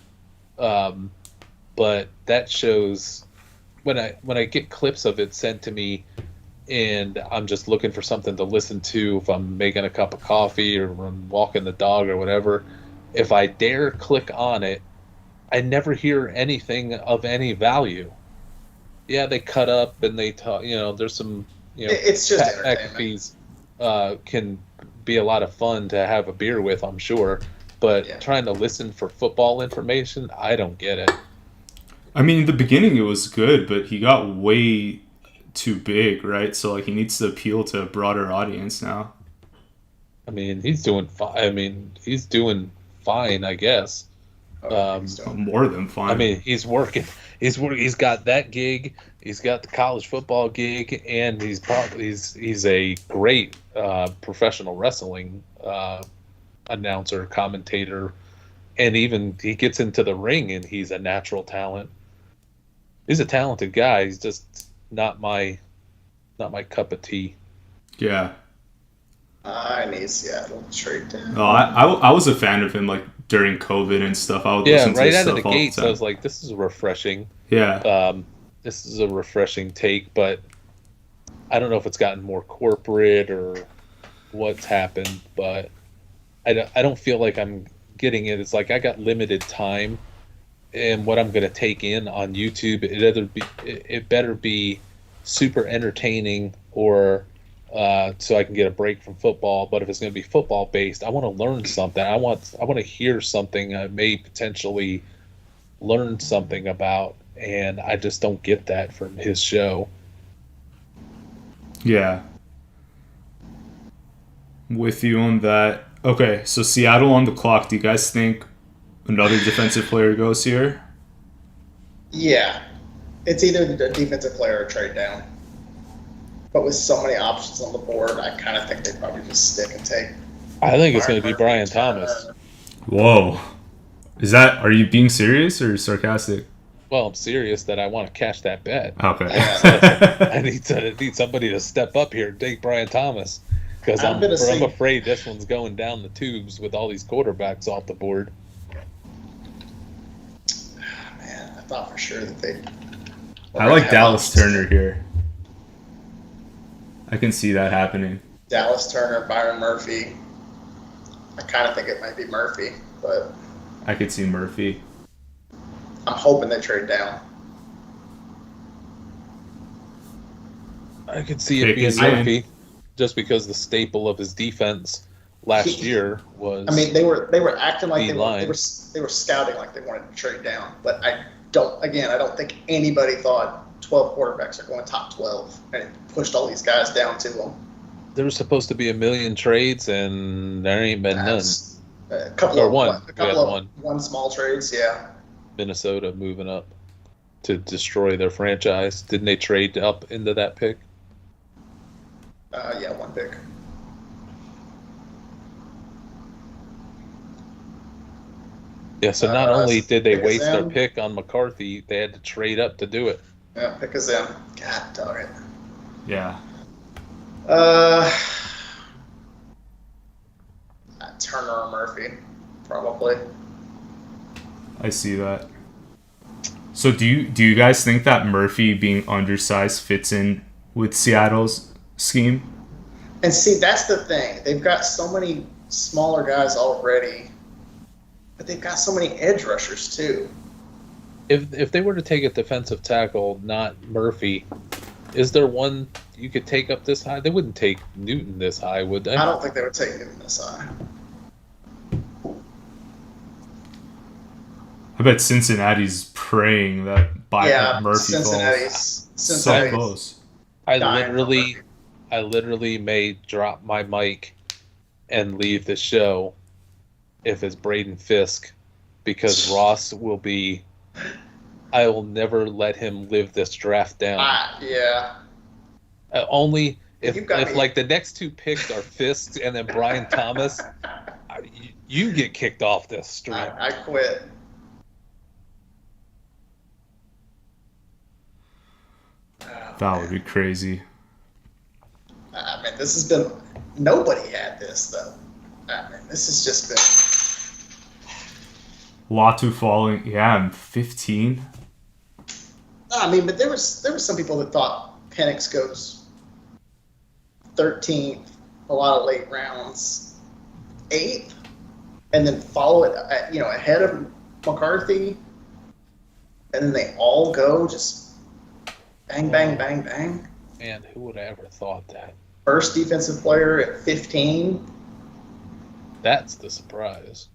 but that shows when I get clips of it sent to me, and I'm just looking for something to listen to if I'm making a cup of coffee or I'm walking the dog or whatever. If I dare click on it, I never hear anything of any value. Yeah, they cut up and they talk. There's some.
It's just
Pat
entertainment.
McAfee's can be a lot of fun to have a beer with, I'm sure. But trying to listen for football information, I don't get it.
I mean, in the beginning it was good, but he got way too big, right? So like he needs to appeal to a broader audience now.
I mean, he's doing fine. I guess.
More than fine.
I mean, he's working. He's got that gig. He's got the college football gig, and he's a great professional wrestling announcer, commentator, and even he gets into the ring, and he's a natural talent. He's a talented guy. He's just not my cup of tea.
Yeah.
I need Seattle to trade down.
No, I was a fan of him like during COVID and stuff. I would listen to
right
his
out
stuff
of the
all
gates,
the time.
I was like, this is refreshing.
Yeah.
This is a refreshing take, but I don't know if it's gotten more corporate or what's happened, but I don't feel like I'm getting it. It's like I got limited time, and what I'm going to take in on YouTube, it better be super entertaining or so I can get a break from football. But if it's going to be football based, I want to learn something. I want to hear something I may potentially learn something about, and I just don't get that from his show.
Yeah. With you on that. Okay, so Seattle on the clock. Do you guys think another defensive player goes here?
Yeah. It's either the defensive player or trade down. But with so many options on the board, I kind of think they probably just stick and take.
I think it's going to be Brian Thomas.
Whoa. Are you being serious or sarcastic?
Well, I'm serious that I want to cash that bet.
Okay.
I need somebody to step up here and take Brian Thomas, because I'm afraid this one's going down the tubes with all these quarterbacks off the board.
Man, I thought for sure that they.
I like Dallas Turner here. I can see that happening.
Dallas Turner, Byron Murphy. I kind of think it might be Murphy, but
I could see Murphy.
I'm hoping they trade down.
I could see it being Murphy, just because the staple of his defense last year was.
I mean, they were acting like they were scouting like they wanted to trade down, but I don't think anybody thought 12 quarterbacks are going top 12, and it pushed all these guys down to them.
There was supposed to be 1 million trades, and there ain't been none.
A couple of one small trades, yeah.
Minnesota moving up to destroy their franchise. Didn't they trade up into that pick?
Yeah, one pick.
Yeah, so not only did they waste their pick on McCarthy, they had to trade up to do it.
Yeah, pick us in. God dog it.
Yeah.
Turner or Murphy, probably.
I see that. So do you guys think that Murphy being undersized fits in with Seattle's scheme?
And see, that's the thing. They've got so many smaller guys already, but they've got so many edge rushers too.
If they were to take a defensive tackle, not Murphy, is there one you could take up this high? They wouldn't take Newton this high, would they?
I don't think they would take Newton this high.
I bet Cincinnati's praying that Murphy
Cincinnati's
so close.
I literally may drop my mic and leave the show if it's Braden Fisk, because Ross will be. I will never let him live this draft down.
Yeah.
Only if like the next two picks are Fisk and then Brian Thomas, you get kicked off this stream.
I quit.
That would be crazy.
I mean, this has been nobody had this though. I mean, this has just been
Latu falling. Yeah, I'm 15.
I mean, but there was some people that thought Penix goes 13th, a lot of late rounds, 8th, and then follow it, ahead of McCarthy, and then they all go just bang, bang, bang, bang.
Man, who would have ever thought that?
First defensive player at 15.
That's the surprise.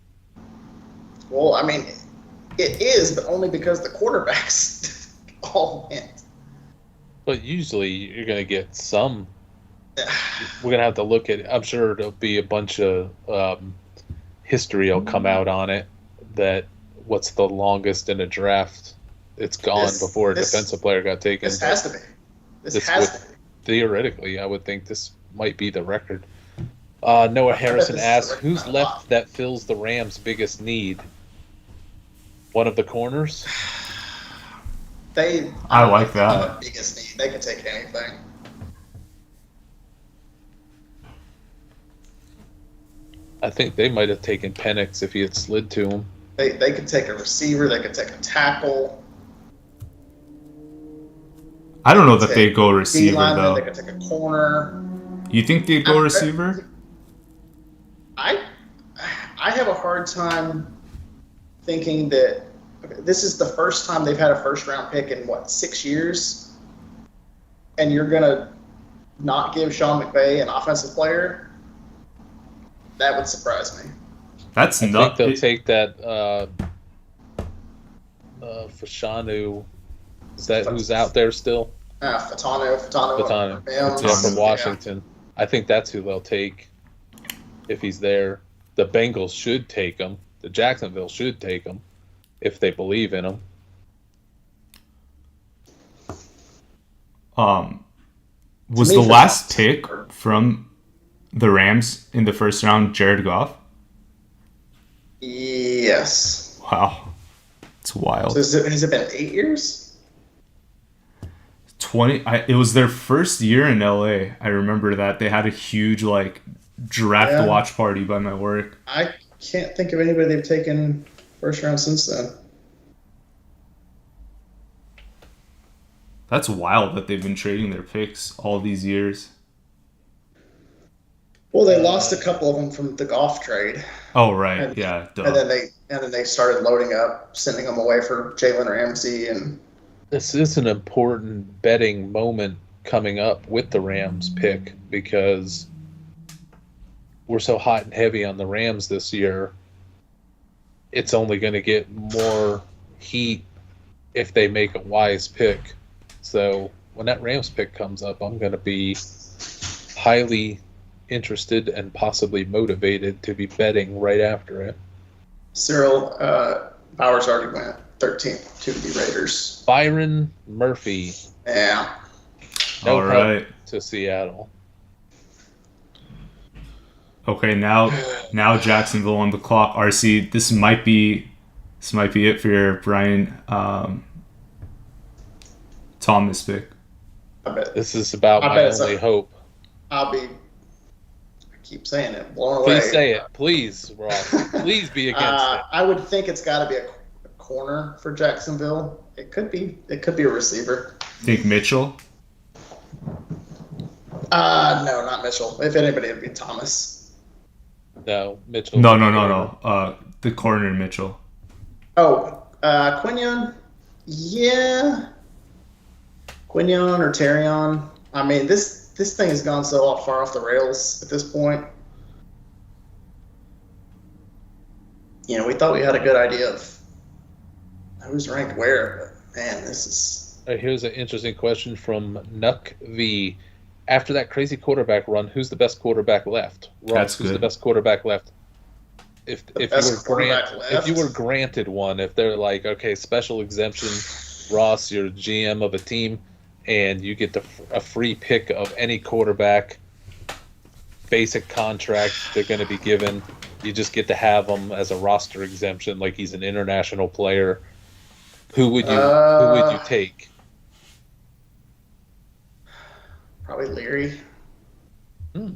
Well, I mean, it is, but only because the quarterbacks all went.
But usually you're going to get some. We're going to have to look at it. I'm sure there'll be a bunch of history will come out on it that what's the longest in a draft. It's gone before a defensive player got taken.
This has to be. This has to be.
Theoretically, I would think this might be the record. Noah Harrison asks, who's left that fills the Rams' biggest need? One of the corners?
I like that.
Biggest need. They can take anything.
I think they might have taken Penix if he had slid to him.
They could take a receiver. They could take a tackle.
I don't know that they go receiver though.
They could take a corner.
You think they'd go receiver?
I have a hard time thinking that this is the first time they've had a first-round pick in, 6 years? And you're going to not give Sean McVay an offensive player? That would surprise me.
That's
I
nuts.
think they'll take that Fashanu. Is that who's out there still?
Fatano.
From Washington. Yeah. I think that's who they'll take if he's there. The Bengals should take him. The Jacksonville should take him if they believe in him.
Was the last pick from the Rams in the first round Jared Goff?
Yes.
Wow. It's wild.
So has it been 8 years?
It was their first year in LA. I remember that. They had a huge draft watch party by my work.
I can't think of anybody they've taken first round since then.
That's wild that they've been trading their picks all these years.
Well, they lost a couple of them from the Goff trade.
Oh right, yeah. Duh.
And then they started loading up, sending them away for Jalen Ramsey and.
This is an important betting moment coming up with the Rams pick because we're so hot and heavy on the Rams this year. It's only going to get more heat if they make a wise pick. So when that Rams pick comes up, I'm going to be highly interested and possibly motivated to be betting right after it.
Cyril, Bowers already went 13th to the Raiders.
Byron Murphy.
Yeah.
No all right.
To Seattle.
Okay, now Jacksonville on the clock. RC, this might be it for your Brian Thomas pick.
I bet
this is about my only hope.
I keep saying it. Blown away.
Please say it. Please, Ross. Please be against it.
I would think it's got to be a corner for Jacksonville. It could be a receiver.
Think Mitchell?
No, not Mitchell. If anybody, it'd be Thomas.
No, Mitchell.
No. The corner Mitchell.
Oh, Quinion? Yeah. Quinion or Terrion. I mean, this thing has gone so far off the rails at this point. We thought we had a good idea of who's ranked where, but man, this is.
Here's an interesting question from Nuck V. After that crazy quarterback run, who's the best quarterback left? Ross,
that's good.
Who's the best quarterback left? If you were granted one, if they're like, okay, special exemption, Ross, you're GM of a team, and you get a free pick of any quarterback, basic contract they're going to be given. You just get to have him as a roster exemption, like he's an international player. Who would you take?
Probably Leary.
Hmm.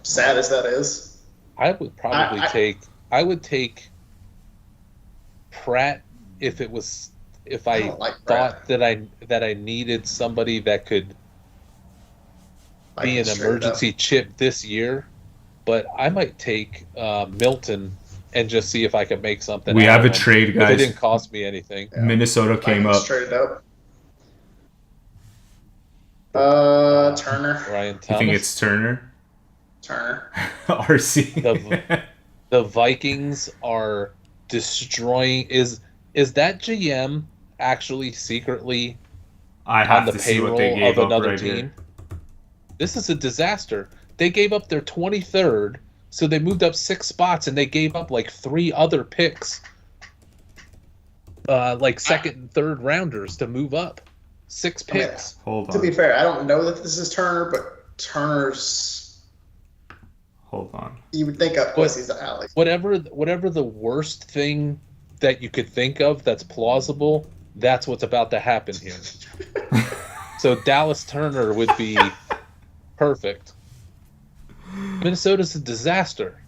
Sad as that is.
I would probably I would take Pratt if I
don't like
thought
Pratt.
that I needed somebody that could be an
Vikings traded up.
emergency chip this year. But I might take Milton and just see if I can make something.
We
out
have
of
a
him.
trade,
If
guys.
it didn't cost me anything.
Yeah.
Minnesota came
Vikings
up.
traded up. Turner.
Ryan
You
Thomas.
think it's Turner?
Turner.
RC.
The Vikings are destroying. Is that GM actually secretly
I
on
have
the
to see what they
payroll
gave
of
up
another
right
team?
here.
This is a disaster. They gave up their 23rd, so they moved up 6 spots, and they gave up like 3 other picks, like second and third rounders to move up. 6 picks.
Hold on.
To be fair, I don't know that this is Turner, but Turner's.
Hold on.
You would think of Quincy's Alex.
Whatever the worst thing that you could think of that's plausible, that's what's about to happen here. So Dallas Turner would be perfect. Minnesota's a disaster.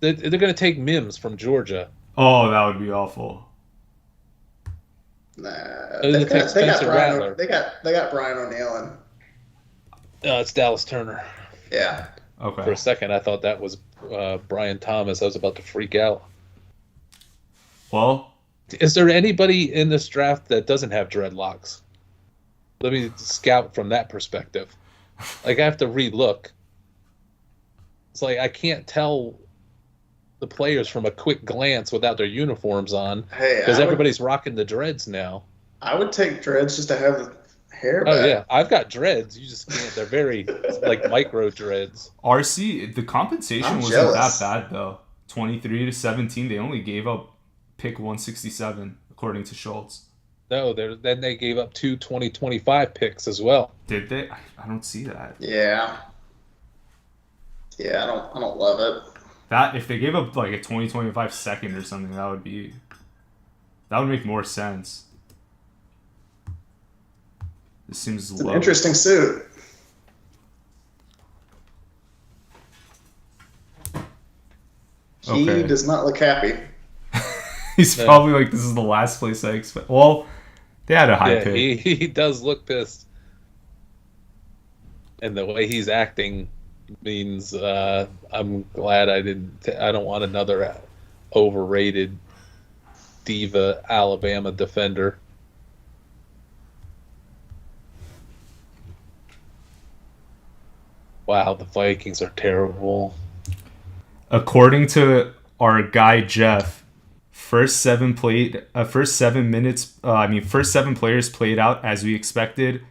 They're going to take Mims from Georgia.
Oh, that would be awful.
Nah,
They take Spencer Rattler.
They got Brian O'Neill and
It's Dallas Turner.
yeah.
For a
Okay.
second, I thought that was Brian Thomas. I was about to freak out.
Well,
Is there anybody in this draft that doesn't have dreadlocks? Let me scout from that perspective. Like, I have to relook. It's like I can't tell the players from a quick glance without their uniforms on,
Hey,
because everybody's rocking the dreads now.
I would take dreads just to have the hair back.
Oh yeah, I've got dreads. You just can't. They're very like micro dreads.
RC, the compensation
I'm
wasn't
jealous.
that bad though. 23-17, they only gave up pick 167 according to Schultz.
No, then they gave up 2 2025 picks as well.
Did they? I don't see that.
Yeah. Yeah, I don't love it.
That if they gave up like a 2025 second or something, that would make more sense. This seems
It's an
low.
interesting suit. He
Okay.
does not look happy.
He's
No.
probably like, this is the last place I expect. Well, they had a high
Yeah,
pick.
he does look pissed, and the way he's acting means I'm glad I don't want another overrated diva Alabama defender. Wow, the Vikings are terrible.
According to our guy Jeff, first 7 players played out as we expected.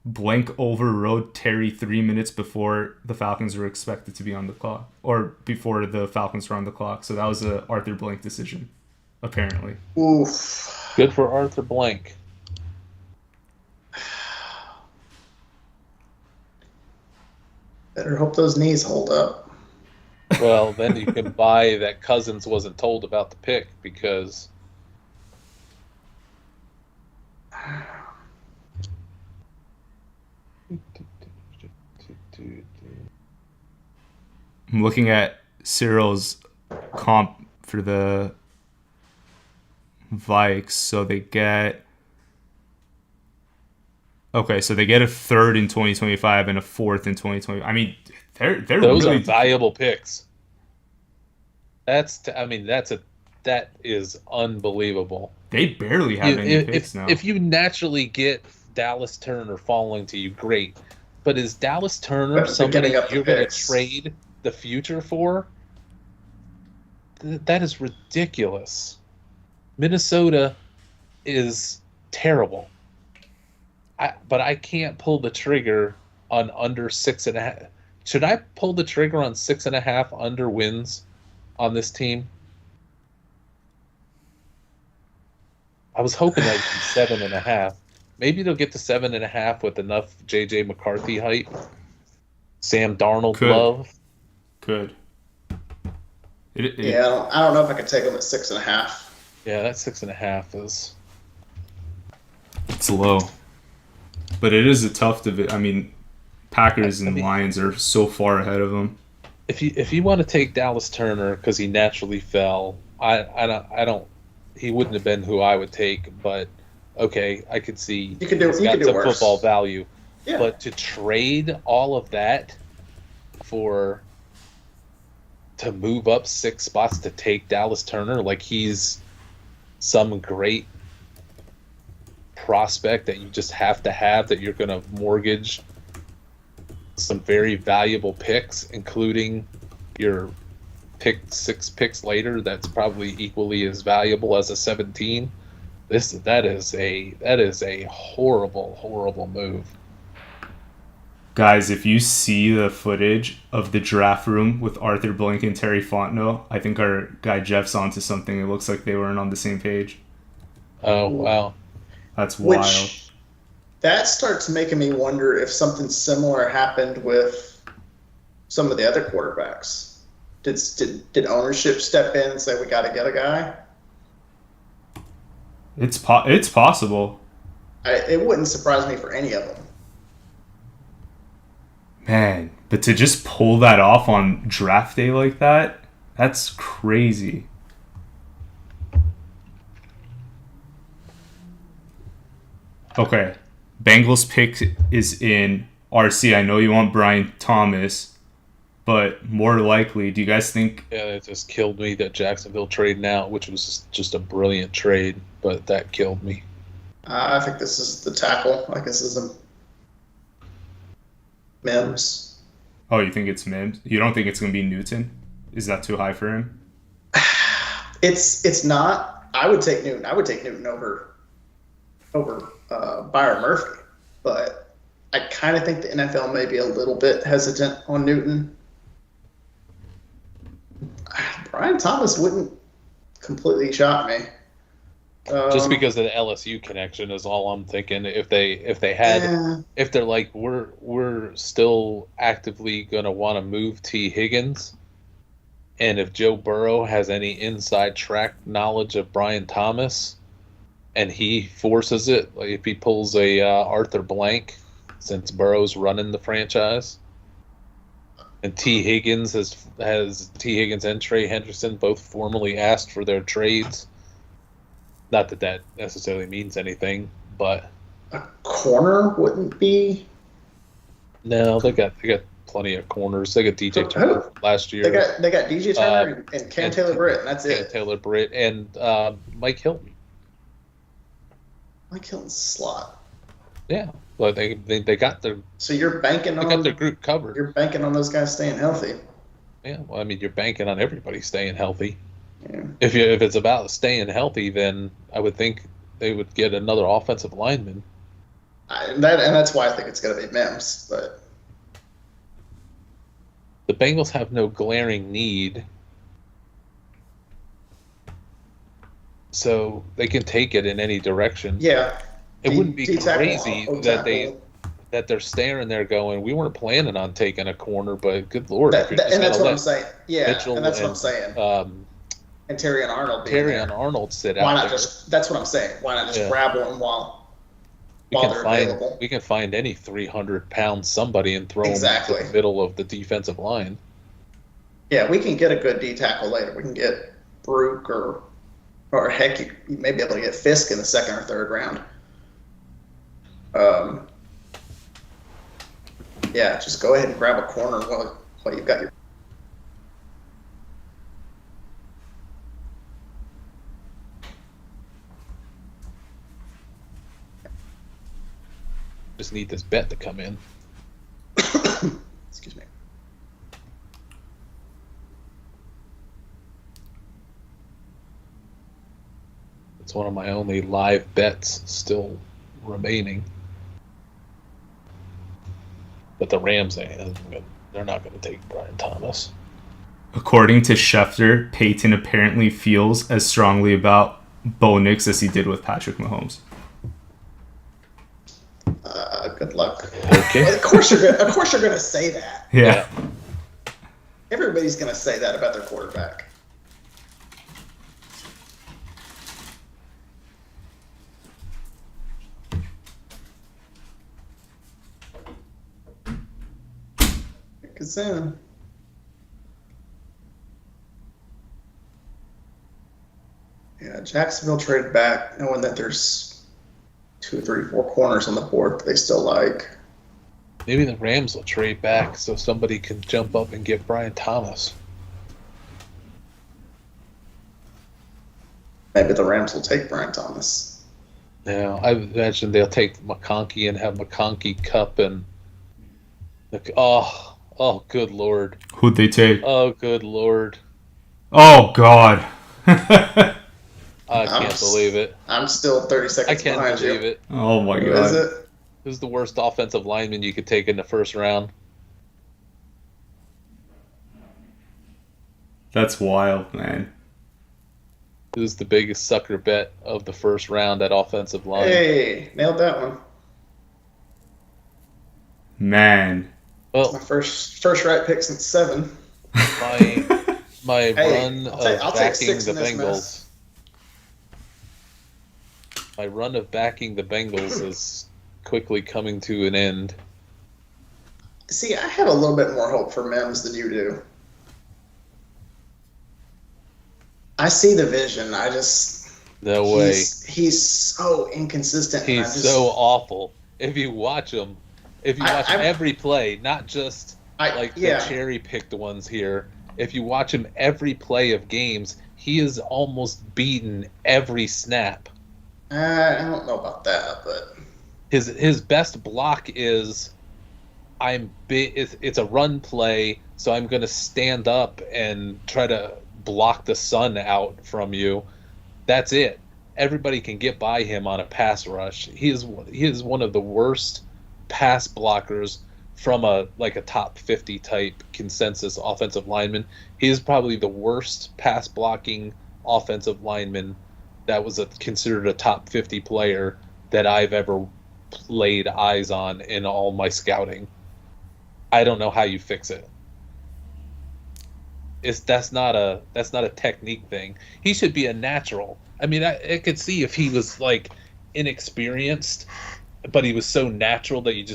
Blank overrode Terry 3 minutes before the Falcons were expected to be on the clock, or before the Falcons were on the clock. So that was a Arthur Blank decision, apparently.
Oof.
Good for Arthur Blank.
Better hope those knees hold up.
Well, then you can buy that Cousins wasn't told about the pick because
I'm looking at Cyril's comp for the Vikes. So they get a third in 2025 and a fourth in 2020. I mean, they're
those
really
are valuable picks. That is unbelievable.
They barely have any picks now.
If you naturally get Dallas Turner falling to you, great. But is Dallas Turner
But they're
somebody
getting up the
you're going to
picks.
trade the future for? That is ridiculous. Minnesota is terrible. But I can't pull the trigger on under 6.5. Should I pull the trigger on 6.5 under wins on this team? I was hoping that'd be 7.5. Maybe they'll get to 7.5 with enough JJ McCarthy hype. Sam Darnold
Could.
love.
Could.
Yeah, I don't know if I could take them at 6.5.
Yeah, that 6.5 is.
It's low. But it is a tough division. I mean, Packers and Lions are so far ahead of them.
If you want to take Dallas Turner because he naturally fell, I don't. He wouldn't have been who I would take, but okay, I could see
you could do
he's got some
worse.
Football value.
Yeah.
But to trade all of that to move up 6 spots to take Dallas Turner like he's some great prospect that you just have to have, that you're going to mortgage some very valuable picks, including your 6 picks later that's probably equally as valuable as a 17. That is a horrible move.
Guys, if you see the footage of the draft room with Arthur Blank and Terry Fontenot, I think our guy Jeff's onto something. It looks like they weren't on the same page.
Oh, wow.
That's wild.
That starts making me wonder if something similar happened with some of the other quarterbacks. Did ownership step in and say, we got to get a guy?
It's possible.
It wouldn't surprise me for any of them.
Man, but to just pull that off on draft day like that, that's crazy. Okay, Bengals pick is in. RC, I know you want Brian Thomas, but more likely, do you guys think...
Yeah, it just killed me that Jacksonville traded out, which was just a brilliant trade, but that killed me.
I think this is the tackle. I guess this is a Mims.
Oh, you think it's Mims? You don't think it's going to be Newton? Is that too high for him?
It's not. I would take Newton. I would take Newton over Byron Murphy, but I kind of think the NFL may be a little bit hesitant on Newton. Brian Thomas wouldn't completely shock me.
Just because of the LSU connection is all I'm thinking. If they're like, we're still actively gonna want to move T. Higgins, and if Joe Burrow has any inside track knowledge of Brian Thomas, and he forces it, like if he pulls a Arthur Blank, since Burrow's running the franchise, and T. Higgins has T. Higgins and Trey Hendrickson both formally asked for their trades. Not that necessarily means anything, but
a corner wouldn't be.
No, they got plenty of corners. They got DJ Turner last year.
They got DJ Turner and Cam Taylor-Britt, and that's it.
Cam Taylor-Britt and Mike Hilton.
Mike Hilton's slot.
Yeah, well they got their.
So you're banking on.
They got their group covered.
You're banking on those guys staying healthy.
Yeah, well, I mean, you're banking on everybody staying healthy.
Yeah.
If it's about staying healthy, then I would think they would get another offensive lineman.
And that's why I think it's going to be Mims. But
the Bengals have no glaring need, so they can take it in any direction.
Yeah,
it wouldn't be crazy that they're staring there going, we weren't planning on taking a corner, but good Lord.
And that's what I'm saying. Yeah, and that's what I'm saying. And Terry and Arnold.
Arnold sit out.
Why not just? That's what I'm saying. Why not just grab one while they're available?
We can find any 300-pound somebody and throw them in the middle of the defensive line.
Yeah, we can get a good D tackle later. We can get Brook or heck, you may be able to get Fisk in the second or third round. Yeah, just go ahead and grab a corner while you've got your.
Just need this bet to come in.
Excuse me.
It's one of my only live bets still remaining. But the Rams, they're not going to take Brian Thomas.
According to Schefter, Peyton apparently feels as strongly about Bo Nix as he did with Patrick Mahomes.
Good luck.
Okay.
Well, of course you're going to say that.
Yeah.
Everybody's going to say that about their quarterback. Kazoo. Yeah, Jacksonville traded back knowing that there's 2, 3, 4 corners on the board that they still like.
Maybe the Rams will trade back so somebody can jump up and get Brian Thomas.
Maybe the Rams will take Brian Thomas.
Yeah, I imagine they'll take McConkey and have McConkey Cup and oh, good Lord.
Who'd they take?
Oh, good Lord.
Oh, God.
I can't believe it.
I'm still 30 seconds behind you.
I can't believe it.
Oh, my
Who
God.
is it?
Who's the worst offensive lineman you could take in the first round?
That's wild, man.
Who's the biggest sucker bet of the first round at offensive line?
Hey, nailed that one.
Man.
My
Well,
first right pick since 7.
my
Hey,
run
I'll
of
take
backing
6
the
in this
Bengals.
mess.
My run of backing the Bengals is quickly coming to an end.
See, I have a little bit more hope for Mims than you do. I see the vision. I just
No way.
He's so inconsistent. and
He's so awful. If you watch him, if you watch every play, not just the cherry-picked ones here, if you watch him every play of games, he is almost beaten every snap.
I don't know about that, but
His best block is it's a run play, so I'm going to stand up and try to block the sun out from you. That's it. Everybody can get by him on a pass rush. He is one of the worst pass blockers from a top 50 type consensus offensive lineman. He is probably the worst pass blocking offensive lineman that was considered a top 50 player that I've ever laid eyes on in all my scouting. I don't know how you fix it. That's not a technique thing. He should be a natural. I mean, I could see if he was inexperienced, but he was so natural that you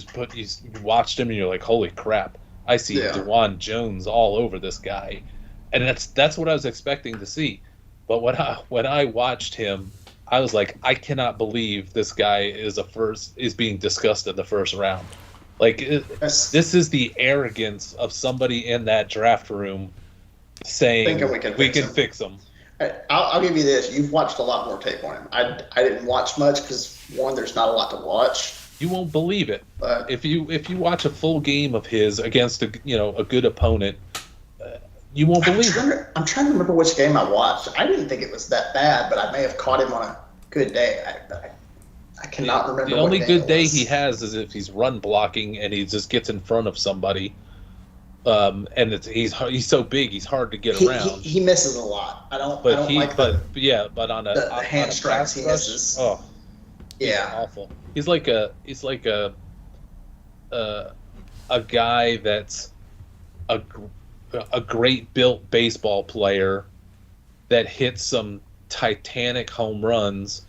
watched him and you're like, holy crap! I see DeJuan Jones all over this guy, and that's what I was expecting to see. But when I watched him, I was like, I cannot believe this guy is being discussed in the first round. This is the arrogance of somebody in that draft room saying we can fix him.
I'll give you this. You've watched a lot more tape on him. I didn't watch much because, one, there's not a lot to watch.
You won't believe it.
But
if you watch a full game of his against a good opponent, you won't believe it.
I'm trying to remember which game I watched. I didn't think it was that bad, but I may have caught him on a good day. I cannot remember.
The only good day he has is if he's run blocking and he just gets in front of somebody. And he's so big, he's hard to get around.
He misses a lot. But on
the
hand strikes he misses.
Oh,
yeah,
awful. He's like a guy that's a great built baseball player that hits some titanic home runs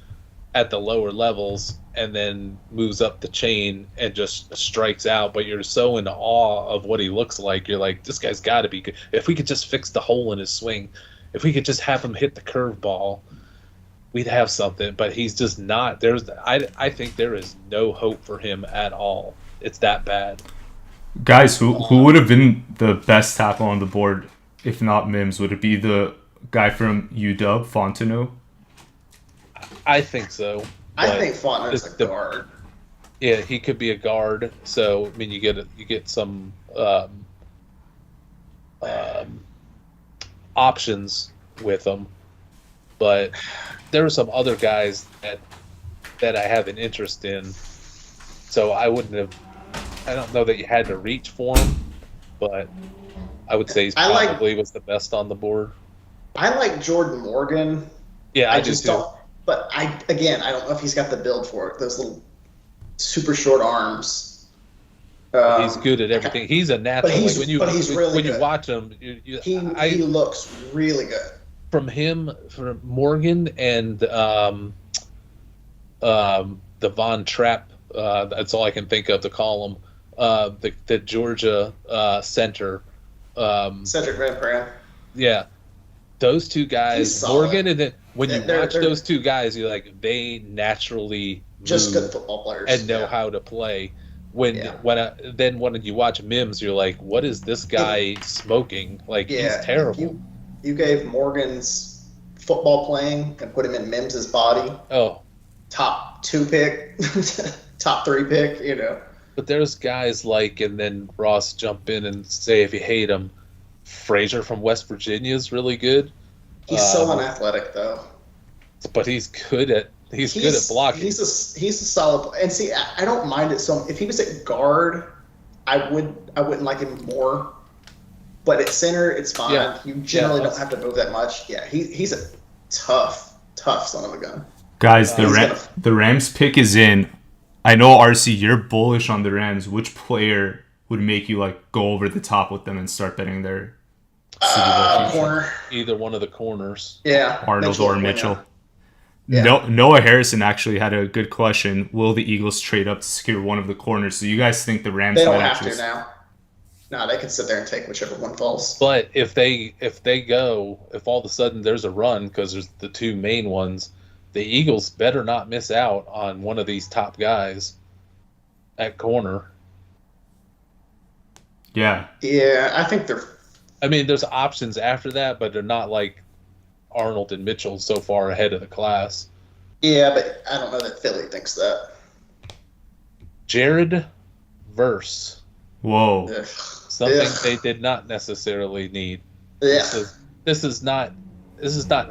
at the lower levels and then moves up the chain and just strikes out, but you're so in awe of what he looks like. You're like, this guy's got to be good. If we could just fix the hole in his swing, if we could just have him hit the curveball, we'd have something. But he's just not. I think there is no hope for him at all. It's that bad.
Guys, who would have been the best tackle on the board if not Mims? Would it be the guy from UW, Fontenot?
I think so.
I think Fontenot's a guard.
Yeah, he could be a guard. So I mean, you get some options with him, but there are some other guys that I have an interest in. So I wouldn't have. I don't know that you had to reach for him, but I would say he's probably was the best on the board.
I like Jordan Morgan.
Yeah, I just
don't. But I don't know if he's got the build for it. Those little super short arms.
He's good at everything. He's a natural.
When you
watch him,
he looks really good.
From Morgan and the Von Trapp. That's all I can think of to call him. the Georgia center.
Cedric Van Pran.
Yeah, those two guys, Morgan, and then when you watch
they're
those two guys, you're like, they naturally
just good football players
and know how to play. When you watch Mims, you're like, what is this guy smoking? Like, he's terrible.
You gave Morgan's football playing and put him in Mims's body.
Oh,
top 2 pick, top 3 pick,
But there's guys like, and then Ross jump in and say if you hate him, Frazier from West Virginia is really good.
He's so unathletic though.
But he's good at blocking.
He's a solid. And see, I don't mind it. So if he was at guard, I wouldn't like him more. But at center, it's fine. Yeah. You generally don't have to move that much. Yeah, he's a tough son of a gun.
Guys, the Rams pick is in. I know, RC, you're bullish on the Rams. Which player would make you go over the top with them and start betting their
corner?
Either one of the corners.
Yeah,
Arnold or Mitchell. Yeah. Noah Harrison actually had a good question. Will the Eagles trade up to secure one of the corners? So you guys think the Rams?
They don't have to now. No, they can sit there and take whichever one falls.
But if all of a sudden there's a run because there's the two main ones, the Eagles better not miss out on one of these top guys at corner.
Yeah.
Yeah, I think they're...
I mean, there's options after that, but they're not like Arnold and Mitchell so far ahead of the class.
Yeah, but I don't know that Philly thinks that.
Jared Verse.
Whoa.
Ugh.
Something they did not necessarily need.
Yeah.
This is not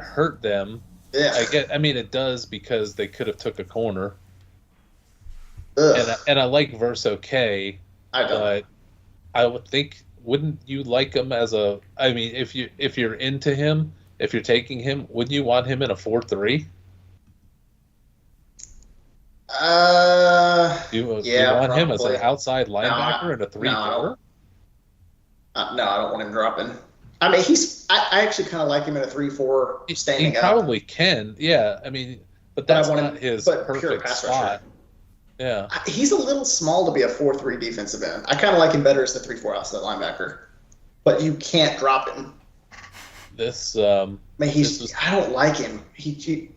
hurt them.
Yeah.
I mean, it does because they could have took a corner.
Ugh.
And I like Verse okay.
I don't.
But I would think, wouldn't you like him as a? I mean, if you're into him, if you're taking him, wouldn't you want him in a 4-3? You want
probably.
him as an outside linebacker in a 3-4?
No, I don't want him dropping. I mean, I actually kind of like him in a 3-4 standing up.
He probably can, yeah. I mean, but that's not his perfect spot. Yeah.
He's a little small to be a 4-3 defensive end. I kind of like him better as the 3-4 outside linebacker. But you can't drop him.
I
don't like him. He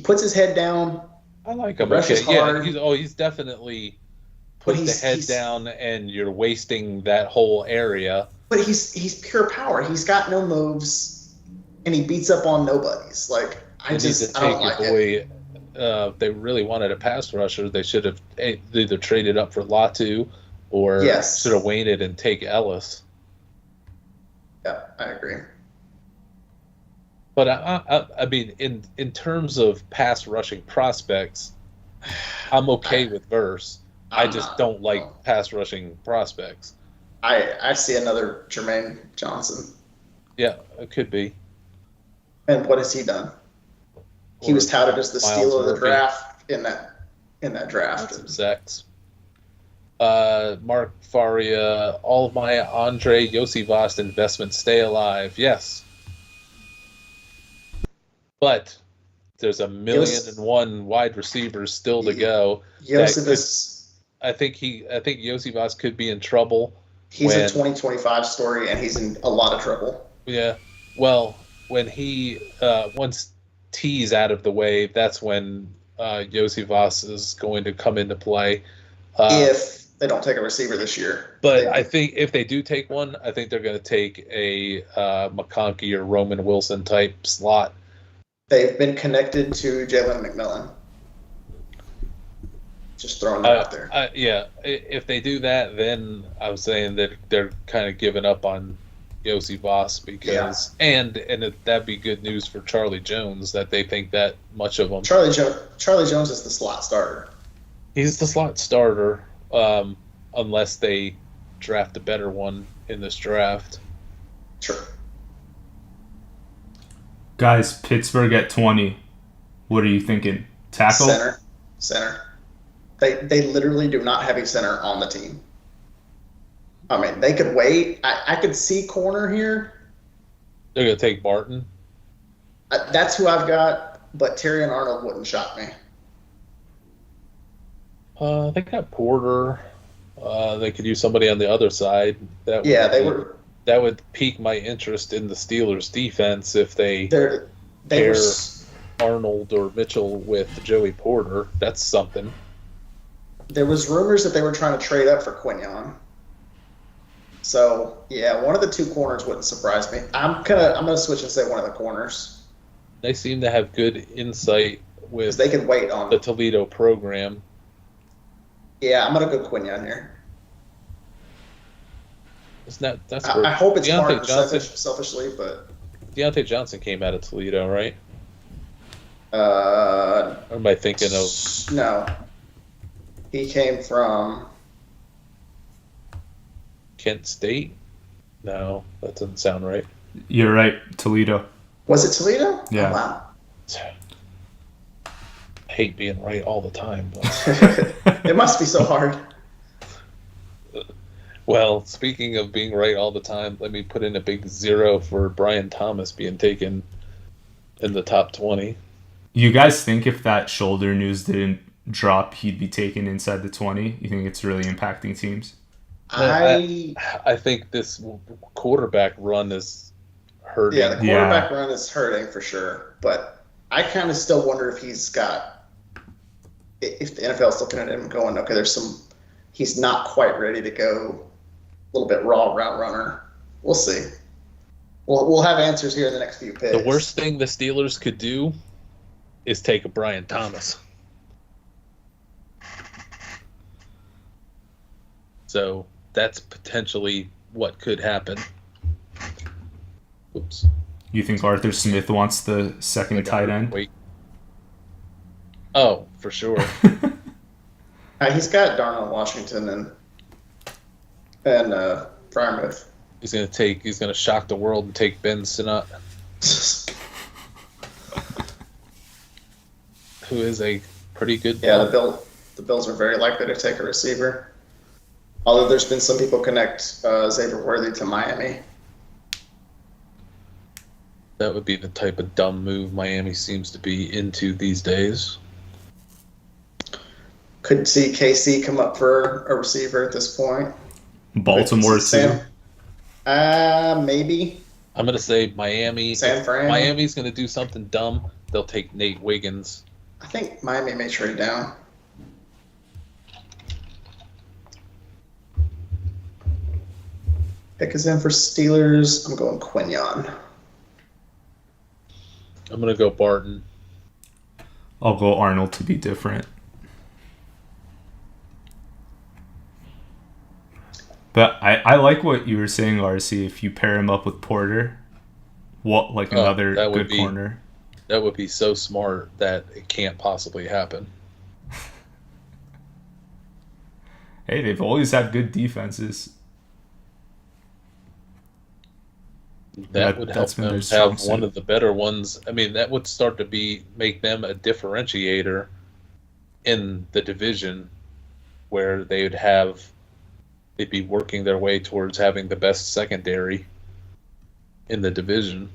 puts his head down.
I like him.
Rushes hard.
He's definitely put the head down, and you're wasting that whole area.
But he's pure power. He's got no moves, and he beats up on nobodies. I don't like it.
If they really wanted a pass rusher, they should have either traded up for Latu or should have waited and take Ellis.
Yeah, I agree.
But I mean, in terms of pass rushing prospects, I'm okay with Verse. I just don't like pass rushing prospects.
I see another Jermaine Johnson.
Yeah, it could be.
And what has he done? He was touted as the steal of the draft in that draft.
That's some sacks. Mark Faria, all of my Andre Yosivas investments stay alive. Yes. But there's 1,000,001 wide receivers still to go. I think Yosivas could be in trouble.
He's a 2025 story, and he's in a lot of trouble.
Yeah. Well, when he once T's out of the way, that's when Yosivas is going to come into play.
If they don't take a receiver this year.
But I think if they do take one, I think they're going to take a McConkey or Roman Wilson type slot.
They've been connected to Jalen McMillan. Just throwing that out there.
Yeah, if they do that, then I'm saying that they're kind of giving up on Yosivas because that'd be good news for Charlie Jones that they think that much of him.
Charlie Jones is the slot starter.
He's the slot starter, unless they draft a better one in this draft.
Sure.
Guys, Pittsburgh at 20. What are you thinking? Tackle?
Center. They literally do not have a center on the team. I mean, they could wait. I could see corner here.
They're going to take Barton.
That's who I've got, but Terry and Arnold wouldn't shock me.
They got Porter. They could use somebody on the other side. That would pique my interest in the Steelers' defense if they pair Arnold or Mitchell with Joey Porter. That's something.
There was rumors that they were trying to trade up for Quinyon. So yeah, one of the two corners wouldn't surprise me. I'm gonna switch and say one of the corners.
They seem to have good insight with
they can wait on
the Toledo program.
Yeah, I'm gonna go Quinyon here.
I
hope it's Martin selfishly, but
Deontay Johnson came out of Toledo, right?
Or
am I thinking of?
No, he came from
Kent State. No, that doesn't sound right.
You're right, Toledo.
Was it Toledo?
Yeah.
Oh, wow.
I hate being right all the time. But...
It must be so hard.
Well, speaking of being right all the time, let me put in a big 0 for Brian Thomas being taken in the top 20.
You guys think if that shoulder news didn't drop, he'd be taken inside the 20? You think it's really impacting teams?
I think this quarterback run is hurting.
Yeah, the quarterback run is hurting for sure. But I kind of still wonder if if the NFL's looking at him going, okay, he's not quite ready to go. A little bit raw route runner. We'll see. We'll have answers here in the next few picks.
The worst thing the Steelers could do is take a Brian Thomas. So that's potentially what could happen. Oops.
You think Arthur Smith wants the second tight end?
Wait. Oh, for sure.
He's got Darnell Washington and Frymouth.
He's gonna shock the world and take Ben Sinnott, who is a pretty good
player. Yeah, the Bills are very likely to take a receiver. Although there's been some people connect Xavier Worthy to Miami.
That would be the type of dumb move Miami seems to be into these days.
Could see KC come up for a receiver at this point.
Baltimore too.
Maybe.
I'm gonna say Miami.
San Fran.
Miami's gonna do something dumb. They'll take Nate Wiggins.
I think Miami may trade down. Pick is in for Steelers. I'm going Quinyon.
I'm gonna go Barton.
I'll go Arnold to be different. But I like what you were saying, RC. If you pair him up with Porter, another good corner.
That would be so smart that it can't possibly happen.
Hey, they've always had good defenses.
That would help them have one of the better ones. I mean, that would start to make them a differentiator in the division, where they'd be working their way towards having the best secondary in the division.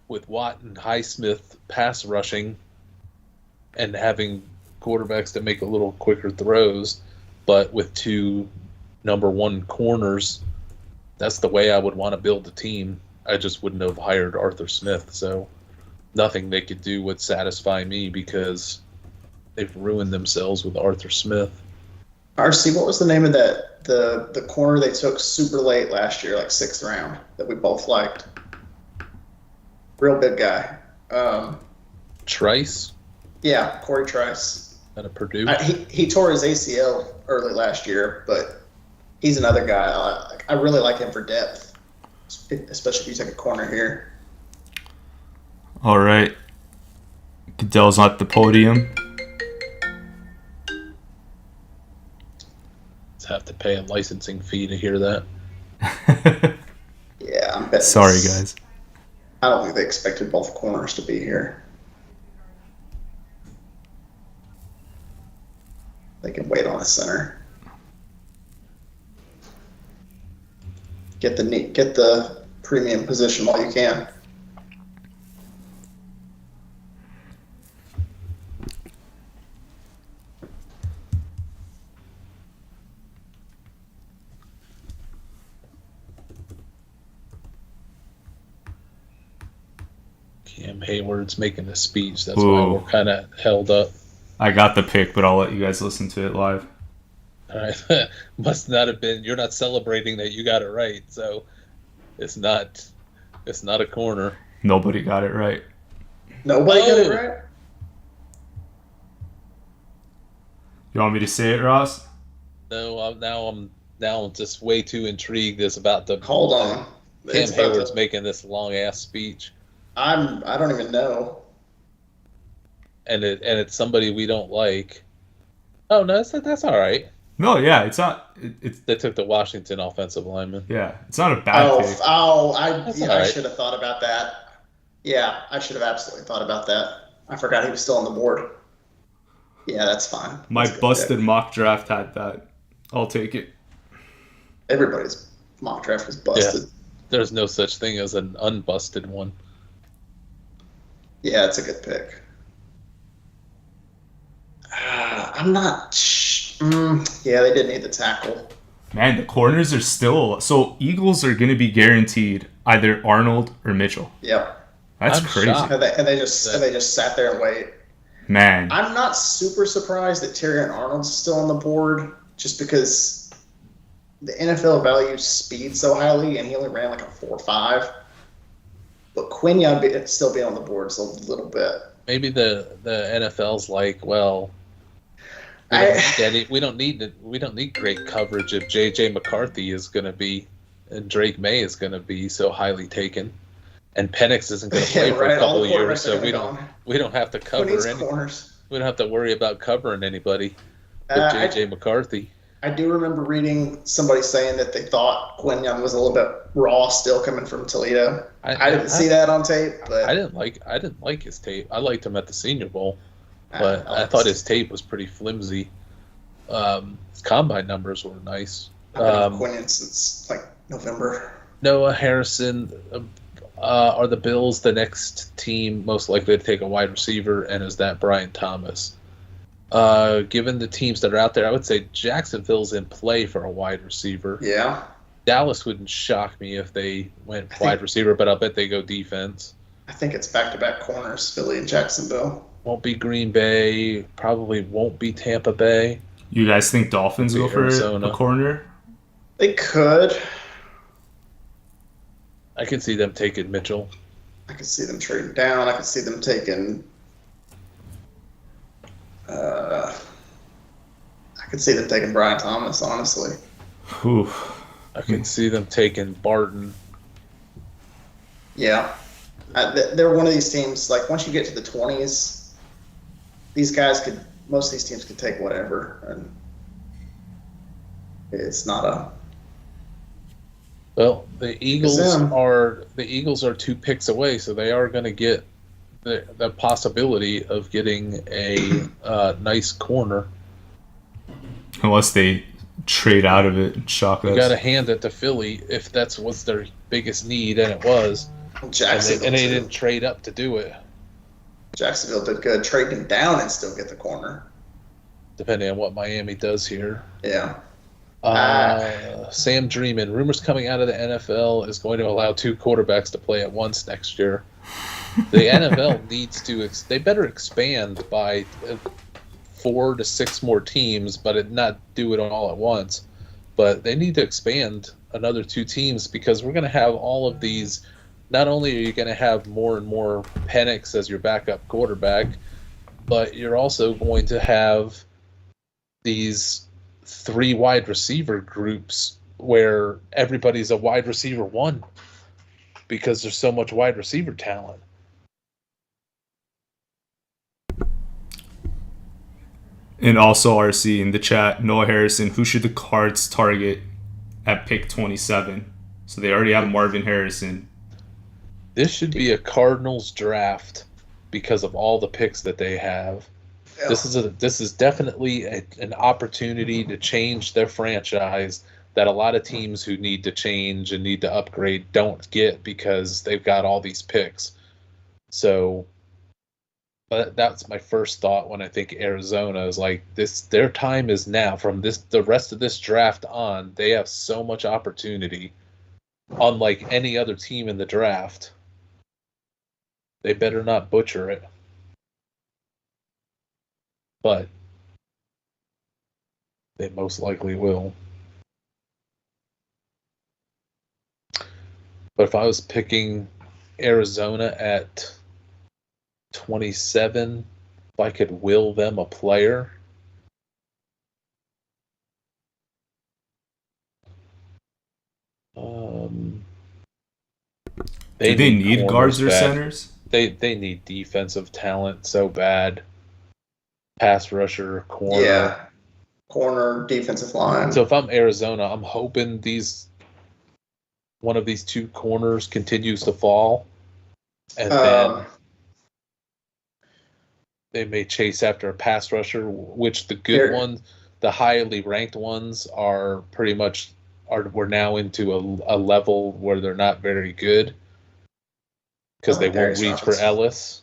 With Watt and Highsmith pass rushing and having quarterbacks that make a little quicker throws, but with two number one corners, that's the way I would want to build a team. I just wouldn't have hired Arthur Smith, so nothing they could do would satisfy me because they've ruined themselves with Arthur Smith.
RC, what was the name of the corner they took super late last year, like 6th round, that we both liked? Real big guy.
Trice?
Yeah, Corey Trice.
Out of Purdue?
He tore his ACL early last year, but he's another guy. I really like him for depth, especially if you take a corner here.
All right. Goodell's at the podium.
Have to pay a licensing fee to hear that.
Yeah, I'm betting.
Sorry, guys.
I don't think they expected both corners to be here. They can wait on the center. Get the premium position while you can.
Cam Hayward's making a speech. That's why we're kind of held up.
I got the pick, but I'll let you guys listen to it live.
All right. Must not have been. You're not celebrating that you got it right, so it's not a corner.
Nobody got it right.
Nobody got it right?
You want me to say it, Ross?
No, now I'm just way too intrigued as about the.
Hold on.
Cam Hayward's making this long ass speech.
I don't even know.
And it's somebody we don't like. Oh no, that's all right.
No, yeah, it's not.
They took the Washington offensive lineman.
Yeah, it's not a bad pick.
I should have thought about that. Yeah, I should have absolutely thought about that. I forgot he was still on the board. Yeah, that's fine.
My busted mock draft had that. I'll take it.
Everybody's mock draft was busted.
Yeah. There's no such thing as an unbusted one.
Yeah, it's a good pick. I'm not. Yeah, they did need the tackle.
Man, the corners are still. So Eagles are going to be guaranteed either Arnold or Mitchell.
Yep.
That's crazy.
And they just sat there and wait.
Man,
I'm not super surprised that Terrion Arnold's still on the board, just because the NFL values speed so highly, and he only ran like a 4.5. But Quinyon still being on the board is a little bit.
Maybe the NFL's like, well, we don't need great coverage if J.J. McCarthy is going to be and Drake May is going to be so highly taken, and Penix isn't going to play for a couple of years, so we don't have to cover any corners. We don't have to worry about covering anybody with J.J. McCarthy. I
do remember reading somebody saying that they thought Quinyon was a little bit raw still coming from Toledo. I didn't see that on tape, but
I didn't like his tape. I liked him at the Senior Bowl, but I thought his tape was pretty flimsy. His combine numbers were nice.
I've been Quinyon since like November.
Noah Harrison. Are the Bills the next team most likely to take a wide receiver, and is that Brian Thomas? Given the teams that are out there, I would say Jacksonville's in play for a wide receiver.
Yeah.
Dallas wouldn't shock me if they went wide receiver, but I'll bet they go defense.
I think it's back-to-back corners, Philly and Jacksonville.
Won't be Green Bay. Probably won't be Tampa Bay.
You guys think Dolphins go for Arizona. A corner?
They could.
I can see them taking Mitchell.
I can see them trading down. I can see them taking... I could see them taking Brian Thomas, honestly.
Ooh.
I can see them taking Barton.
Yeah. They're one of these teams, like, once you get to the 20s, most of these teams could take whatever. And it's not a...
Well, the Eagles are 2 picks away, so they are going to get the possibility of getting a nice corner.
Unless they trade out of it and shock us.
You got to hand it to Philly if that's what's their biggest need, and it was.
Jacksonville
and they didn't trade up to do it.
Jacksonville did good trading down and still get the corner.
Depending on what Miami does here.
Yeah.
Sam Dreeman. Rumors coming out of the NFL is going to allow 2 quarterbacks to play at once next year. The NFL needs to. They better expand by 4 to 6 more teams, but not do it all at once. But they need to expand another 2 teams because we're going to have all of these. Not only are you going to have more and more Penix as your backup quarterback, but you're also going to have these 3 wide receiver groups where everybody's a wide receiver 1 because there's so much wide receiver talent.
And also, RC in the chat, Noah Harrison, who should the Cards target at pick 27? So they already have Marvin Harrison.
This should be a Cardinals draft because of all the picks that they have. Yeah. This is definitely an opportunity to change their franchise that a lot of teams who need to change and need to upgrade don't get because they've got all these picks. So that's my first thought when I think Arizona is like this. Their time is now. From the rest of this draft on, they have so much opportunity, unlike any other team in the draft. They better not butcher it. But they most likely will. But if I was picking Arizona at 27, if I could will them a player,
do they need guards or
bad.
centers?
They need defensive talent so bad. Pass rusher, corner.
Yeah. Corner, defensive line.
So if I'm Arizona, I'm hoping one of these two corners continues to fall, and then they may chase after a pass rusher, which the good ones, the highly ranked ones, are pretty much we're now into a level where they're not very good because they won't reach for Ellis.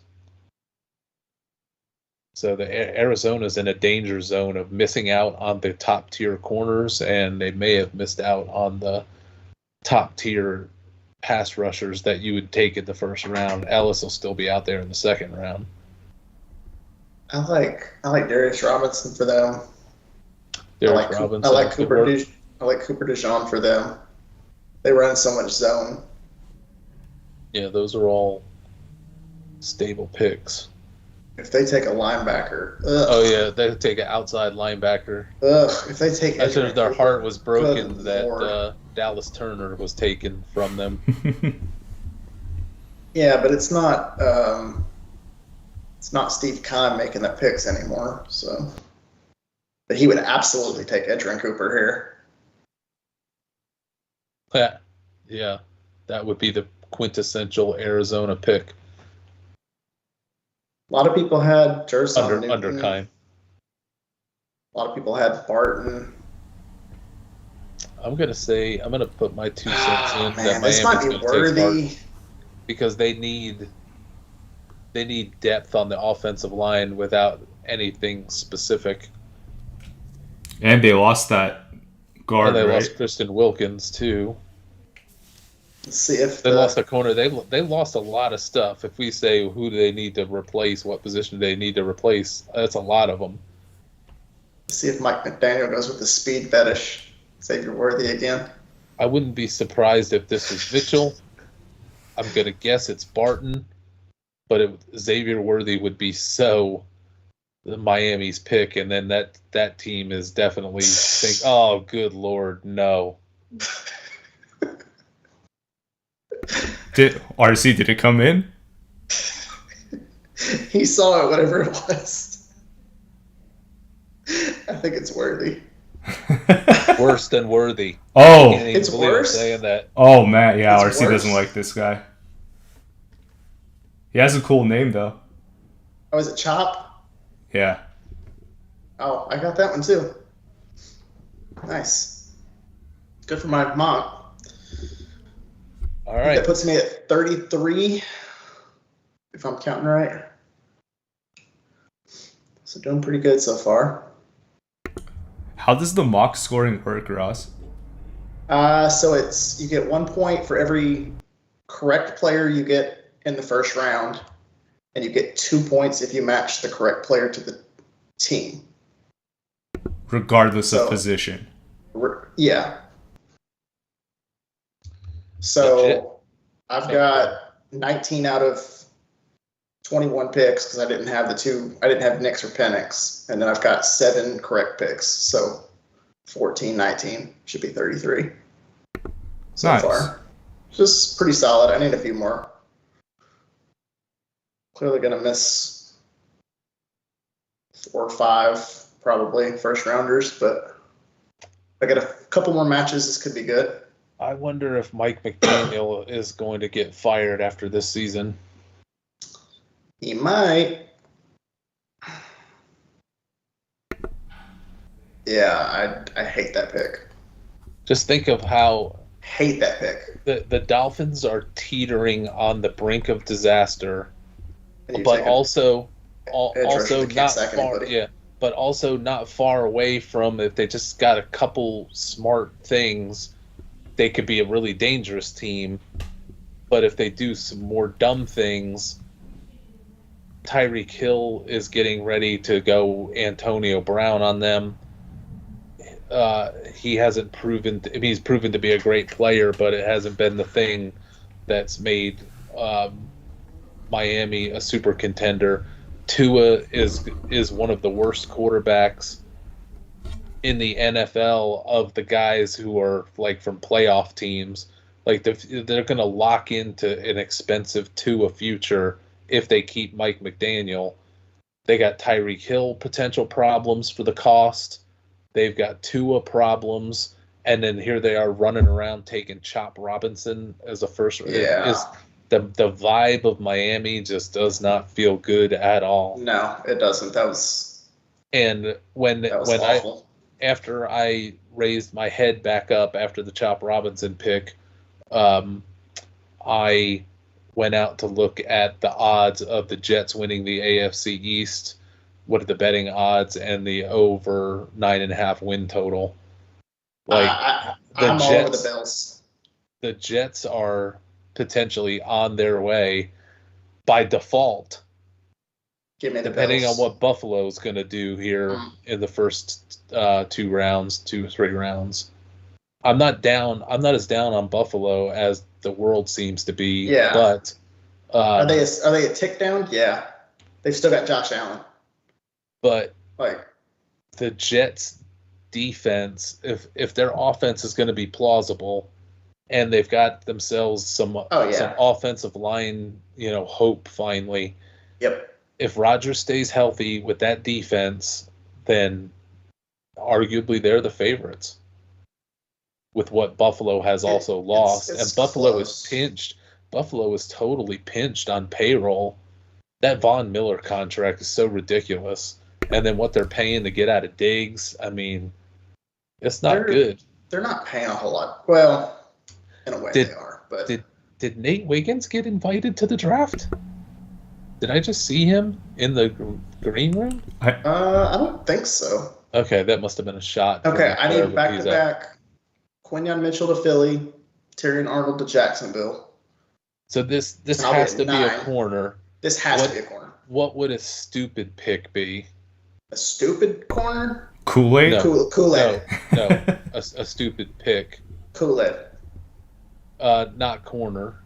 So the Arizona's in a danger zone of missing out on the top tier corners, and they may have missed out on the top tier pass rushers that you would take in the first round. Ellis will still be out there in the second round.
I like Darius Robinson for them.
I
like Cooper DeJean for them. They run so much zone.
Yeah, those are all stable picks.
If they take a linebacker,
oh yeah, they take an outside linebacker.
If they take,
I thought their heart was broken that Dallas Turner was taken from them.
Yeah, but it's not Steve Kahn making the picks anymore. So, but he would absolutely take Edgerrin Cooper
here. Yeah, that would be the quintessential Arizona pick.
A lot of people had Jerson
Underkind.
A lot of people had Barton.
I'm gonna put my 2 cents in that
this might be worthy
because they need depth on the offensive line without anything specific.
And they lost that guard.
And they
right?
lost Kristen Wilkins too.
Let's see if
they lost a corner. They lost a lot of stuff. If we say who do they need to replace, what position do they need to replace, that's a lot of them.
Let's see if Mike McDaniel goes with the speed fetish. Xavier Worthy again.
I wouldn't be surprised if this was Mitchell. I'm gonna guess it's Barton, but Xavier Worthy would be Miami's pick, and then that team is definitely oh, good Lord, no.
Did it come in?
He saw it, whatever it was. I think it's Worthy.
Worse than Worthy.
Oh,
it's worse.
Saying that.
Oh man, yeah,
it's
RC
worse.
Doesn't like this guy. He has a cool name though.
Oh, is it Chop?
Yeah.
Oh, I got that one too. Nice. Good for my mock.
All right.
That puts me at 33, if I'm counting right. So doing pretty good so far.
How does the mock scoring work, Ross?
So you get 1 point for every correct player you get in the first round, and you get 2 points if you match the correct player to the team.
Regardless of position.
Yeah. So I've got 19 out of 21 picks because I didn't have Nix or Penix, and then I've got 7 correct picks. So 14, 19 should be 33 so far. Just pretty solid. I need a few more. Clearly going to miss 4 or 5 probably first rounders, but if I get a couple more matches, this could be good.
I wonder if Mike McDaniel is going to get fired after this season.
He might. Yeah, I hate that pick.
Just think of how
hate that pick.
The Dolphins are teetering on the brink of disaster, but also not far. Yeah, but also not far away from, if they just got a couple smart things, they could be a really dangerous team. But if they do some more dumb things, Tyreek Hill is getting ready to go Antonio Brown on them. He hasn't proven. He's proven to be a great player, but it hasn't been the thing that's made Miami a super contender. Tua is one of the worst quarterbacks in the NFL of the guys who are like from playoff teams. Like they're going to lock into an expensive Tua future if they keep Mike McDaniel. They got Tyreek Hill potential problems for the cost. They've got Tua problems, and then here they are running around taking Chop Robinson as a first.
Yeah.
The vibe of Miami just does not feel good at all.
No, it doesn't. That was awful.
After I raised my head back up after the Chop Robinson pick, I went out to look at the odds of the Jets winning the AFC East. What are the betting odds and the over 9.5 win total?
I'm all over the Bills.
The Jets are potentially on their way by default.
Give me the
depending
Bills.
on what Buffalo's going to do here in the first 2 or 3 rounds. I'm not as down on Buffalo as the world seems to be.
Yeah.
But
are they a tick down? Yeah. They've still got Josh Allen.
But
like
the Jets defense, if their offense is going to be plausible, and they've got themselves some offensive line, hope finally.
Yep.
If Rodgers stays healthy with that defense, then arguably they're the favorites. With what Buffalo has also lost, and Buffalo is pinched. Buffalo is totally pinched on payroll. That Von Miller contract is so ridiculous. And then what they're paying to get out of Diggs, I mean, it's not good.
They're not paying a whole lot. Well, in a way they are. But
did Nate Wiggins get invited to the draft? Did I just see him in the green room?
I don't think so.
Okay, that must have been a shot.
Okay, I need back-to-back Quinyon Mitchell to Philly, Terrion Arnold to Jacksonville.
So this has to be a corner.
This has to be a corner.
What would a stupid pick be?
A stupid corner?
Kool-Aid?
No. Kool-Aid.
No, a stupid pick.
Kool-Aid.
Not corner.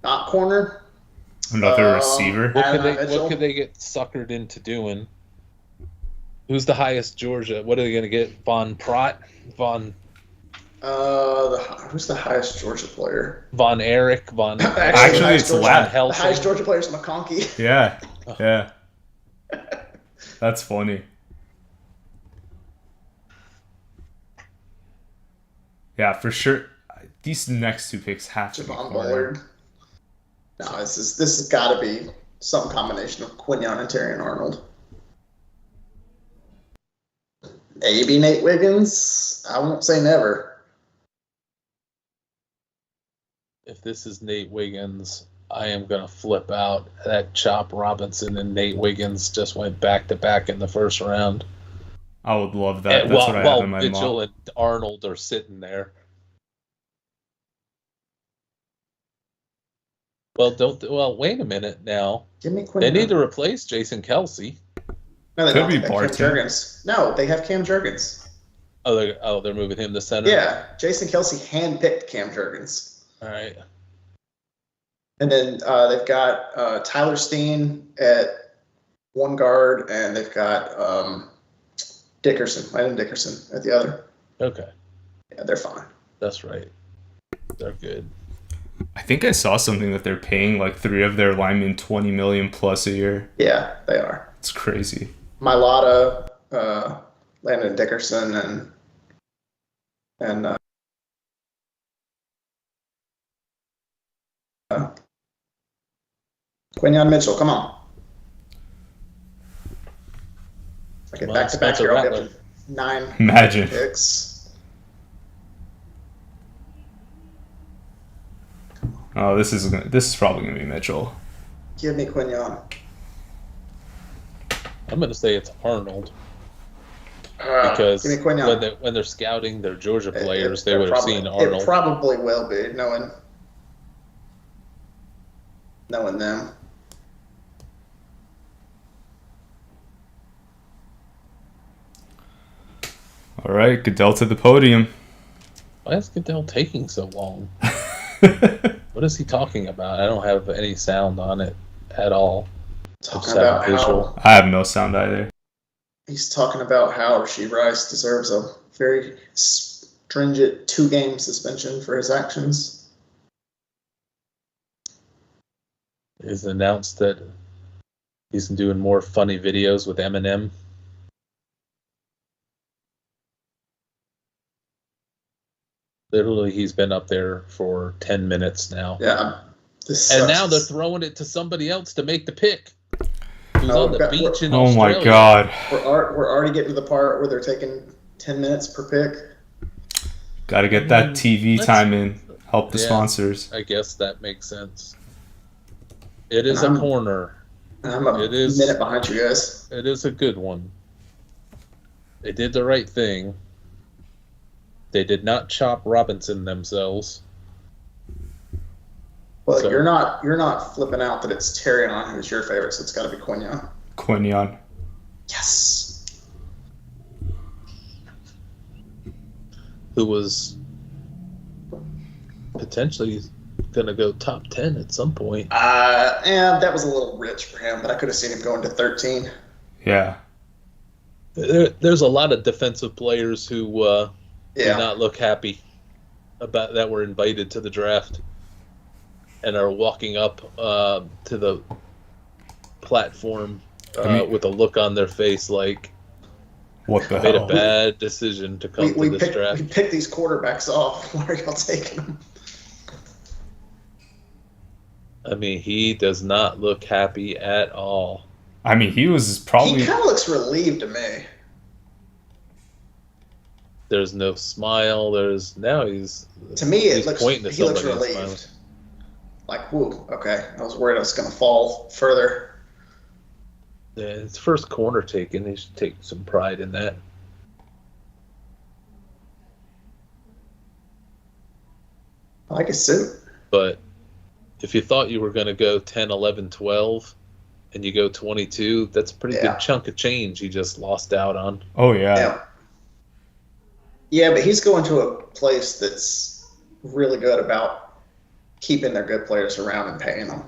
Not corner?
Another receiver?
What could they get suckered into doing? Who's the highest Georgia? What are they going to get? Von Pratt?
Who's the highest Georgia player?
Von Erich?
Actually, it's Ladd.
The highest Georgia player is McConkey.
Yeah. Yeah. That's funny. Yeah, for sure. These next 2 picks have to be
Javon Bullard. No, this has got to be some combination of Quinyon and Terrion Arnold. Maybe Nate Wiggins. I won't say never.
If this is Nate Wiggins, I am going to flip out. That Chop Robinson and Nate Wiggins just went back-to-back in the first round.
I would love that. That's what I have in my
Mitchell
mock.
and Arnold are sitting there. Wait a minute now.
Give me Quinyon.
They need to replace Jason Kelce.
No, they
Could
don't.
be
They have Cam
Barton.
Jurgens. No, they have Cam Jurgens.
They're moving him to center?
Yeah, Jason Kelce handpicked Cam Jurgens.
All right.
And then they've got Tyler Steen at one guard, and they've got Landon Dickerson at the other.
Okay.
Yeah, they're fine.
That's right. They're good.
I think I saw something that they're paying like 3 of their linemen $20 million plus a year.
Yeah, they are.
It's crazy.
Mailata, Landon Dickerson, and Quinyon Mitchell. Come on. I get back to back here. I'll get up to 9
Imagine.
picks.
Oh, this is probably gonna be Mitchell.
Give me Quinyon.
I'm going to say it's Arnold.
Give
Because
me Quinyon.
when they're scouting their Georgia players, they would have seen Arnold.
It probably will be, knowing them.
All right, Goodell to the podium.
Why is Goodell taking so long? What is he talking about? I don't have any sound on it at all.
Talking about how
I have no sound either.
he's talking about how Rasheed Rice deserves a very stringent 2-game suspension for his actions.
He's announced that he's doing more funny videos with Eminem. Literally, he's been up there for 10 minutes now.
Yeah.
And now they're throwing it to somebody else to make the pick. Who's on the beach in
Oh
Australia.
my God.
We're already getting to the part where they're taking 10 minutes per pick.
Got to get that TV time in. Help the sponsors.
I guess that makes sense. It is a corner.
I'm a minute behind you guys.
It is a good one. They did the right thing. They did not chop Robinson themselves.
Well, so, you're not flipping out that it's Terrion who's your favorite, so it's got to be Quinion.
Quinion.
Yes.
Who was potentially going to go top 10 at some point.
And that was a little rich for him, but I could have seen him going to 13.
Yeah.
There's a lot of defensive players who do
Yeah.
not look happy about that were invited to the draft and are walking up to the platform with a look on their face like,
what the
made
hell?
a bad decision to come to this draft.
We picked these quarterbacks off. Why are y'all taking them?
I mean, he does not look happy at all.
I mean, he was probably...
He kind of looks relieved to me.
There's no smile. He's...
To me,
he looks relieved.
Smiling. Like, whoo, okay. I was worried I was going to fall further.
Yeah, his first corner taken. He should take some pride in that.
I like his suit.
But if you thought you were going to go 10, 11, 12, and you go 22, that's a pretty good chunk of change you just lost out on.
Oh, yeah.
Yeah, but he's going to a place that's really good about keeping their good players around and paying them.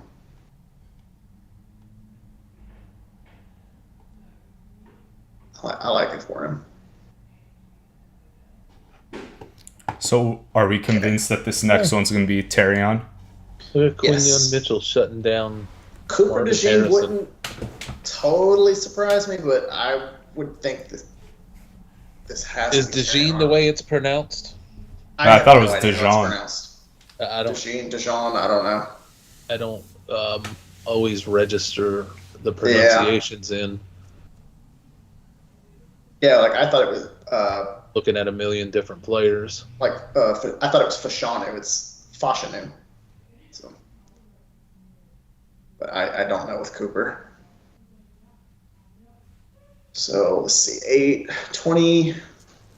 I like it for him.
So, are we convinced that this next one's going to be Terrion?
Quinion Mitchell shutting down
Cooper
Marvin
DeJean
Harrison.
wouldn't totally surprise me, but I would think that this has
Is
to be
DeJean
Terrion.
the way it's pronounced?
I thought it was
have no idea how it's
Dijon.
pronounced.
I don't.
Dijon, I don't know.
I don't always register the pronunciations in.
Yeah, like I thought it was
Looking at a million different players.
I thought it was Fashanu. It's Fashanu. So, but I don't know with Cooper. So let's see, 8, 20.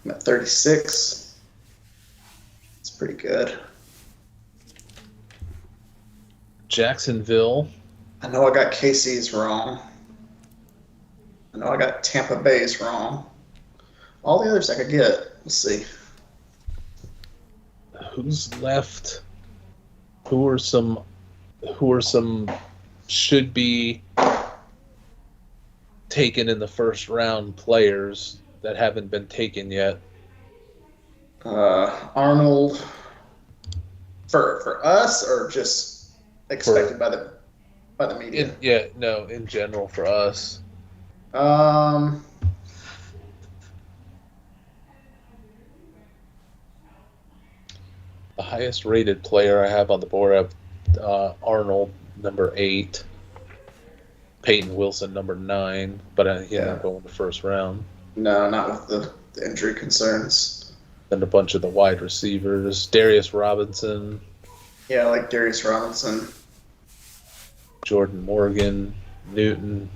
I'm at 36. It's pretty good.
Jacksonville.
I know I got KC's wrong. I know I got Tampa Bay's wrong. All the others I could get. Let's see.
Who's left? Who are some should be taken in the first round players that haven't been taken yet?
Arnold for us or just expected by the media?
In general for us. The highest rated player I have on the board, I have Arnold, number 8. Peyton Wilson, number 9. But he didn't go in the first round.
No, not with the injury concerns.
Then a bunch of the wide receivers. Darius Robinson.
Yeah, I like Darius Robinson.
Jordan Morgan. Newton.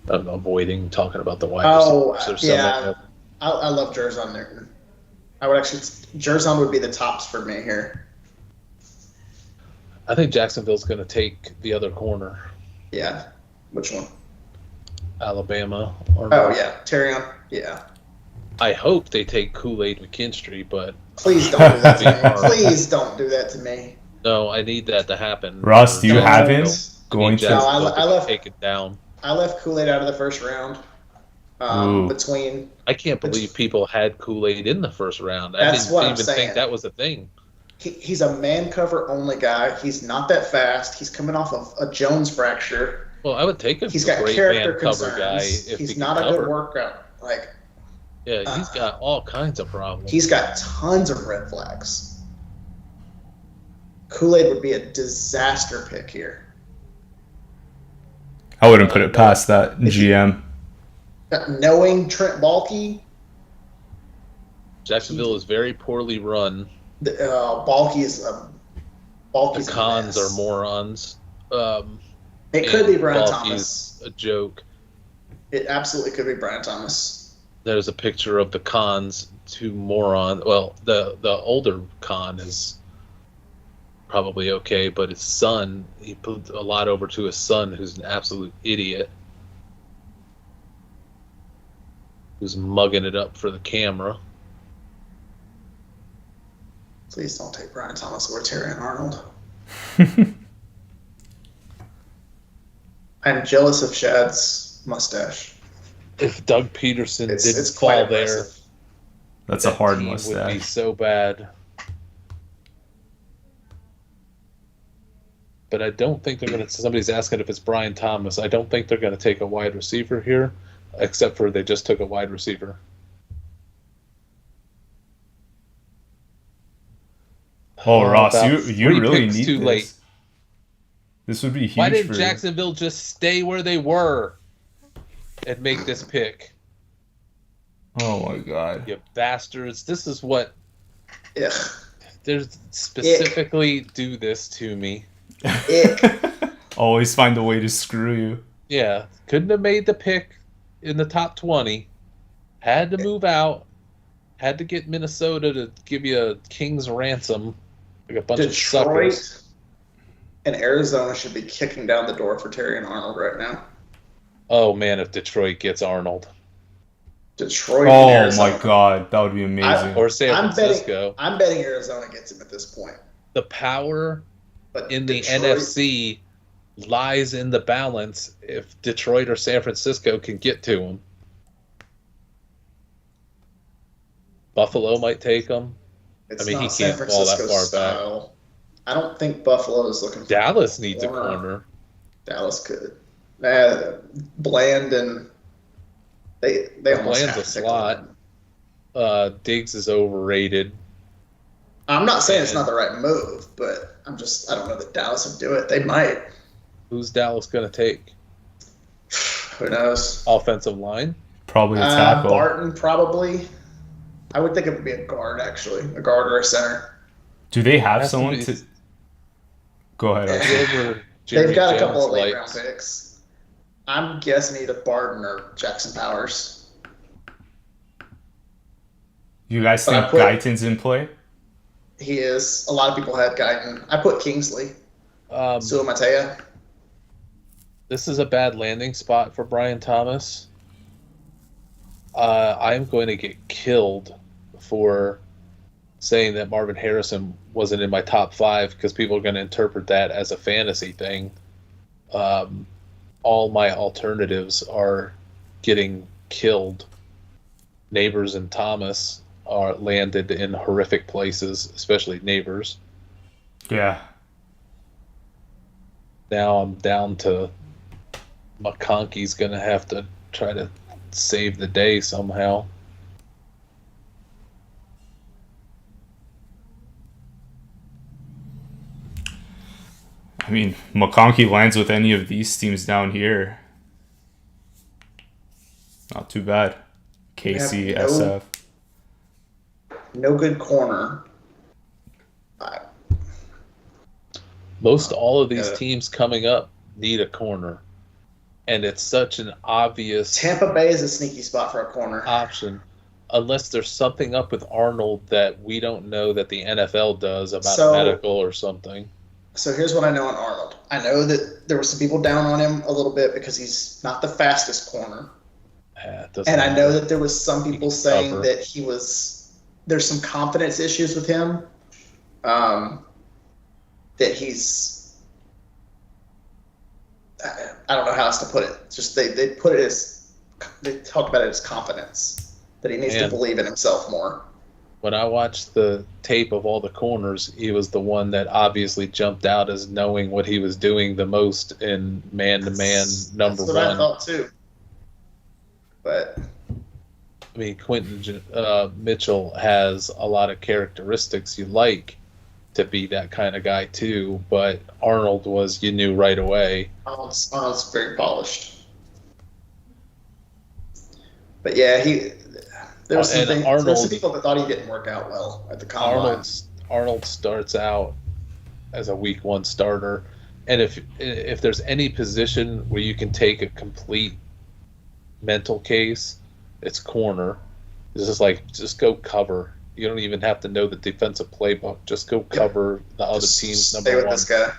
I'm avoiding talking about the wide receivers.
I love Jerzon Newton. Jerzon would be the tops for me here.
I think Jacksonville's going to take the other corner.
Yeah. Which one?
Alabama.
Oh, yeah. Terrion. Yeah.
I hope they take Kool-Aid McKinstry, but
Please don't do that to me. Please don't do that to me.
no, I need that to happen.
Ross, do you have him
Don't.
going to?
No, I left-
take it down.
I left Kool-Aid out of the first round.
Ooh.
Between
I can't believe people had Kool-Aid in the first round. I
That's
didn't
what I'm
even
saying.
think that was a thing.
he's a man cover only guy. He's not that fast. He's coming off of a Jones fracture.
Well, I would take him.
He's
for a
got
great
character
man cover
concerns.
guy if
He's
he
not
can
a good
cover.
workout. Like
Yeah, he's got all kinds of problems.
he's got tons of red flags. Kool-Aid would be a disaster pick here.
I wouldn't put it past that GM.
Knowing Trent Baalke,
Jacksonville is very poorly run.
Baalke is
The
Baalke's a
cons
mess.
are morons.
It could be Brian
Baalke's
Thomas.
a joke.
It absolutely could be Brian Thomas.
There's a picture of the cons, two moron. Well, the older con is probably okay, but his son, he put a lot over to his son, who's an absolute idiot, who's mugging it up for the camera.
Please don't take Brian Thomas or Terry Arnold. I'm jealous of Shad's mustache.
If Doug Peterson didn't
It's quite
fall there,
impressive.
That's a
that
hard
team would be
mustache.
so bad. But I don't think they're going to. Somebody's asking if it's Brian Thomas. I don't think they're going to take a wide receiver here, except for they just took a wide receiver.
Oh, Ross,
About
you
three
really
picks
need
too
this.
late.
This would be huge
Why didn't
for
Jacksonville just stay where they were and make this pick?
you. Oh my god.
You bastards! This is what
Ugh.
there's specifically do this to me.
Ick.
Always find a way to screw you.
Yeah, couldn't have made the pick in the top 20. Had to move out. Had to get Minnesota to give you a king's ransom, like a bunch of
Detroit
suckers.
and Arizona should be kicking down the door for Terry and Arnold right now.
Oh man, if Detroit gets Arnold
Detroit and
Oh
Arizona.
my god, that would be amazing.
or San
I'm
Francisco,
betting Arizona gets him at this point.
the power
But
in the
Detroit-
NFC lies in the balance if Detroit or San Francisco can get to him. Buffalo might take him.
it's
I mean, he
not San
can't fall that
Francisco
far back.
style. I don't think Buffalo is looking for
Dallas needs a corner.
Dallas could. Bland and they almost
Bland's
have
a
to take
slot.
one.
Diggs is overrated.
I'm not saying it's
And-
not the right move, but I don't know that Dallas would do it. They might.
Who's Dallas going to take?
Who knows?
Offensive line?
Probably a tackle.
Barton probably. I would think it would be a guard actually, a guard or a center.
Do they have
Has to
someone
be-
to? Go ahead. Archie.
Whoever Jerry
They've got a
Jones
couple of late round
likes.
picks. I'm guessing either Barton or Jackson Powers.
You guys
But I
think
put-
Guyton's in play?
He is. A lot of people had Guyton. I put Kingsley, Sua Matea.
This is a bad landing spot for Brian Thomas. I'm going to get killed for saying that Marvin Harrison wasn't in my top 5 because people are going to interpret that as a fantasy thing. All my alternatives are getting killed. Nabers and Thomas are landed in horrific places, especially Nabers.
Yeah.
Now I'm down to McConkey's going to have to try to save the day somehow.
I mean, McConkey lands with any of these teams down here. Not too bad. KC,
Yeah, no-
SF.
No good corner.
Most all of these
Yeah.
teams coming up need a corner. And it's such an obvious
Tampa Bay is a sneaky spot for a corner.
option. Unless there's something up with Arnold that we don't know that the NFL does about
So-
medical or something.
So here's what I know on Arnold. I know that there were some people down on him a little bit because he's not the fastest corner. And I know that there was some people saying
cover.
that there's some confidence issues with him. That he's, I don't know how else to put it. It's just they talked about it as confidence, that he needs to believe in himself more.
When I watched the tape of all the corners, he was the one that obviously jumped out as knowing what he was doing the most in man-to-man number one.
That's what I thought too. But
I mean, Quentin Mitchell has a lot of characteristics you like to be that kind of guy too, but Arnold you knew right away.
Arnold's very polished. But yeah, there was some people that thought he didn't work out well at the combine.
Arnold starts out as a week 1 starter, and if there's any position where you can take a complete mental case, it's corner. This is just go cover. You don't even have to know the defensive playbook. Just go cover the other team's number one.
Stay with this guy.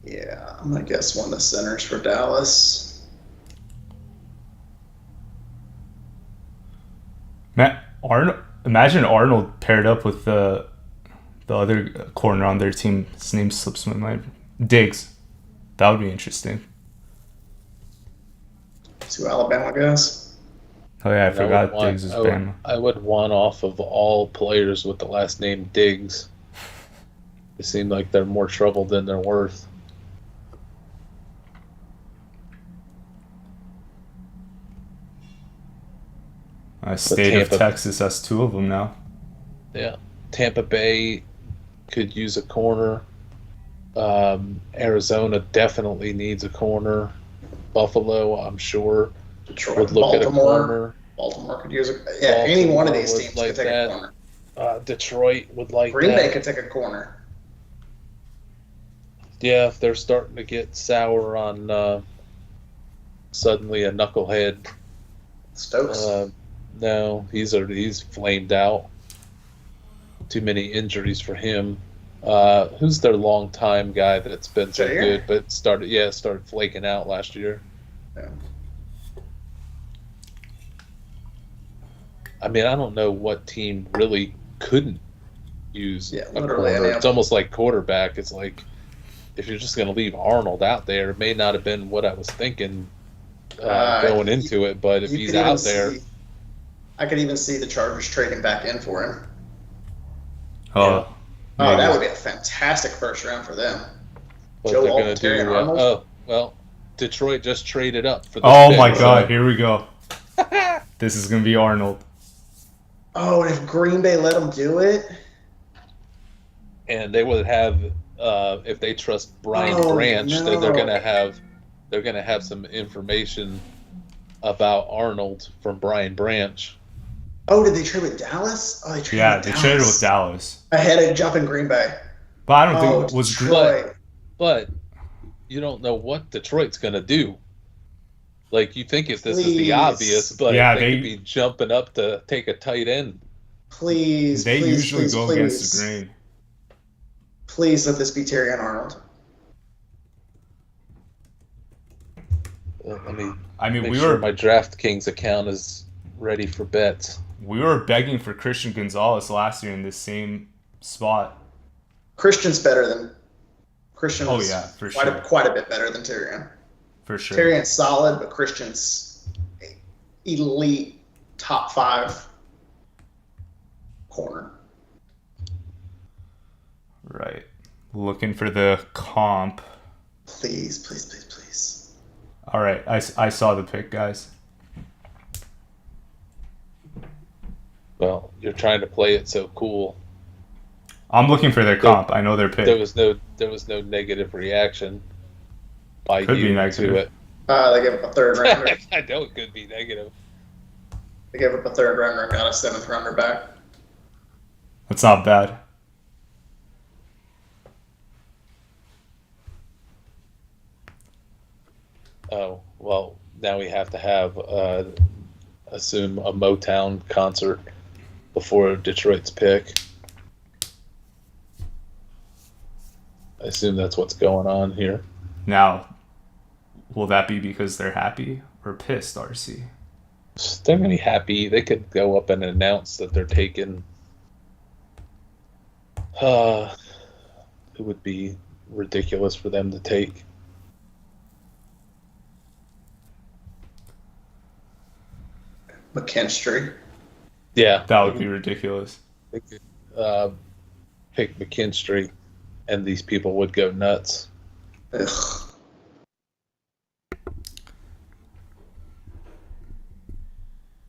Yeah, I'm going to guess one of the centers for Dallas.
Imagine Arnold paired up with the other corner on their team. His name slips my mind. Diggs. That would be interesting.
2 Alabama guys.
Oh yeah, I forgot Diggs is Bama.
I would want off of all players with the last name Diggs. They seem like they're more trouble than they're worth.
State of Texas has 2 of them now.
Yeah. Tampa Bay could use a corner. Arizona definitely needs a corner. Buffalo, I'm sure,
Detroit,
would look at a corner.
Baltimore could use any one of these teams could take a corner.
Detroit would like
Green Bay could take a corner.
Yeah, if they're starting to get sour on suddenly a knucklehead.
Stokes.
No, he's flamed out. Too many injuries for him. Who's their long-time guy that's been so good but started flaking out last year?
Yeah.
I mean, I don't know what team really couldn't use a
literally
corner. It's almost like quarterback. It's like if you're just going to leave Arnold out there, it may not have been what I was thinking going into it, but if he's out there...
I could even see the Chargers trading back in for him.
Oh,
that would be a fantastic first round for them.
What they're going to do? Detroit just traded up for this
Oh my God, here we go. This is going to be Arnold.
Oh, and if Green Bay let them do it?
And they would have, if they trust Brian Branch, that they're going to have some information about Arnold from Brian Branch.
Oh, did they trade with Dallas? Oh, they
traded with Dallas.
Ahead of jumping Green Bay.
But I don't think it was
Detroit.
But you don't know what Detroit's going to do. Like, you think this is the obvious, but they could be jumping up to take a tight end.
They usually go against the grain.
Please let this be Terrion Arnold.
My DraftKings account is ready for bets.
We were begging for Christian Gonzalez last year in this same spot.
Christian's better than Christian.
For sure.
Quite a bit better than Terrion.
For sure.
Terrion's solid, but Christian's elite top 5 corner.
Right. Looking for the comp.
Please.
All right, I saw the pick, guys.
Well, you're trying to play it so cool.
I'm looking for their comp. I know their pick.
There was no negative reaction by
could
you
be negative.
to it.
They gave up a 3rd rounder.
I know it could be negative.
They gave up a 3rd rounder and got a 7th rounder back.
That's not bad.
Oh, well, now we have to have, assume, a Motown concert before Detroit's pick. I assume that's what's going on here.
Now, will that be because they're happy or pissed, RC?
They're going to be happy. They could go up and announce that they're taking... it would be ridiculous for them to take.
McKinstry.
Yeah.
That would be ridiculous.
They could pick McKinstry, and these people would go nuts.
Ugh.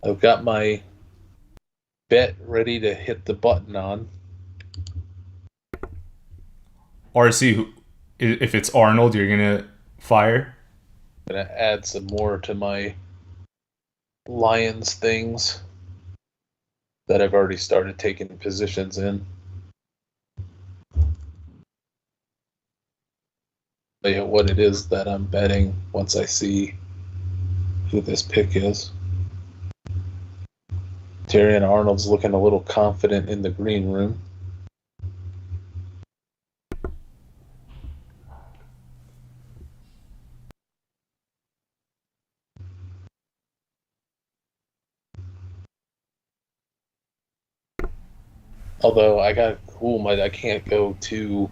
I've got my bet ready to hit the button on.
RC, if it's Arnold, you're going to fire?
I'm going to add some more to my Lions things that I've already started taking positions in. Tell you what it is that I'm betting once I see who this pick is. Terrion Arnold's looking a little confident in the green room. Although I got I can't go to.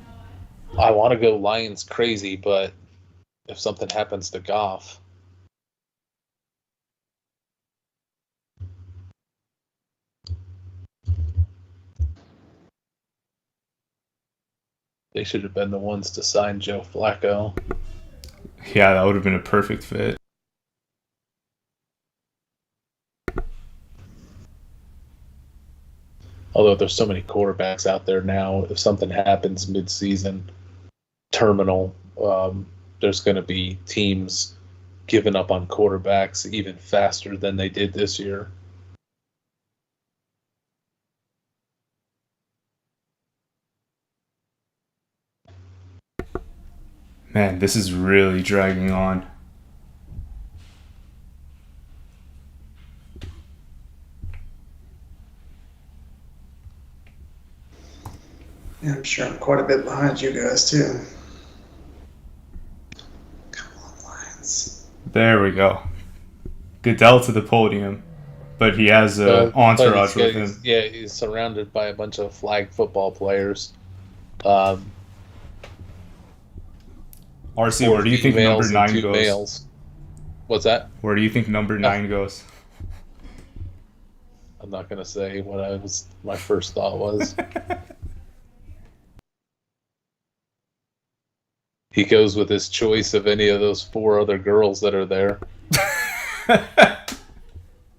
I want to go Lions crazy, but if something happens to Goff, they should have been the ones to sign Joe Flacco.
Yeah, that would have been a perfect fit.
Although there's so many quarterbacks out there now, if something happens mid-season, terminal, there's going to be teams giving up on quarterbacks even faster than they did this year.
Man, this is really dragging on.
Yeah, I'm sure I'm quite a bit behind you guys, too. Come on, Lions.
There we go. Goodell to the podium, but he has an entourage with him.
Yeah, he's surrounded by a bunch of flag football players.
RC, where do you think number 9 goes?
Males. What's that?
Where do you think number 9 goes?
I'm not going to say what my first thought was. He goes with his choice of any of those 4 other girls that are there.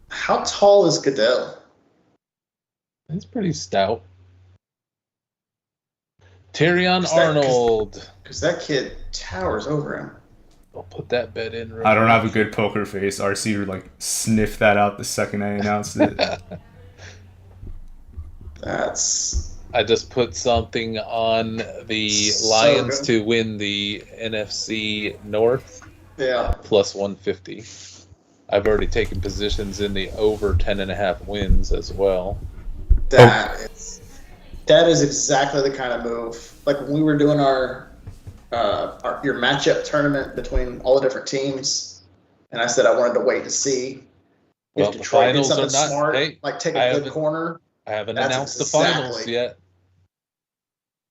How tall is Goodell?
He's pretty stout. Terrion Arnold.
Because that kid towers over him.
I'll put that bet in.
I don't have a good poker face. RC would sniff that out the second I announced it.
I just put something on the Lions to win the NFC North.
Yeah.
Plus 150. I've already taken positions in the over 10.5 wins as well.
That is exactly the kind of move. Like when we were doing your matchup tournament between all the different teams, and I said I wanted to wait to see if Detroit did something smart, like take a good corner.
I haven't announced the finals yet.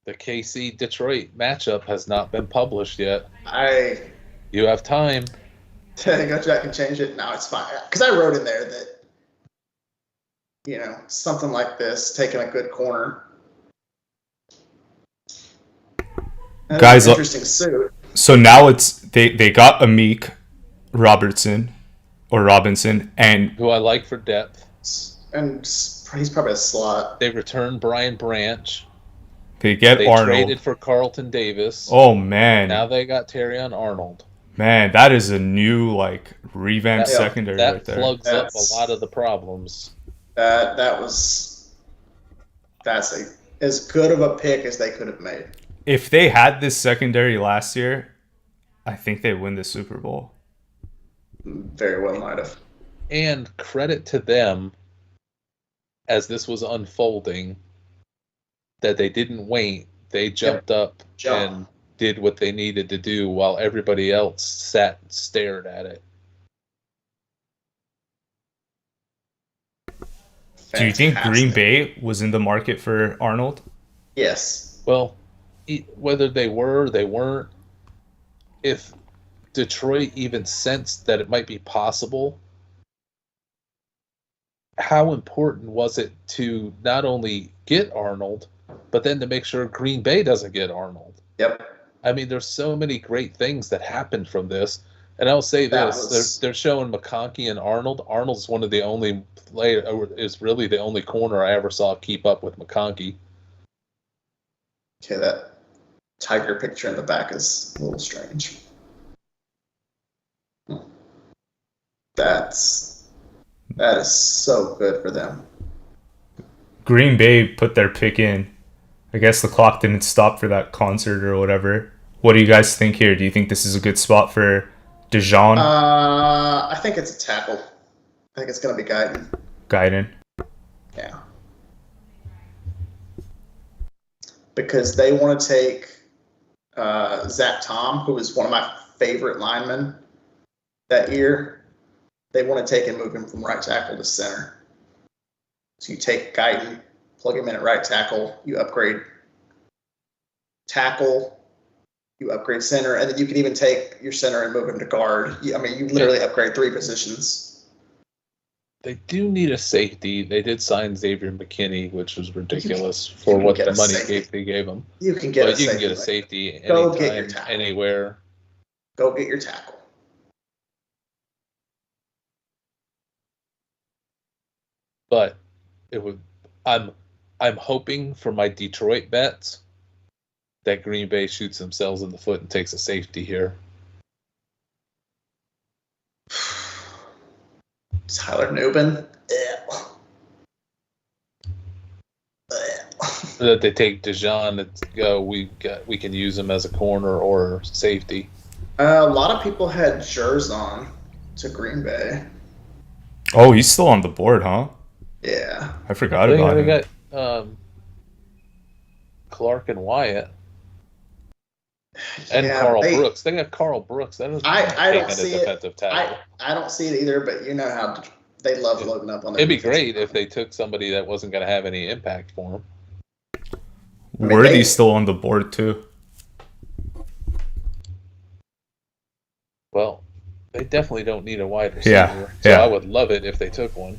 The KC Detroit matchup has not been published yet. You have time.
Go back and change it. No, it's fine. Because I wrote in there that, something like this, taking a good corner.
Guys,
interesting suit.
So now they got Amik Robinson, and
who I like for depth.
And he's probably a slot.
They returned Brian Branch.
They Arnold.
Traded for Carlton Davis.
Oh, man.
Now they got Terrion Arnold.
Man, that is a new, revamped secondary right there.
That plugs up a lot of the problems.
That's as good of a pick as they could have made.
If they had this secondary last year, I think they win the Super Bowl.
Very well might have.
And credit to them, as this was unfolding, that they didn't wait. They jumped up and did what they needed to do while everybody else sat and stared at it.
Do you think Green
Fantastic.
Bay was in the market for Arnold?
Yes.
Well, whether they were or they weren't, if Detroit even sensed that it might be possible, how important was it to not only get Arnold, but then to make sure Green Bay doesn't get Arnold?
Yep.
I mean, there's so many great things that happened from this. And I'll say this: they're showing McConkey and Arnold. Arnold's one of the only is really the only corner I ever saw keep up with McConkey.
Okay, that tiger picture in the back is a little strange. That is so good for them.
Green Bay put their pick in. I guess the clock didn't stop for that concert or whatever. What do you guys think here? Do you think this is a good spot for Dijon?
I think it's a tackle. I think it's going to be
Guyton.
Yeah. Because they want to take Zach Tom, who was one of my favorite linemen that year. They want to take and move him from right tackle to center. So you take Guyton, plug him in at right tackle, you upgrade tackle, you upgrade center, and then you can even take your center and move him to guard. You literally upgrade 3 positions.
They do need a safety. They did sign Xavier McKinney, which was ridiculous for what the money they gave him.
You can get
a safety anytime, anywhere.
Go get your tackle.
But I'm hoping for my Detroit bets that Green Bay shoots themselves in the foot and takes a safety here.
Tyler Nubin.
That they take Dijon and go. We can use him as a corner or safety.
A lot of people had Jerzon to Green Bay.
Oh, he's still on the board, huh?
Yeah.
I forgot about him.
They got Clark and Wyatt. And Carl Brooks. They got Carl Brooks. That is
I don't see
defensive tackle.
I don't see it either, but you know how they love loading up on their
It'd be great if they took somebody that wasn't going to have any impact for them.
Worthy's still on the board, too.
Well, they definitely don't need a wide receiver. So I would love it if they took one.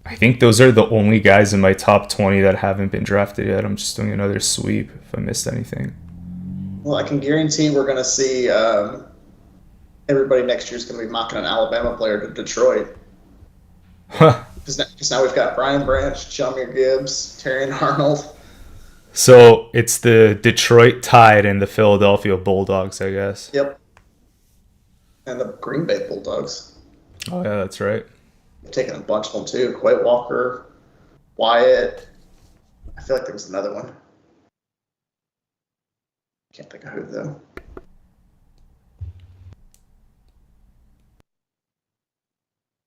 I think those are the only guys in my top 20 that haven't been drafted yet. I'm just doing another sweep if I missed anything.
Well, I can guarantee we're going to see everybody next year is going to be mocking an Alabama player to Detroit. Because now we've got Brian Branch, Jahmyr Gibbs, Terrion Arnold.
So it's the Detroit Tide and the Philadelphia Bulldogs, I guess.
Yep. And the Green Bay Bulldogs.
Oh, yeah, that's right.
I've taken a bunch of them too. Quay Walker, Wyatt. I feel like there was another one. Can't think of who though.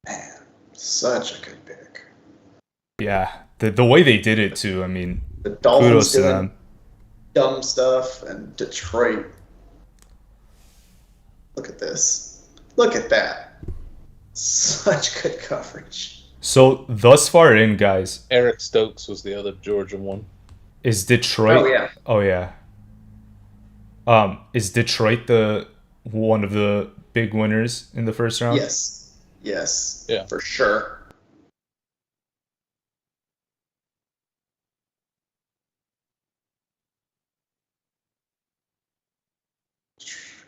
Man, such a good pick.
Yeah, the way they did it too. I mean,
the Dolphins
kudos to
doing
them.
Dumb stuff, and Detroit. Look at this. Look at that. Such good coverage.
So thus far in, guys,
Eric Stokes was the other Georgia one.
Is Detroit?
Oh yeah.
Is Detroit the one of the big winners in the first round?
Yes.
Yeah,
for sure.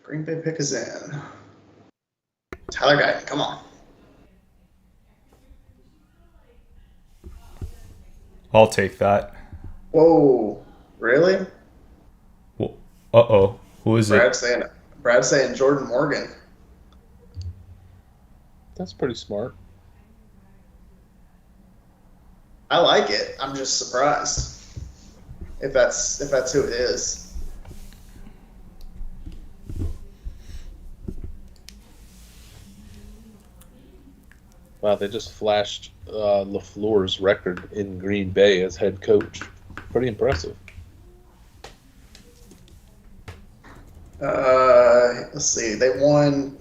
Green Bay pick is in. Tyler Guyton, come on.
I'll take that.
Whoa, really?
Well, uh-oh. Who is it?
Brad's saying Jordan Morgan.
That's pretty smart.
I like it. I'm just surprised if that's who it is.
Wow, they just flashed LaFleur's record in Green Bay as head coach. Pretty impressive.
Let's see. They won,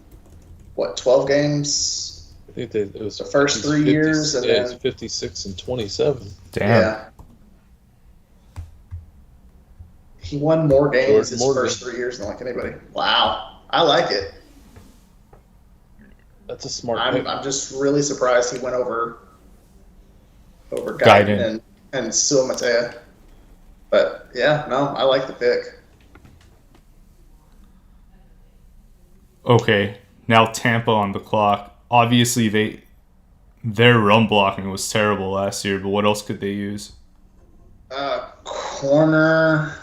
12 games?
I think it was
the first 3 years, and
it's
then
56 and 27.
Damn.
Yeah. He won more games his
More
first 3 years than like anybody. Wow. I like it.
That's a smart pick.
I'm just really surprised he went over Guyton and Suamatea. But yeah, no, I like the pick.
Okay, now Tampa on the clock. Obviously, their run blocking was terrible last year, but what else could they use?
Corner.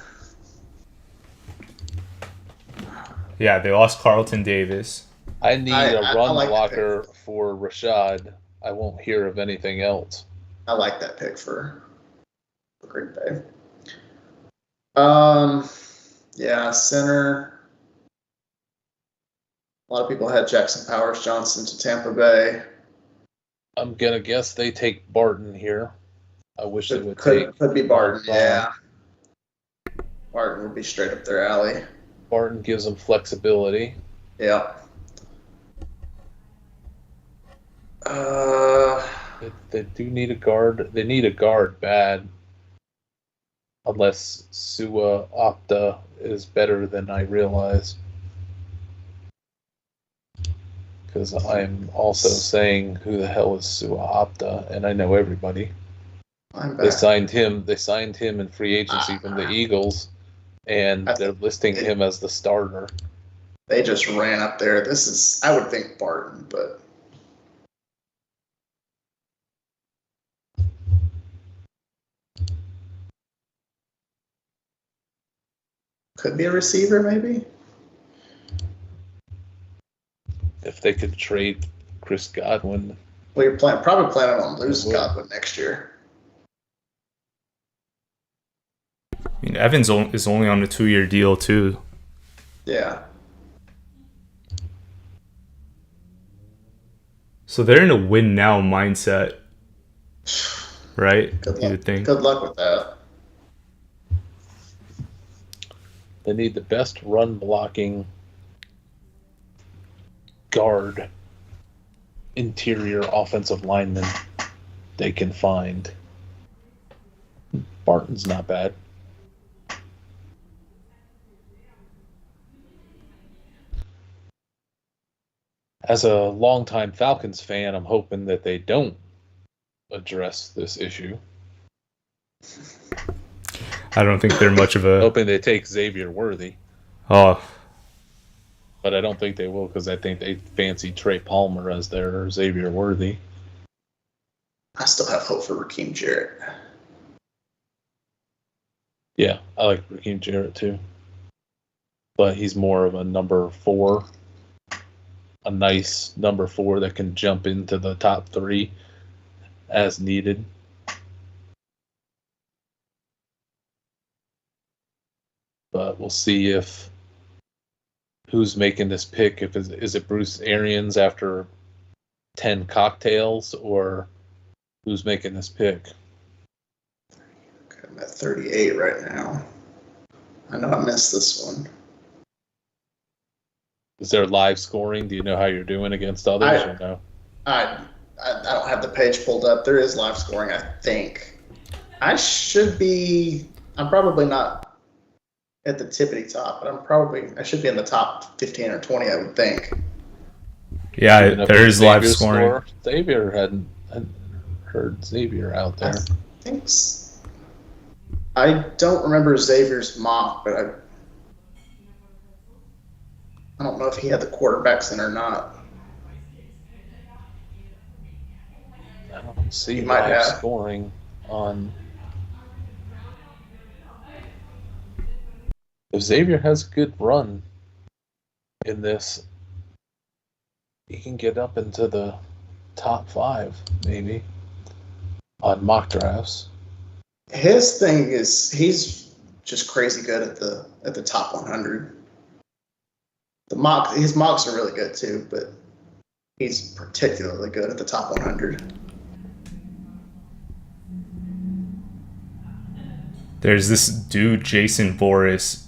Yeah, they lost Carlton Davis.
I need a run
like
blocker for Rashad. I won't hear of anything else.
I like that pick for Green Bay. Yeah, center. A lot of people had Jackson Powers Johnson to Tampa Bay.
I'm gonna guess they take Barton here. I wish they would
Could be Barton.
Barton.
Yeah, Barton would be straight up their alley.
Barton gives them flexibility.
Yeah.
They do need a guard. They need a guard bad. Unless Sua Opta is better than I realize. Because I'm also saying, who the hell is Sua Opta? And I know everybody. They signed him in free agency from the Eagles, and they're listing him as the starter.
They just ran up there. I would think Barton, but could be a receiver, maybe.
If they could trade Chris Godwin.
Well, you're probably planning on losing Godwin next year.
I mean, Evans is only on a 2-year deal, too.
Yeah.
So they're in a win-now mindset, right? You would think.
Good luck with that.
They need the best run blocking guard interior offensive lineman they can find. Barton's not bad. As a longtime Falcons fan, I'm hoping that they don't address this issue.
I don't think they're much of a...
Hoping they take Xavier Worthy.
Oh.
But I don't think they will, because I think they fancy Trey Palmer as their Xavier Worthy.
I still have hope for Raheem Jarrett.
Yeah, I like Raheem Jarrett too. But he's more of a number 4. A nice number 4 that can jump into the top 3 as needed. But we'll see if who's making this pick. If is it Bruce Arians after 10 cocktails, or who's making this pick?
Okay, I'm at 38 right now. I know I missed this one.
Is there live scoring? Do you know how you're doing against others or no?
I don't have the page pulled up. There is live scoring, I think. I'm probably not at the tippity top, but I should be in the top 15 or 20, I would think.
Yeah, there is live scoring.
Score. Xavier hadn't heard Xavier out there.
I don't remember Xavier's mock, but I don't know if he had the quarterbacks in or not.
I don't see
live
scoring on. If Xavier has a good run in this, he can get up into the top 5, maybe, on mock drafts.
His thing is he's just crazy good at the top 100. His mocks are really good too, but He's particularly good at the top 100.
There's this dude, Jason Boris,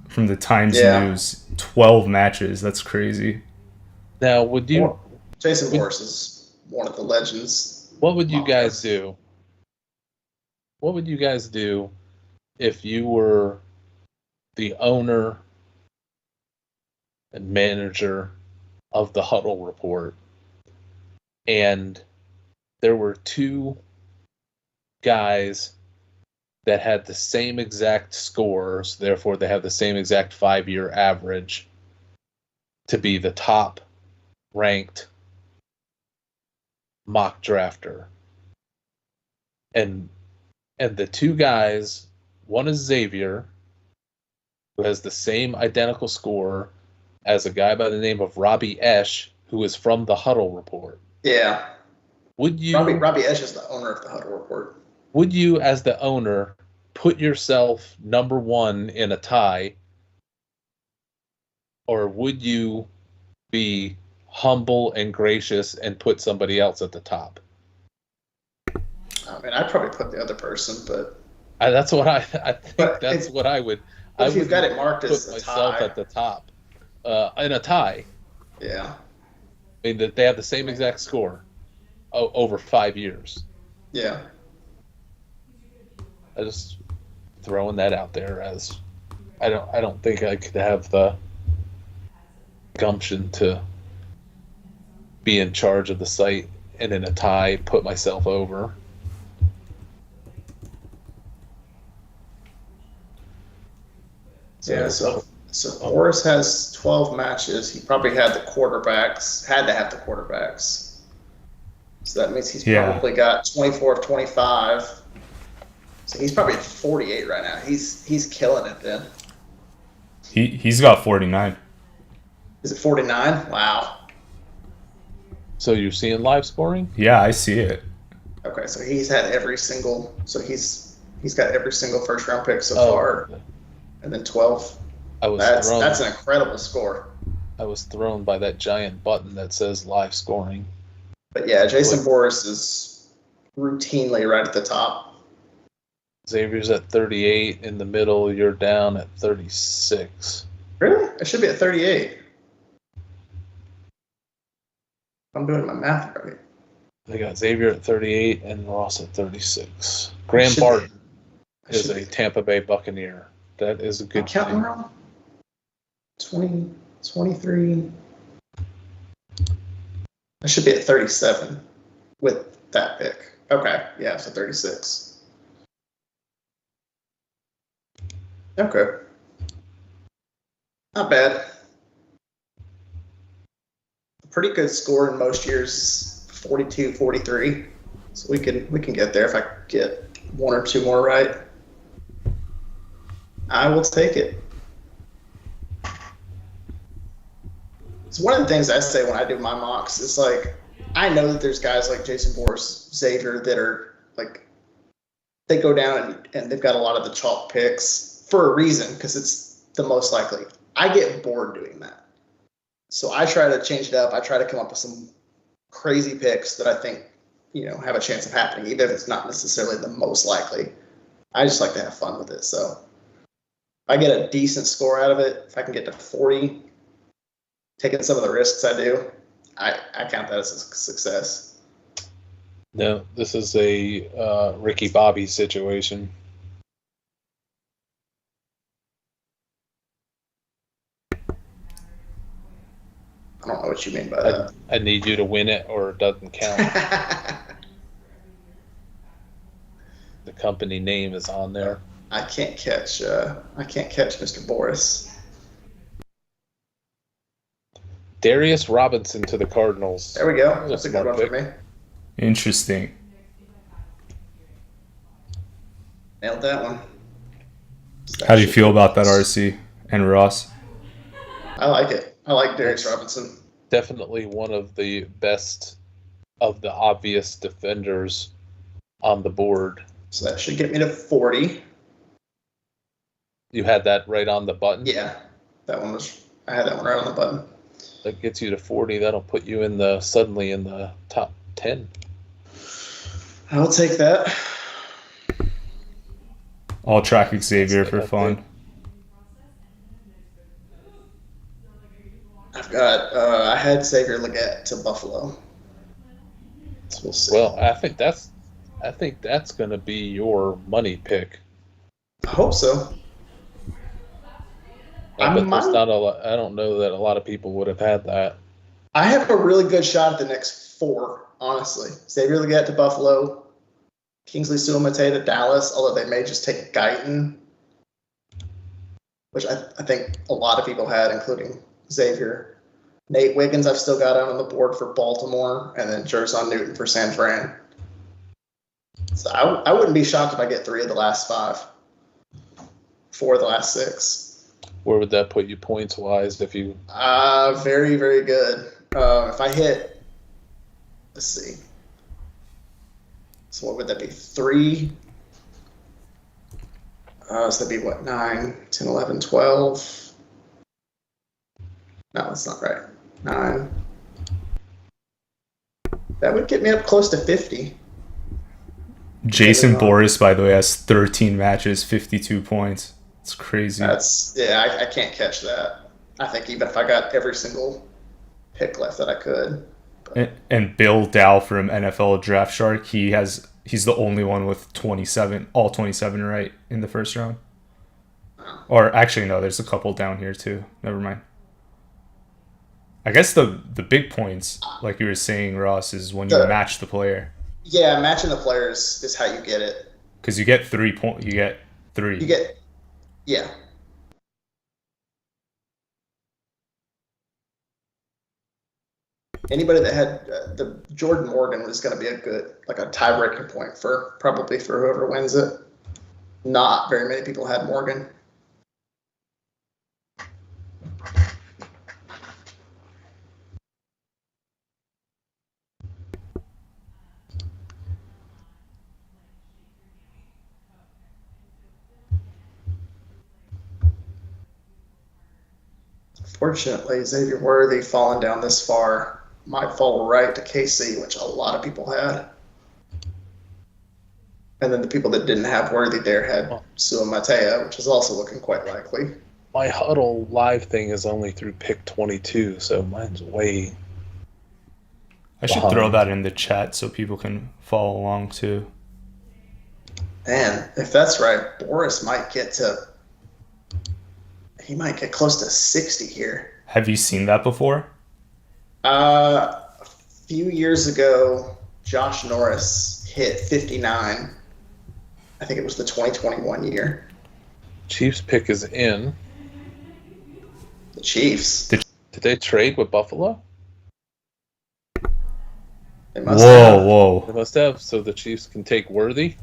from the Times News. 12 matches. That's crazy.
Now, would you...
Jason Boris is one of the legends.
What would you guys do? What would you guys do if you were the owner and manager of the Huddle Report and there were two guys that had the same exact scores, therefore they have the same exact 5-year average to be the top ranked mock drafter? And the two guys, one is Xavier, who has the same identical score as a guy by the name of Robbie Esch, who is from the Huddle Report.
Yeah.
Would you
Robbie Esch is the owner of the Huddle Report.
Would you, as the owner, put yourself number one in a tie, or would you be humble and gracious and put somebody else at the top?
I mean, I'd probably put the other person, but
that's what I think. That's what I would.
I would got it marked as
put myself at the top in a tie.
Yeah.
I mean, that they have the same exact score over 5 years.
Yeah.
I just throwing that out there as I don't think I could have the gumption to be in charge of the site and in a tie put myself over.
Yeah, so Boris has 12 matches. He probably had to have the quarterbacks. So that means he's probably got 24 of 25. So he's probably at 48 right now. He's killing it then.
He's got 49.
Is it 49? Wow.
So you're seeing live scoring?
Yeah, I see it.
Okay, so he's got every single first round pick so far. And then 12. That's an incredible score.
I was thrown by that giant button that says live scoring.
But yeah, Jason Boris is routinely right at the top.
Xavier's at 38 in the middle. You're down at 36.
Really? I should be at 38. I'm doing my math right.
They got Xavier at 38 and Ross at 36. Graham Barton is a Tampa Bay Buccaneer. That is a good
counting wrong. 20, 23. I should be at 37 with that pick. Okay, yeah, so 36. Okay. Not bad. A pretty good score in most years, 42, 43. So we can get there if I get one or two more right. I will take it. It's one of the things I say when I do my mocks. It's like, I know that there's guys like Jason Boris, Xavier that are like, they go down and they've got a lot of the chalk picks for a reason because it's the most likely. I get bored doing that. So I try to change it up. I try to come up with some crazy picks that I think, have a chance of happening, even if it's not necessarily the most likely. I just like to have fun with it. So I get a decent score out of it. If I can get to 40, taking some of the risks I do, I count that as a success.
No, this is a Ricky Bobby situation.
I don't know what you mean by that.
I need you to win it or it doesn't count. The company name is on there.
I can't catch Mr. Boris.
Darius Robinson to the Cardinals.
There we go. That's a good one for me.
Interesting.
Nailed that one.
How do you feel about that, RC and Ross?
I like it. I like Darius Robinson.
Definitely one of the best of the obvious defenders on the board.
So that should get me to 40.
You had that right on the button?
Yeah. I had that one right on the button.
That gets you to 40. That'll put you suddenly in the top 10.
I'll take that.
I'll track Xavier for fun.
I had Xavier Legette to Buffalo. So we'll see.
Well, I think that's going to be your money pick.
I hope so.
I don't know that a lot of people would have had that.
I have a really good shot at the next 4, honestly. Xavier Legette to Buffalo, Kingsley Suamate to Dallas, although they may just take Guyton, which I think a lot of people had, including Xavier. Nate Wiggins I've still got out on the board for Baltimore, and then Jerson Newton for San Fran. So I wouldn't be shocked if I get 3 of the last 5, 4 of the last 6.
Where would that put you points-wise if you...
Very, very good. If I hit... Let's see. So what would that be? 3? So that'd be what? 9, 10, 11, 12. No, that's not right. 9. That would get me up close to 50.
Jason Boris, by the way, has 13 matches, 52 points. It's crazy.
I can't catch that. I think even if I got every single pick left that I could.
And Bill Dow from NFL Draft Shark, he's the only one with 27, all 27 right in the first round.
Oh.
Or actually, no, there's a couple down here too. Never mind. I guess the big points, like you were saying, Ross, is when you match the player.
Yeah, matching the players is how you get it.
Because you get 3 points. You get 3.
Yeah. Anybody that had the Jordan Morgan was going to be a tiebreaker point for whoever wins it. Not very many people had Morgan. Fortunately, Xavier Worthy falling down this far might fall right to KC, which a lot of people had. And then the people that didn't have Worthy there had Sua Matea, which is also looking quite likely.
My Huddle live thing is only through pick 22, so mine's way
I should throw that in the chat so people can follow along too.
And if that's right, Boris might get close to 60 here.
Have you seen that before?
A few years ago, Josh Norris hit 59. I think it was the 2021 year.
Chiefs pick is in.
The Chiefs.
Did they trade with Buffalo?
They must have.
Whoa.
They must have, so the Chiefs can take Worthy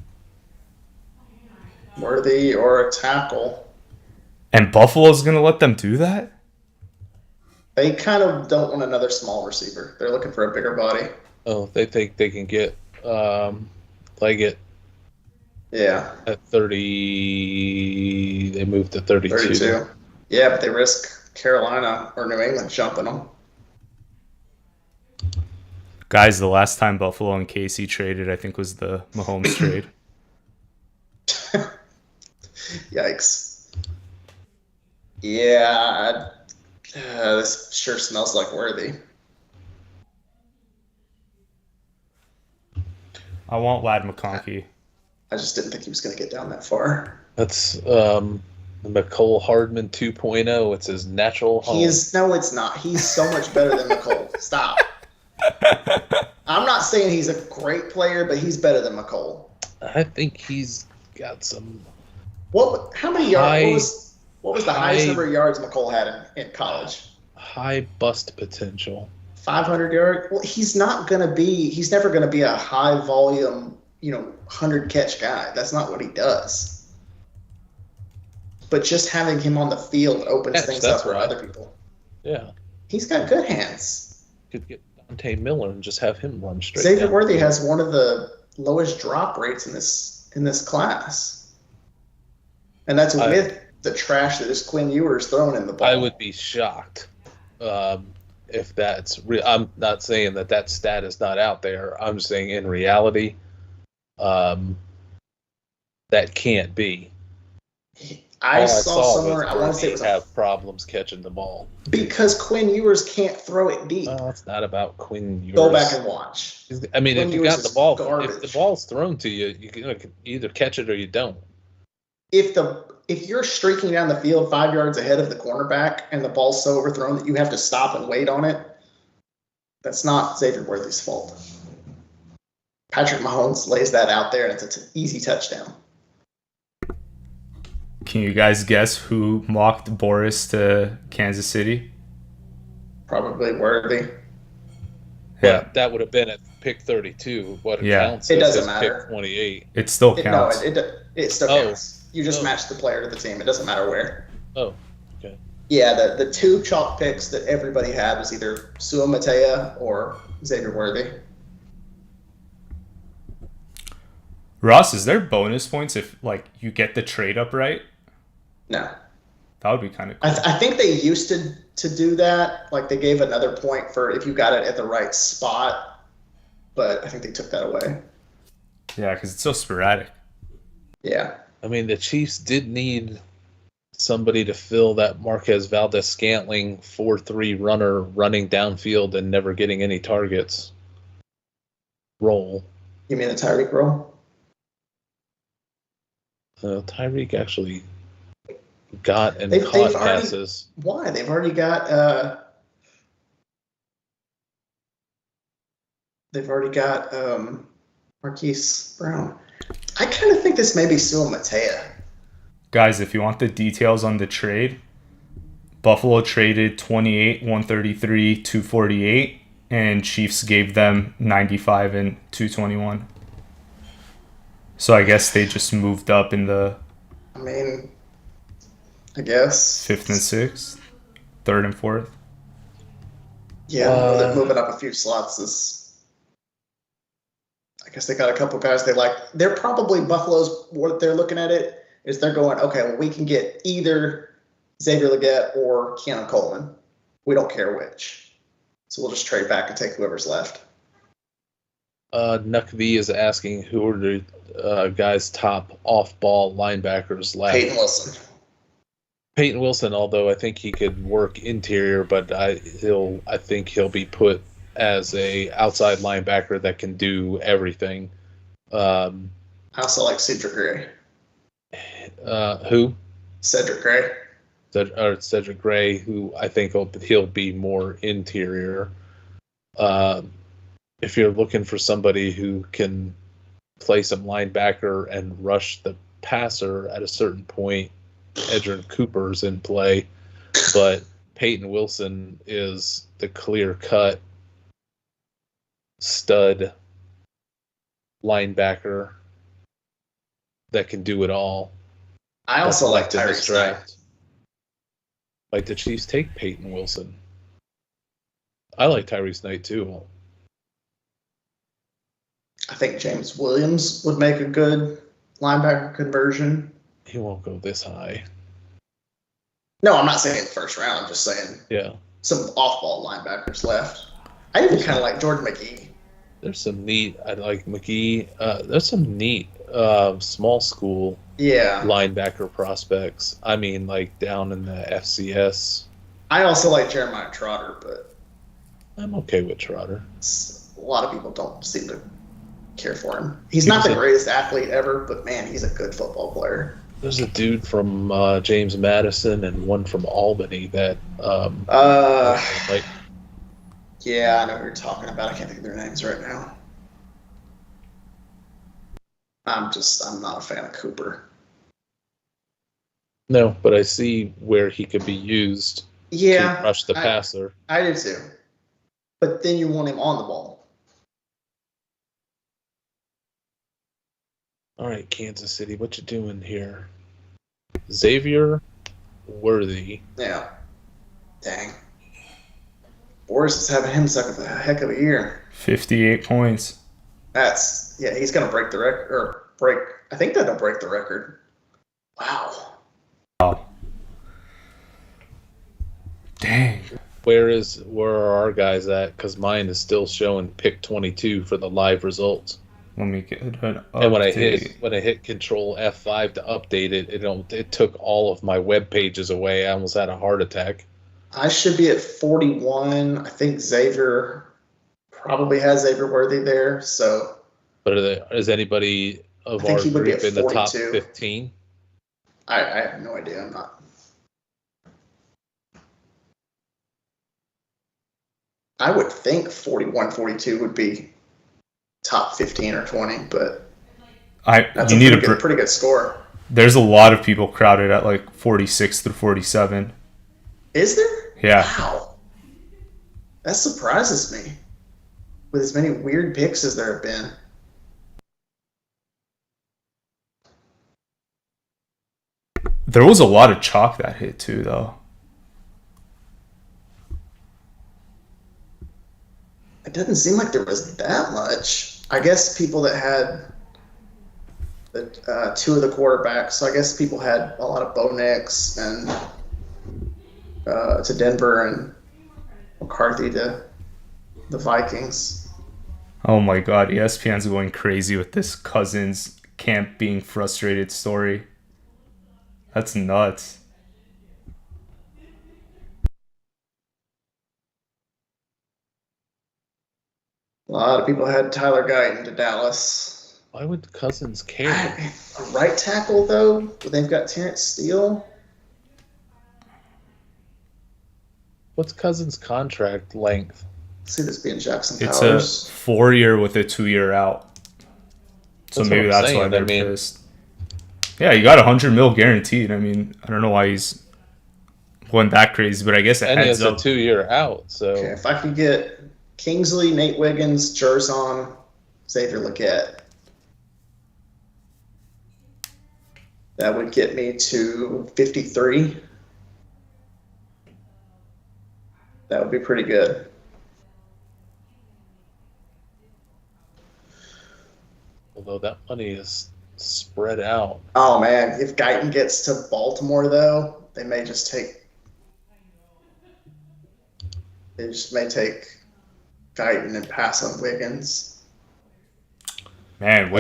or a tackle.
And Buffalo's going to let them do that?
They kind of don't want another small receiver. They're looking for a bigger body.
Oh, they think they can get Leggett.
Yeah.
At 30, they moved to 32.
32. Yeah, but they risk Carolina or New England jumping them.
Guys, the last time Buffalo and KC traded, I think, was the Mahomes trade.
Yikes. Yeah, this sure smells like Worthy.
I want Lad McConkey.
I just didn't think he was going to get down that far.
That's the McCole Hardman 2.0. It's his natural home.
No, it's not. He's so much better than McCole. Stop. I'm not saying he's a great player, but he's better than McCole.
I think he's got some.
How many yards? What was the highest number of yards McCole had in college?
High bust potential.
500 yards. Well, he's never going to be a high volume, 100 catch guy. That's not what he does. But just having him on the field opens things up for other people.
Yeah.
He's got good hands.
Could get Dante Miller and just have him run straight.
Xavier Worthy has one of the lowest drop rates in this class. And that's with the trash that is Quinn Ewers throwing in the ball.
I would be shocked if that's real. I'm not saying that stat is not out there. I'm saying in reality, that can't be.
I saw somewhere. I want to say it was
have problems catching the ball
because Quinn Ewers can't throw it deep.
Well, it's not about Quinn Ewers.
Go back and watch.
I mean,
Quinn
if you
Ewers
got the ball,
garbage.
if the ball's thrown to you, you either catch it or you don't.
If you're streaking down the field 5 yards ahead of the cornerback and the ball's so overthrown that you have to stop and wait on it, that's not Xavier Worthy's fault. Patrick Mahomes lays that out there, and it's an easy touchdown.
Can you guys guess who mocked Boris to Kansas City?
Probably Worthy.
Yeah, that would have been at pick 32. What it counts
it
as
doesn't matter.
Pick 28.
It still counts.
It still counts. You just match the player to the team. It doesn't matter where.
Oh, okay.
Yeah, the two chalk picks that everybody had was either Sua Matea or Xavier Worthy.
Ross, is there bonus points if you get the trade up right?
No.
That would be kind of cool.
I think they used to do that. Like, they gave another point for if you got it at the right spot, but I think they took that away.
Yeah, because it's so sporadic.
Yeah.
I mean, the Chiefs did need somebody to fill that Marquez Valdez-Scantling 4-3 runner running downfield and never getting any targets role.
You mean the Tyreek role?
Tyreek actually got and
They've
caught
already,
passes.
Why? They've already got Marquise Brown. I kind of think this may be Sua Matea.
Guys, if you want the details on the trade, Buffalo traded 28, 133, 248, and Chiefs gave them 95 and 221. So I guess they just moved up in the...
I mean, I guess.
5th and 6th, 3rd and 4th.
Yeah, they're moving up a few slots. I guess they got a couple guys they like. They're probably Buffalo's, what they're looking at it, is they're going, okay, well, we can get either Xavier Legette or Keanu Coleman. We don't care which. So we'll just trade back and take whoever's left.
Nuck V is asking who are the guys' top off-ball linebackers left. Peyton Wilson, although I think he could work interior, but I think he'll be put as a outside linebacker that can do everything.
I also like Cedric Gray.
Who?
Cedric Gray.
Cedric Gray, who I think he'll be more interior. If you're looking for somebody who can play some linebacker and rush the passer at a certain point, Edgerrin Cooper's in play, but Peyton Wilson is the clear-cut stud linebacker that can do it all.
I also like Tyrese
Knight. Like the Chiefs take Peyton Wilson. I like Tyrese Knight too.
I think James Williams would make a good linebacker conversion.
He won't go this high.
No, I'm not saying the first round. I'm just saying some off-ball linebackers left. I even kind of like Jordan McGee.
There's some neat. I like McGee. There's some neat small school linebacker prospects. I mean, like down in the FCS.
I also like Jeremiah Trotter, but
I'm okay with Trotter.
A lot of people don't seem to care for him. He's not the greatest athlete ever, but man, he's a good football player.
There's a dude from James Madison and one from Albany that
yeah, I know who you're talking about. I can't think of their names right now. I'm not a fan of Cooper.
No, but I see where he could be used to rush the passer.
I do too. But then you want him on the ball.
All right, Kansas City, what you doing here? Xavier Worthy.
Yeah. Dang. Boris is having him suck a heck of a year.
58 points.
He's going to break the record. I think that'll break the record. Wow.
Dang.
where are our guys at? Because mine is still showing pick 22 for the live results.
Let me get an update.
And when I hit Control F5 to update it, it took all of my web pages away. I almost had a heart attack.
I should be at 41. I think Xavier probably has Xavier Worthy there. So,
but is anybody of our group in the top 15?
I have no idea. I'm not. I would think 41, 42 would be top 15 or 20, but that's a pretty good score.
There's a lot of people crowded at like 46 through 47.
Is there?
Yeah.
Wow. That surprises me. With as many weird picks as there have been.
There was a lot of chalk that hit too, though.
It doesn't seem like there was that much. I guess people that had the two of the quarterbacks. So I guess people had a lot of Bo Nix and to Denver and McCarthy to the Vikings.
Oh my God, ESPN's going crazy with this Cousins camp being frustrated story. That's nuts.
A lot of people had Tyler Guyton to Dallas.
Why would Cousins care?
A right tackle, though? They've got Terrence Steele.
What's Cousins' contract length?
See this being Jackson
It's
Powers.
a 4-year with a 2-year out. So maybe that's why they're pissed. Yeah, you got $100 million guaranteed. I mean, I don't know why he's going that crazy, but I guess it heads up.
And it's a 2-year out. So
okay, if I could get Kingsley, Nate Wiggins, Jerzon, Xavier Legette, that would get me to 53. That would be pretty good.
Although that money is spread out.
Oh, man. If Guyton gets to Baltimore, though, they may just take Guyton and pass on Wiggins.
Man,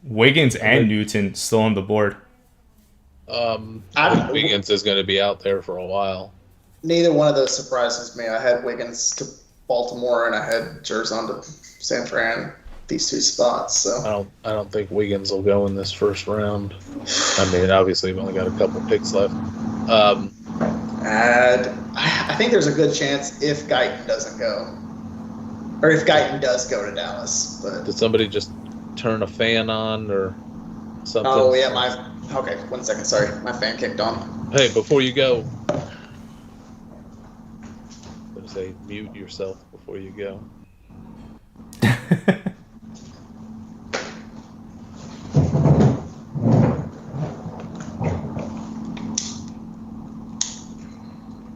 Wiggins and Newton still on the board.
Wiggins is going to be out there for a while.
Neither one of those surprises me. I had Wiggins to Baltimore and I had Jerzon to San Fran. These two spots. So
I don't think Wiggins will go in this first round. I mean, obviously, we've only got a couple picks left.
I think there's a good chance if Guyton doesn't go, or if Guyton does go to Dallas. But
did somebody just turn a fan on or something?
Oh yeah, okay. 1 second, sorry, my fan kicked on.
Hey, before you go, let's say mute yourself before you go.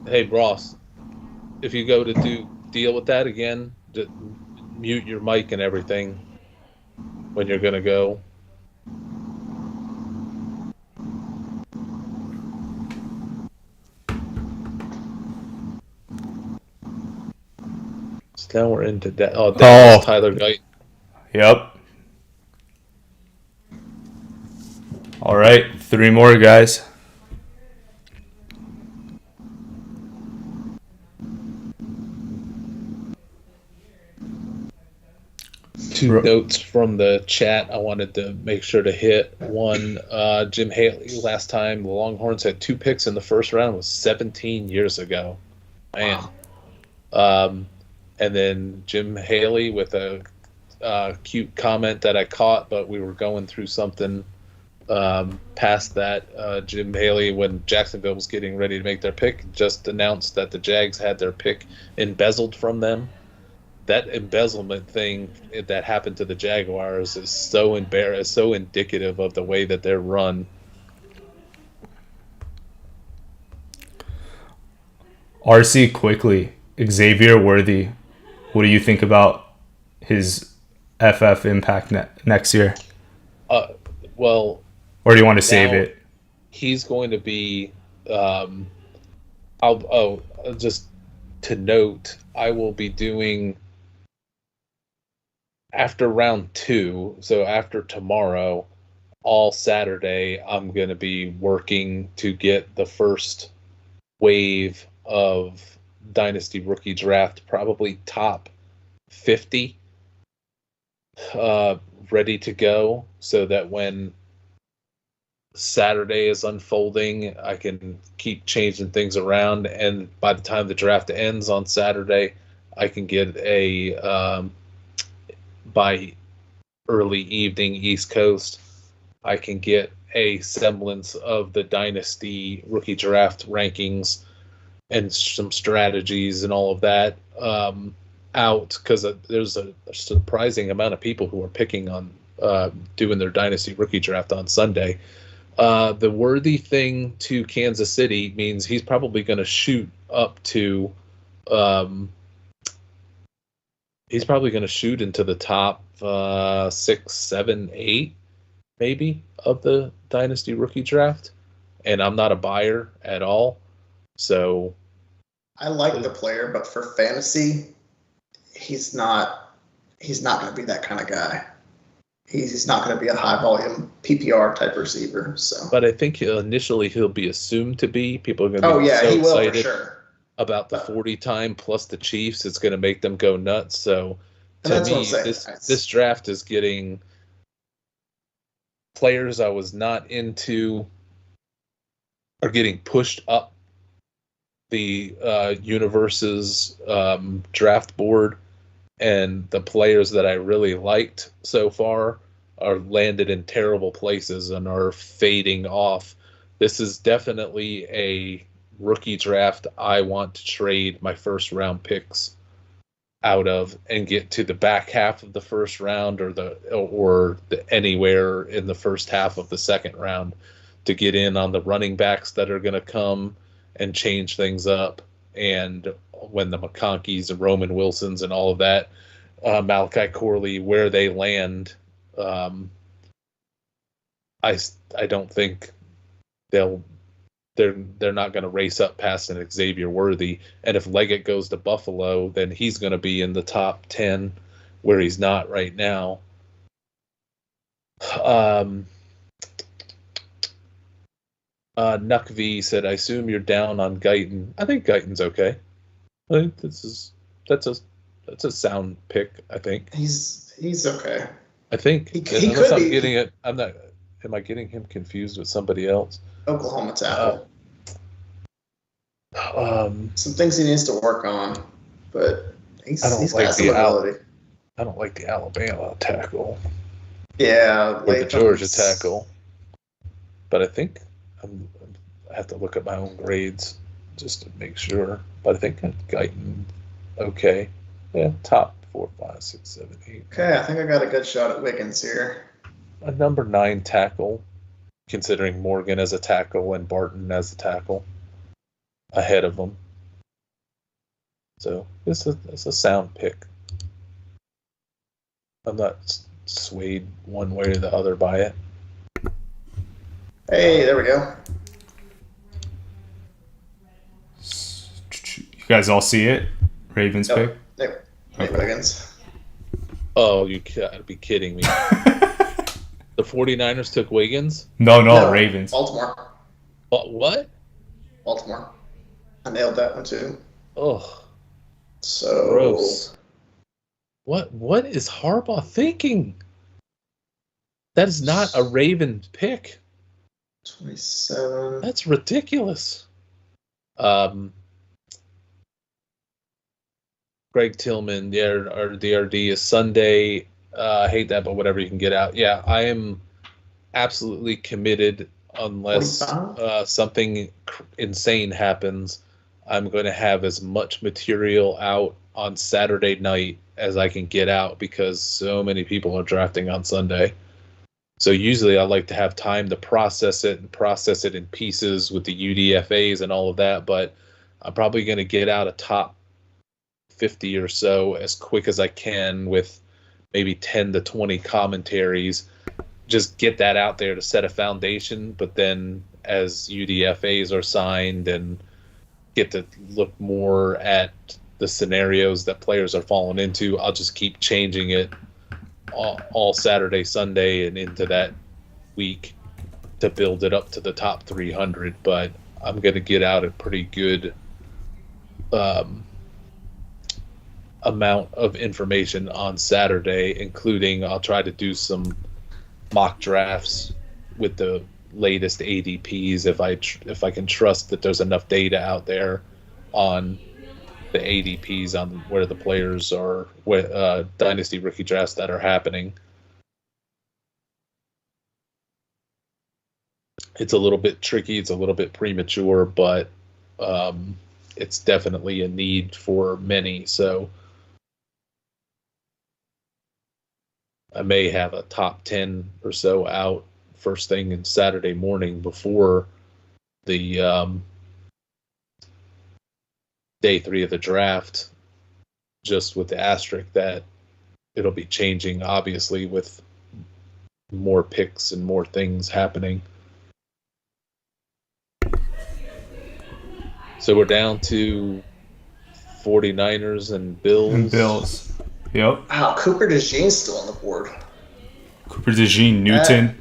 Hey, Ross, if you go to deal with that again, mute your mic and everything when you're going to go. So now we're into Tyler Guyton.
Yep. All right, 3 more guys.
Two notes from the chat I wanted to make sure to hit. One, Jim Haley, last time the Longhorns had 2 picks in the first round was 17 years ago. Man. Wow. And then Jim Haley with a cute comment that I caught, but we were going through something past that. Jim Haley, when Jacksonville was getting ready to make their pick, just announced that the Jags had their pick embezzled from them. That embezzlement thing that happened to the Jaguars is so indicative of the way that they're run.
RC, quickly, Xavier Worthy, what do you think about his FF impact next year?
Well,
or do you want to save it?
He's going to be. I'll just to note, I will be doing after round 2, so after tomorrow, all Saturday, I'm going to be working to get the first wave of Dynasty Rookie Draft, probably top 50, ready to go, so that when Saturday is unfolding, I can keep changing things around, and by the time the draft ends on Saturday, I can get by early evening East Coast, I can get a semblance of the Dynasty Rookie Draft rankings and some strategies and all of that out, because there's a surprising amount of people who are picking on doing their Dynasty Rookie Draft on Sunday. The worthy thing to Kansas City means he's probably going to shoot up to he's probably going to shoot into the top 6, 7, 8 maybe of the Dynasty Rookie Draft, and I'm not a buyer at all, so
I like the player, but for fantasy, he's not going to be that kind of guy. He's not going to be a high volume PPR type receiver. So,
but I think initially he'll be assumed to be. People are going to be
he will
excited
for sure
about the 40 time plus the Chiefs. It's going to make them go nuts. So to me, this draft is getting players I was not into are getting pushed up the universe's draft board, and the players that I really liked so far are landed in terrible places and are fading off. This is definitely a rookie draft I want to trade my first round picks out of and get to the back half of the first round or anywhere in the first half of the second round to get in on the running backs that are going to come and change things up. And when the McConkeys and Roman Wilsons and all of that, Malachi Corley, where they land, I don't think they're not going to race up past an Xavier Worthy. And if Leggett goes to Buffalo, then he's going to be in the top 10 where he's not right now. Nuck V said, I assume you're down on Guyton. I think Guyton's okay. I think that's a sound pick, I think.
He's okay.
I think.
He could
I'm
be.
getting it. Am I getting him confused with somebody else?
Oklahoma tackle. Some things he needs to work on, but he's got some ability.
I don't like the Alabama tackle.
Yeah,
or the Georgia tackle. But I think I have to look at my own grades just to make sure. But I think Guyton, okay. Yeah, top 4, 5, 6, 7, 8.
Okay, I think I got a good shot at Wiggins here.
A number 9 tackle, considering Morgan as a tackle and Barton as a tackle ahead of them. So it's a sound pick. I'm not swayed one way or the other by it.
Hey, there we go.
You guys all see it? Ravens pick?
Yep.
Okay.
Wiggins.
Oh, you gotta be kidding me. The 49ers took Wiggins?
No, Ravens.
Baltimore.
What?
Baltimore. I nailed that one too.
Oh.
So
gross. What is Harbaugh thinking? That is not a Raven pick.
27.
That's ridiculous. Greg Tillman, our DRD is Sunday. I hate that, but whatever you can get out. Yeah, I am absolutely committed unless something insane happens. I'm going to have as much material out on Saturday night as I can get out because so many people are drafting on Sunday. So usually I like to have time to process it in pieces with the UDFAs and all of that, but I'm probably going to get out a top 50 or so as quick as I can with maybe 10 to 20 commentaries. Just get that out there to set a foundation, but then as UDFAs are signed and get to look more at the scenarios that players are falling into. I'll just keep changing it all Saturday, Sunday, and into that week to build it up to the top 300. But I'm going to get out a pretty good amount of information on Saturday, including I'll try to do some mock drafts with the latest ADPs if I can trust that there's enough data out there on the ADPs on where the players are, dynasty rookie drafts that are happening. It's a little bit tricky. It's a little bit premature, but it's definitely a need for many. So I may have a top 10 or so out first thing in Saturday morning before the day 3 of the draft, just with the asterisk that it'll be changing, obviously, with more picks and more things happening. So we're down to 49ers and Bills.
Yep.
Wow, Cooper DeJean's still on the board.
Cooper DeJean, Newton.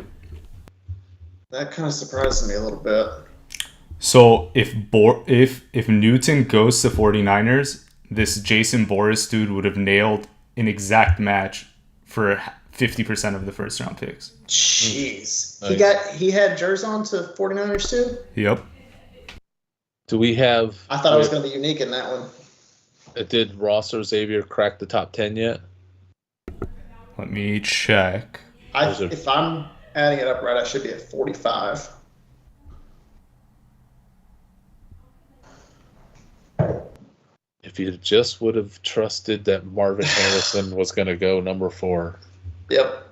That kind of surprises me a little bit.
So if Newton goes to 49ers, this Jason Boris dude would have nailed an exact match for 50% of the first round picks.
Jeez.
Nice.
He had Jerzon to 49ers too?
Yep.
Do we have...
I thought I was going to be unique in that one.
Did Ross or Xavier crack the top 10 yet?
Let me check.
If I'm adding it up right, I should be at 45.
If you just would have trusted that Marvin Harrison was going to go number 4.
Yep.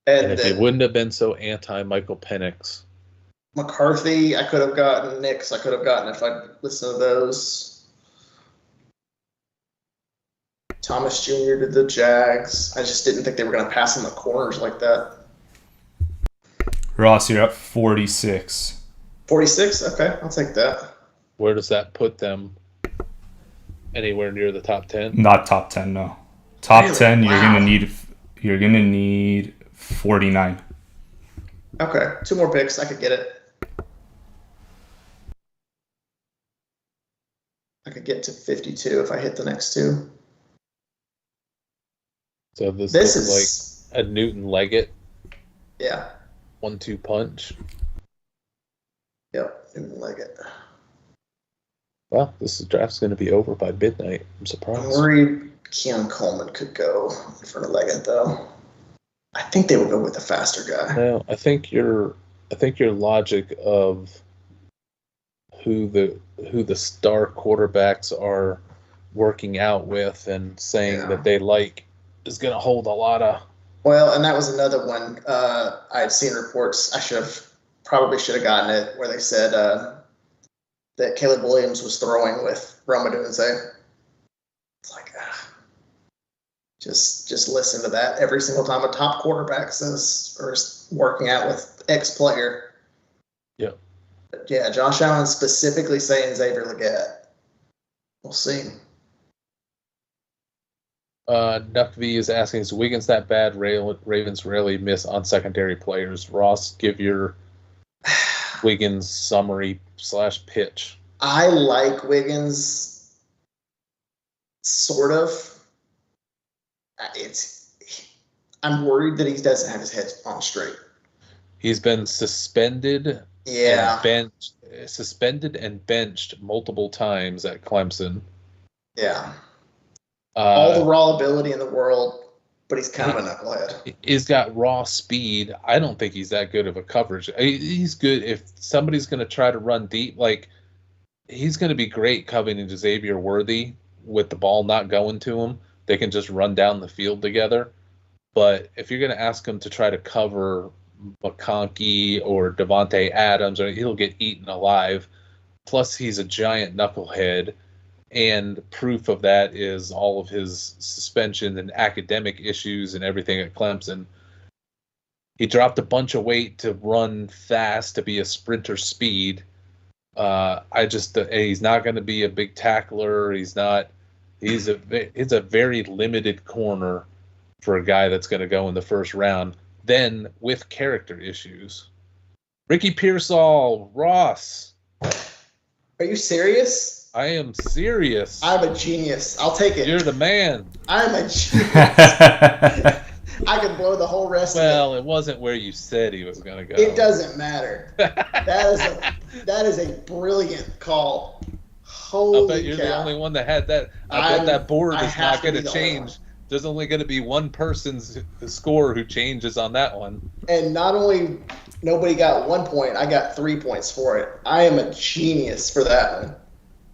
And if you wouldn't have been so anti-Michael Penix.
McCarthy, I could have gotten. Knicks, I could have gotten if I listened to those. Thomas Jr. to the Jags. I just didn't think they were going to pass on the corners like that.
Ross, you're at 46.
46? Okay, I'll take that.
Where does that put them? Anywhere near the top 10?
Not top 10, no. Top
Really?
10,
Wow.
you're gonna need 49.
Okay, 2 more picks. I could get it. I could get to 52 if I hit the next 2.
So this
This
looks
is
like a Newton Leggett
yeah.
1-2 punch.
Yep, didn't like it.
Well, this draft's going to be over by midnight. I'm surprised.
I'm worried Keon Coleman could go in front of Leggett though. I think they would go with the faster guy.
No, I think your logic of who the star quarterbacks are working out with and saying that they like is going to hold a lot of.
Well, and that was another one. I had seen reports. I probably should have gotten it where they said that Caleb Williams was throwing with Roma Dunze. It's like, just listen to that every single time a top quarterback says or is working out with X player.
Yeah.
But yeah, Josh Allen specifically saying Xavier Leggett. We'll see.
Nuckv is asking, is Wiggins that bad? Ravens rarely miss on secondary players. Ross, give your Wiggins summary / pitch.
I like Wiggins, sort of. I'm worried that he doesn't have his head on straight.
He's been suspended.
Yeah.
Suspended and benched multiple times at Clemson.
Yeah. All the raw ability in the world, but he's kind of a knucklehead.
He's got raw speed. I don't think he's that good of a coverage. He's good if somebody's going to try to run deep. Like, he's going to be great covering into Xavier Worthy with the ball not going to him. They can just run down the field together. But if you're going to ask him to try to cover McConkey or Devontae Adams, he'll get eaten alive. Plus, he's a giant knucklehead. And proof of that is all of his suspension and academic issues and everything at Clemson. He dropped a bunch of weight to run fast, to be a sprinter speed. He's not going to be a big tackler. He's a very limited corner for a guy that's going to go in the first round. Then with character issues, Ricky Pearsall, Ross.
Are you serious?
I am serious.
I'm a genius. I'll take it.
You're the man.
I'm a genius. I could blow the whole rest of it.
Well, it wasn't where you said he was going to go.
It doesn't matter. That is a brilliant call. Holy
I bet you're the only one that had that. I bet that board is not going to change. There's only going to be one person's score who changes on that one.
And not only nobody got 1 point, I got 3 points for it. I am a genius for that one.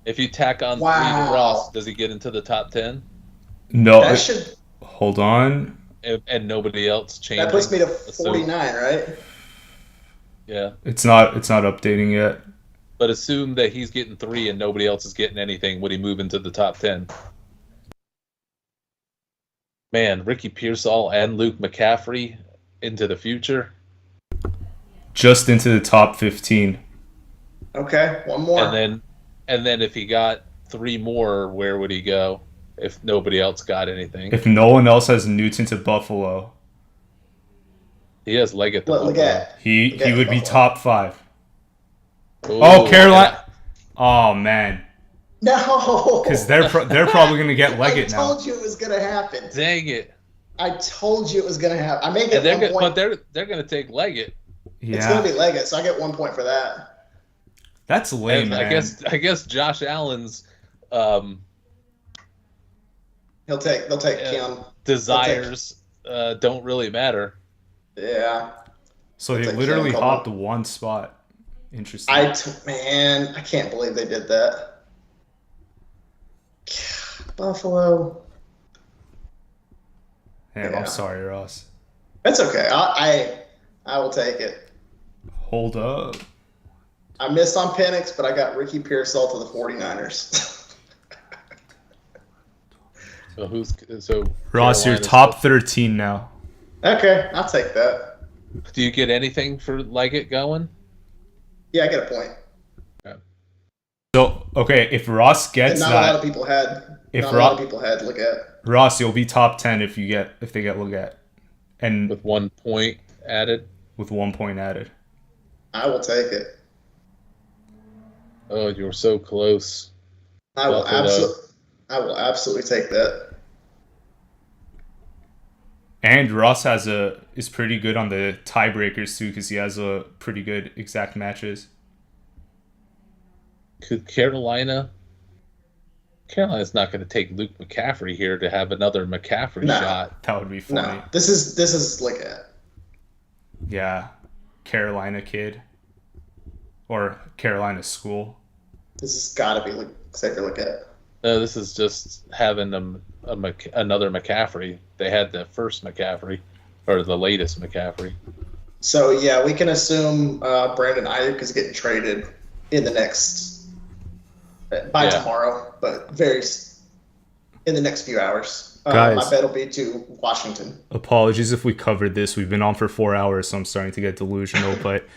If you tack on 3 to Ross, does he get into the top 10?
No. Hold on.
And nobody else changes.
That puts me to 49, right?
Yeah.
It's not updating yet.
But assume that he's getting 3 and nobody else is getting anything. Would he move into the top 10? Man, Ricky Pearsall and Luke McCaffrey into the future.
Just into the top 15.
Okay, one more.
And then if he got 3 more, where would he go? If nobody else got anything.
If no one else has Newton to Buffalo.
He has Leggett to Buffalo.
He would be top 5.
Ooh,
oh, Carolina. Oh, man.
No.
Because they're probably going to get Leggett now.
I told you it was going to happen.
Dang it.
I told you it was going to happen. I may get 1 point.
But they're going to take Leggett.
Yeah.
It's going to be Leggett, so I get 1 point for that.
That's lame, man.
I guess Josh Allen's
they'll take Kim.
Desires don't really matter.
Yeah.
So they literally hopped 1 spot. Interesting.
Man, I can't believe they did that. Buffalo.
Damn, yeah. I'm sorry, Ross.
That's okay. I will take it.
Hold up.
I missed on Penix, but I got Ricky Pearsall to the 49ers.
So
Ross, you're top 13 now.
Okay, I'll take that.
Do you get anything for Leggett going?
Yeah, I get a point.
Okay.
So, okay, if Ross gets
not
that,
a lot of people had. Not a lot of people had Leggett.
Ross, you'll be top 10 if they get Leggett, and
with 1 point added.
With 1 point added.
I will take it.
Oh, you're so close.
I will absolutely take that.
And Ross is pretty good on the tiebreakers too, because he has a pretty good exact matches.
Could Carolina's not going to take Luke McCaffrey here to have another McCaffrey shot.
That would be funny.
No, this is like a
Carolina kid or Carolina school.
This has got to be like Xavier Leggett.
No, this is just having another McCaffrey. They had the first McCaffrey, or the latest McCaffrey.
So, yeah, we can assume Brandon Ayuk is getting traded in the next by tomorrow, but in the next few hours.
Guys,
my bet will be to Washington.
Apologies if we covered this. We've been on for 4 hours, so I'm starting to get delusional, but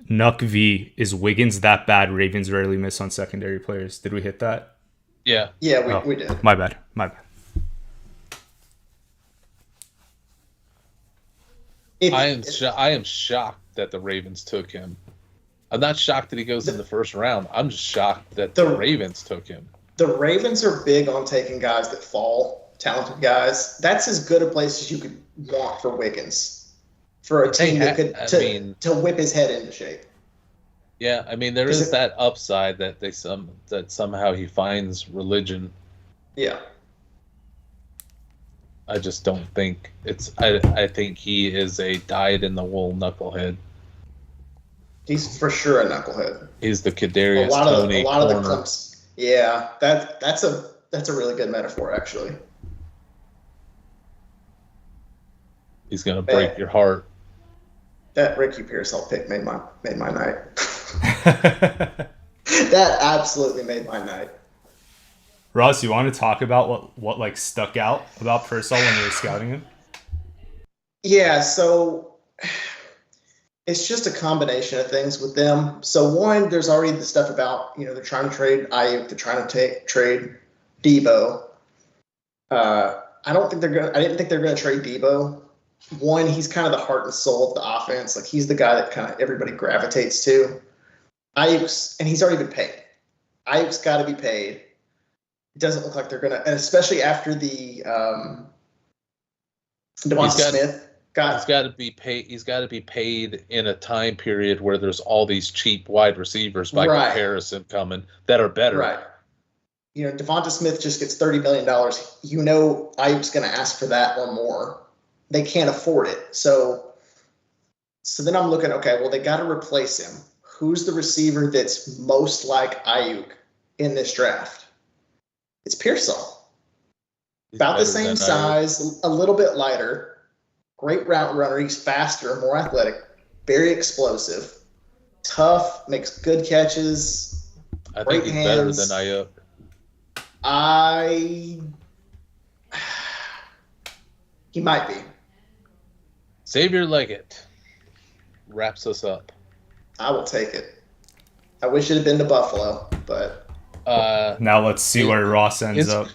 Nuck V, is Wiggins that bad? Ravens rarely miss on secondary players. Did we hit that?
Yeah.
Yeah, we did.
My bad.
I am shocked that the Ravens took him. I'm not shocked that he goes in the first round. I'm just shocked that the Ravens took him.
The Ravens are big on taking guys that fall, talented guys. That's as good a place as you could want for Wiggins, for a team that could to whip his head into shape.
Yeah, I mean there is that upside that somehow he finds religion.
Yeah.
I just don't think it's. I think he is a dyed-in-the-wool knucklehead.
He's for sure a knucklehead.
He's the Kadarius Toney corner.
Of the clumps. Yeah, that's a really good metaphor, actually.
He's gonna break your heart.
That Ricky Pearsall pick made my night. That absolutely made my night.
Ross, you want to talk about what like stuck out about Pearsall when you were scouting him?
Yeah, so It's just a combination of things with them. So one, there's already the stuff about, they're trying to trade Ayuk, they're trying to trade Debo. I didn't think they're gonna trade Debo. One, he's kind of the heart and soul of the offense. Like he's the guy that kind of everybody gravitates to. Ayuk's, and he's already been paid. Ayuk's got to be paid. It doesn't look like they're gonna, and especially after the Devonta Smith.
He's got to be paid. He's got to be paid in a time period where there's all these cheap wide receivers by comparison coming that are better.
Right. Devonta Smith just gets $30 million. Ayuk's going to ask for that or more. They can't afford it. So then I'm looking, okay, well, they got to replace him. Who's the receiver that's most like Ayuk in this draft? It's Pearsall. About the same size, a little bit lighter. Great route runner. He's faster, more athletic, very explosive, tough, makes good catches.
I think he's better than Ayuk.
He might be.
Xavier Leggett wraps us up.
I will take it. I wish it had been to Buffalo, but
now let's see where Ross ends up.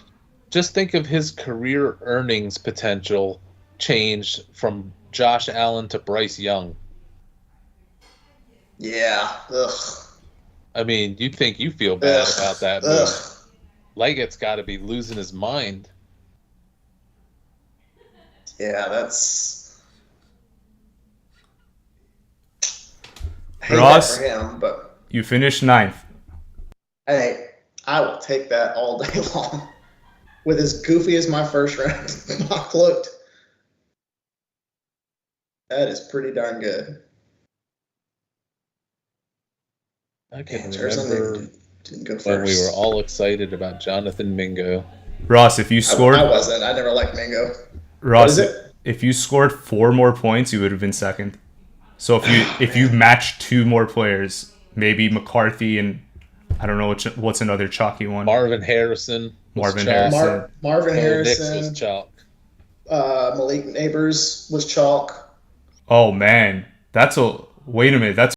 Just think of his career earnings potential changed from Josh Allen to Bryce Young.
Yeah. Ugh.
I mean, you feel bad about that move. Leggett's got to be losing his mind.
Yeah, that's
Ross,
for him, but
you finished 9th.
Hey, I will take that all day long. With as goofy as my first round mock looked, that is pretty darn good.
I can remember
didn't go first.
when we were all excited about Jonathan Mingo.
Ross, if you scored,
I wasn't. I never liked Mingo.
Ross, if you scored 4 more points, you would have been second. So if you matched 2 more players, maybe McCarthy and I don't know what's another chalky one.
Marvin Harrison.
Marvin Harrison.
Was chalk.
Malik Nabers was chalk.
Oh man, wait a minute. That's